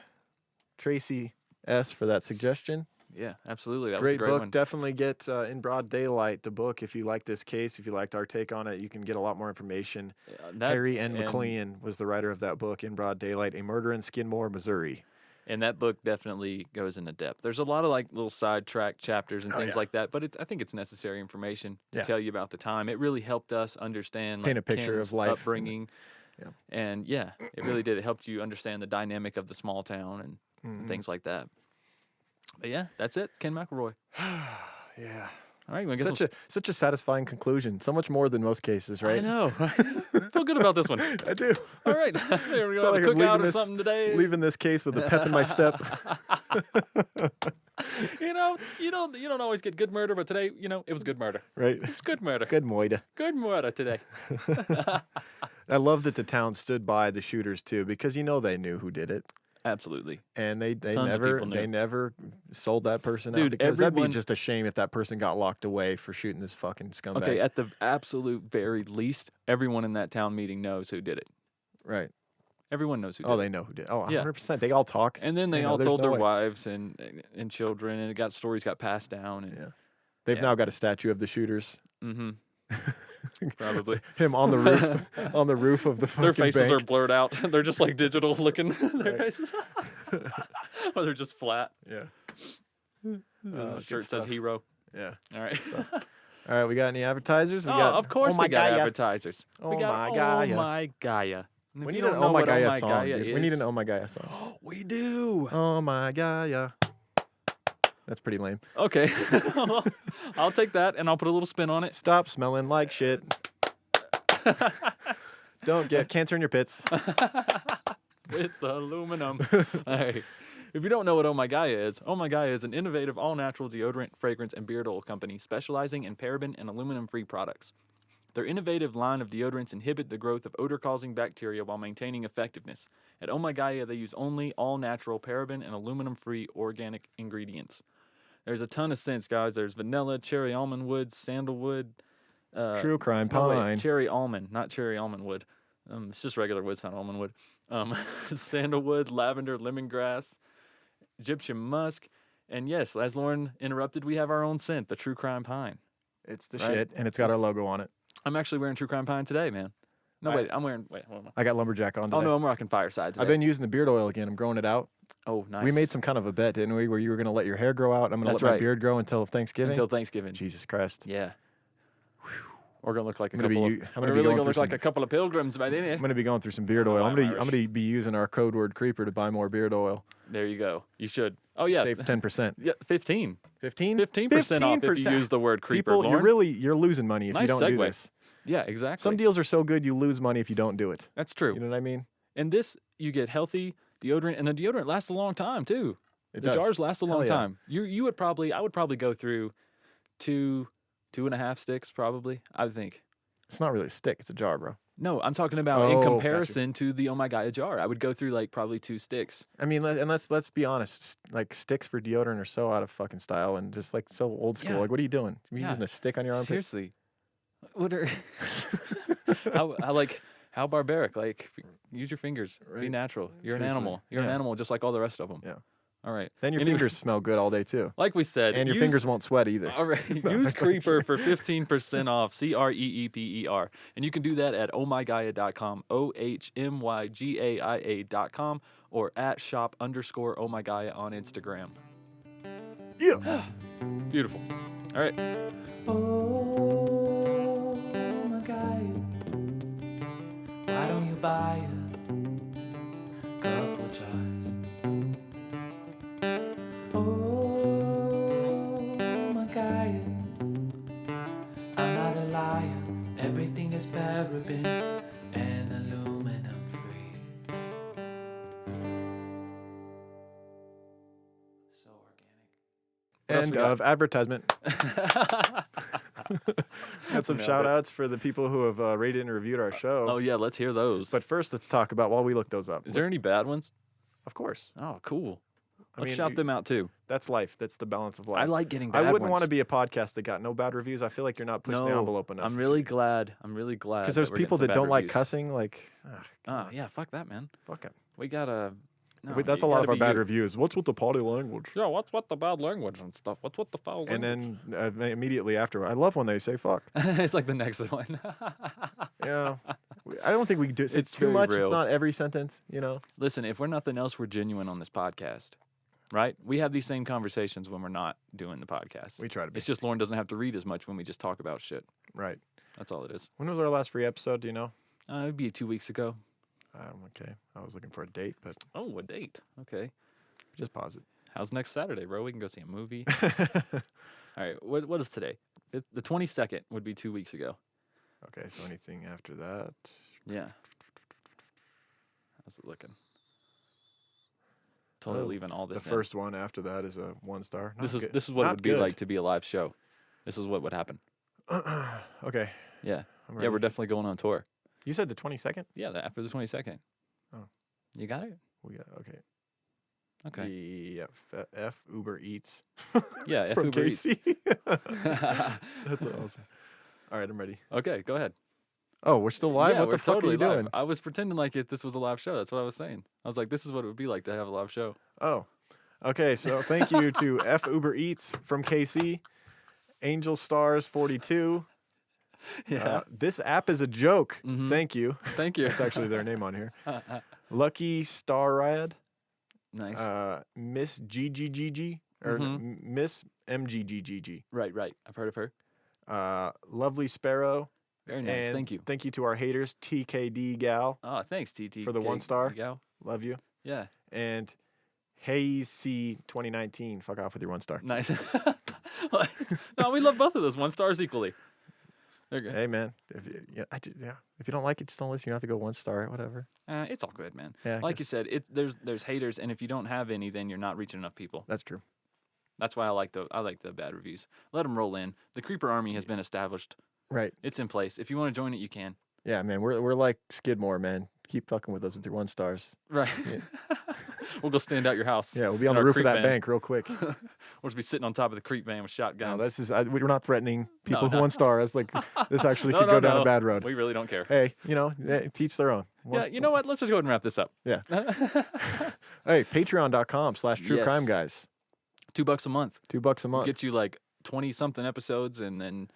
Tracy S for that suggestion. Yeah, absolutely. That Great was a great book. one. Definitely get In Broad Daylight, the book. If you like this case, if you liked our take on it, you can get a lot more information. Harry N. McLean was the writer of that book, In Broad Daylight, A Murder in Skidmore, Missouri. And that book definitely goes into depth. There's a lot of like little sidetrack chapters and things like that, but I think it's necessary information to tell you about the time. It really helped us understand Paint a picture Ken's of life. upbringing. And it really did. It helped you understand the dynamic of the small town and things like that. But yeah, that's it. Ken McElroy. Yeah. All right, you want to get Such a satisfying conclusion. So much more than most cases, right? I know. Right? Feel feel good about this one. I do. All right. There we go. Felt Have a like I'm cookout or something today. leaving this case with a pep in my step. You don't always get good murder, but today, it was good murder. Right. It's good murder. Good moida. Good murder today. I love that the town stood by the shooters too, because they knew who did it, Absolutely. and they Tons of people knew. never sold that person out. Dude, Because that'd be everyone- just a shame if that person got locked away for shooting this fucking scumbag. Okay, at the absolute very least, everyone in that town meeting knows who did it. Right. Everyone knows who did Oh, it. they know who did. Oh, Yeah. 100%. They all talk. And then they all there's told no their way. wives and children, and stories got passed down. And Yeah. They've Yeah. now got a statue of the shooters. mm-hmm. Probably. Him on the roof, on the roof of the fucking Their faces bank. are blurred out. They're just like digital looking. Their faces. Or they're just flat. Yeah. The good shirt says stuff. hero. Yeah. All right. All right, we got any advertisers? We got, Of course oh my we got Gaia. advertisers. We Oh got my Gaia. Oh my Gaia. And if We you need an don't know Oh My what Gaia Oh My song. Gaia Dude. We need is- an Oh My Gaia song. We do. Oh my Gaia. That's pretty lame. Okay. I'll take that and I'll put a little spin on it. Stop smelling like shit. Don't get cancer in your pits. With aluminum. Hey, if you don't know what Oh My Gaia is an innovative all-natural deodorant, fragrance, and beard oil company specializing in paraben and aluminum-free products. Their innovative line of deodorants inhibit the growth of odor-causing bacteria while maintaining effectiveness. At Oh My Gaia, they use only all-natural paraben and aluminum-free organic ingredients. There's a ton of scents, guys. There's vanilla, cherry almond wood, sandalwood. True crime No, wait, pine. cherry almond, not cherry almond wood. It's just regular wood, it's not almond wood. Sandalwood, lavender, lemongrass, Egyptian musk, and yes, as Lauren interrupted, we have our own scent, the True Crime Pine. It's the Right? shit, and it's got our logo on it. I'm actually wearing True Crime Pine today, man. No, I- wait, what am I? I got lumberjack on today. Oh no, I'm rocking Fireside today. I've been using the beard oil again. I'm growing it out. Oh, nice. We made some kind of a bet, didn't we? Where you were going to let your hair grow out, and I'm going That's to let my right. beard grow until Thanksgiving. until Thanksgiving. Jesus Christ. Yeah. We're gonna look like a I'm gonna couple. be Of, u- I'm we're gonna be really going gonna through look like some- a couple of pilgrims by then. I'm going to be going through some beard oil. I'm going to be using our code word creeper to buy more beard oil. There you go. You should. Oh yeah. Save 10%. Yeah, 15. 15? 15% off if you use the word creeper. People, Lauren. you're losing money if you Nice don't do segue. this. Yeah, exactly. Some deals are so good you lose money if you don't do it. That's true. You know what I mean? And this, you get healthy deodorant, and the deodorant lasts a long time too. It The does. jars last a Hell long yeah. time. I would probably go through two and a half sticks probably. I think. It's not really a stick. It's a jar, bro. No, I'm talking about Oh, in gotcha. comparison to the Oh My Gaia jar. I would go through like probably 2 sticks. I mean, and let's be honest. Like sticks for deodorant are so out of fucking style and just like so old school. Yeah. Like, what are you doing? You Yeah. using a stick on your armpit? Seriously, what are how barbaric? Like, use your fingers. Be Right. natural. You're Seriously. an animal. You're an Yeah. animal, just like all the rest of them. Yeah. All right. Then your Anyway, fingers smell good all day too, like we said, and your use- fingers won't sweat either. All right. Use Creeper for 15% off. CREEPER. And you can do that at ohmygaia.com. OHMYGAIA.com or at shop_ohmygaia on Instagram. Yeah. Beautiful. All right. Oh my God, why don't you buy a couple jars? Oh my God, I'm not a liar. Everything is paraben and aluminum free. So organic. What else End we got? of advertisement. Got some Nailed shout it. outs for the people who have rated and reviewed our show. Oh, yeah. Let's hear those. But first, let's talk about while we look those up. Is there any bad ones? Of course. Oh, cool. I Let's mean, shout them out too. That's life. That's the balance of life. I like getting I bad wouldn't ones. want to be a podcast that got no bad reviews. I feel like you're not pushing the No, envelope enough. I'm really glad. Because there's we're getting people some that bad don't like reviews. cussing. Like, Ah, yeah, fuck that, man. fuck it. We gotta. No, That's you a lot gotta of our be bad you. reviews. What's with the potty language? Yeah, what's with the bad language and stuff? What's with the foul And language? then immediately after, I love when they say fuck. It's like the next one. Yeah. I don't think we do. It's too very much. real. It's not every sentence, you know? Listen, if we're nothing else, we're genuine on this podcast, right? We have these same conversations when we're not doing the podcast. We try to be. It's just Lauren doesn't have to read as much when we just talk about shit. Right. That's all it is. When was our last free episode? Do you know? It'd be 2 weeks ago. Okay. I was looking for a date, but Oh, a date. Okay. just pause it. How's next Saturday, bro? We can go see a movie. All right. What is today? The 22nd would be 2 weeks ago. Okay, so anything after that? Yeah. How's it looking? Totally leaving all this The in. first one after that is a 1-star. This Not is what it not would be good. like to be a live show. This is what would happen. Okay. Yeah. I'm Yeah, ready. we're definitely going on tour. You said the 22nd? Yeah, after the 22nd. Oh. You got it? We got okay. Okay. The F Uber Eats Yeah, F from Uber Eats. KC. That's awesome. All right, I'm ready. Okay, go ahead. Oh, we're still live? Yeah, What we're the fuck totally are you live. doing? I was pretending like this was a live show. That's what I was saying. I was like, this is what it would be like to have a live show. Oh, okay. So thank you to F Uber Eats from KC, Angel Stars 42. Yeah. This app is a joke. Mhm. Thank you. Thank you. That's actually their name on here. Lucky Starrad, Nice. Miss GGGG, or Mhm. Miss MGGGG, Right. I've heard of her. Lovely Sparrow. Very nice. And Thank you. Thank you to our haters, TKD Gal. Oh, thanks, TT. For the 1-star. Gal. Love you. Yeah. And Hayes C 2019. Fuck off with your 1-star. Nice. No, we love both of those 1-stars equally. They're good. Hey man, if you, if you don't like it, just don't listen. You don't have to go 1-star, whatever. It's all good, man. Yeah, I Like you guess. said, there's haters, and if you don't have any, then you're not reaching enough people. That's true. That's why I like the bad reviews. Let them roll in. The Creeper Army has been established. Right. It's in place. If you want to join it, you can. Yeah, man. We're like Skidmore, man. Keep fucking with us with your 1-stars. Right. We'll go stand out your house. Yeah, we'll be on in the our roof of creep that van. bank real quick. We'll just be sitting on top of the creep van with No, shotguns. this is we're not threatening people who no. 1-star. That's like this actually No, could no, go down no. a bad road. We really don't care. Hey, teach their own. Yeah, you know what? Let's just go ahead and wrap this up. Yeah. Hey, patreon.com/True Yes. Crime Guys. $2 a month. $2 a month. Get you like 20-something episodes and then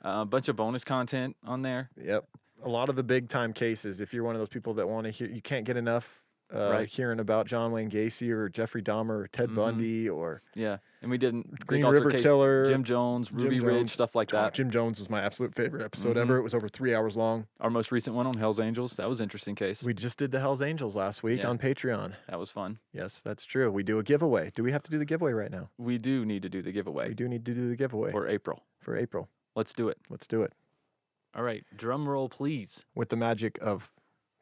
a bunch of bonus content on there. Yep. A lot of the big time cases, if you're one of those people that want to hear, you can't get enough Right. hearing about John Wayne Gacy or Jeffrey Dahmer or Ted Bundy or Yeah. And we did Green Big River Altercation, Killer, Jim Jones, Ruby Jim Ridge, Jones. stuff like that. Jim Jones was my absolute favorite episode ever. It was over 3 hours long. Our most recent one on Hell's Angels. That was an interesting case. We just did the Hells Angels last week Yeah. on Patreon. That was fun. Yes, that's true. We do a giveaway. Do we have to do the giveaway right now? We do need to do the giveaway We do need to do the giveaway for April. for April. Let's do it. Let's do it. All right. Drum roll, please. With the magic of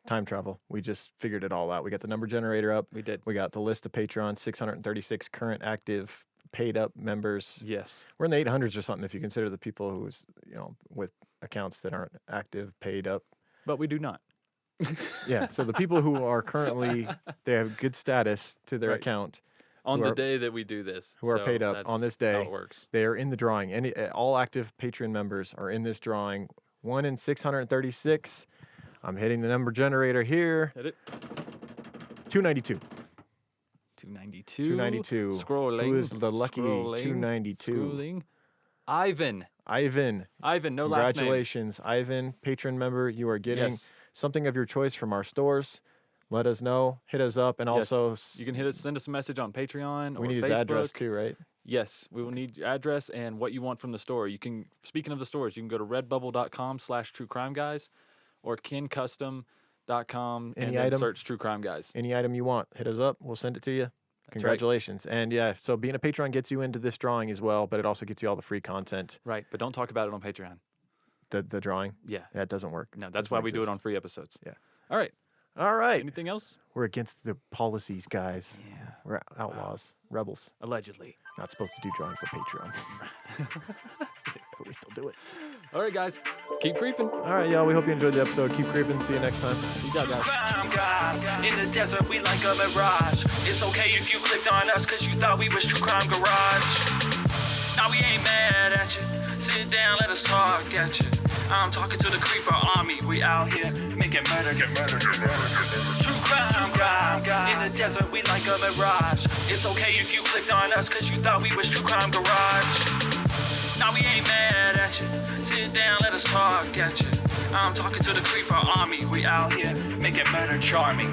time travel, we just figured it all out. We got the number generator up. We did. We got the list of Patreon, 636 current active paid up members. Yes. We're in the 800s or something if you consider the people who's, with accounts that aren't active, paid up. But we do not. Yeah, so the people who are currently, they have good status to their Right. account, On Who the are- day that we do this. who are So paid up that's on this How day. it works. They are in the drawing. All active Patreon members are in this drawing. 1 in 636. I'm hitting the number generator here. Hit it. 292. 292. 292. Scrolling. Who is the lucky scrolling, 292? Scrolling. Ivan. Ivan. Ivan, no last name. Congratulations, Ivan, patron member. You are getting Yes. something of your choice from our stores. Let us know. Hit us up, and Yes. also You can send us a message on Patreon we or need Facebook. his address too, right? Yes, we will need your address and what you want from the store. You can, speaking of the stores, you can go to redbubble.com/truecrimeguys or kincustom.com and Any then item? search True Crime Guys. Any item you want, hit us up. We'll send it to you. That's right. Congratulations. And yeah, so being a patron gets you into this drawing as well, but it also gets you all the free content. Right, but don't talk about it on Patreon. The drawing. Yeah. That doesn't work. No, that's Doesn't why we do it exist. on free episodes. Yeah. All right. All right. Anything else? We're against the policies, guys. Yeah. We're outlaws, rebels. Allegedly. Not supposed to do drawings on Patreon. But we still do it. All right, guys. Keep creeping. All right, y'all. We hope you enjoyed the episode. Keep creeping. See you next time. Peace out, guys. Crime guys, in the desert we like a mirage. It's okay if you clicked on us cause you thought we was True Crime Garage. Now we ain't mad at you. Sit down, let us talk at you. I'm talking to the Creeper Army. We out here making murder, get murder, get murder. True Crime guys, in the desert we like a mirage. It's okay if you clicked on us cause you thought we was True Crime Garage. Now we ain't mad at you. Sit down, let us talk at you. I'm talking to the Creeper Army. We out here making murder charming.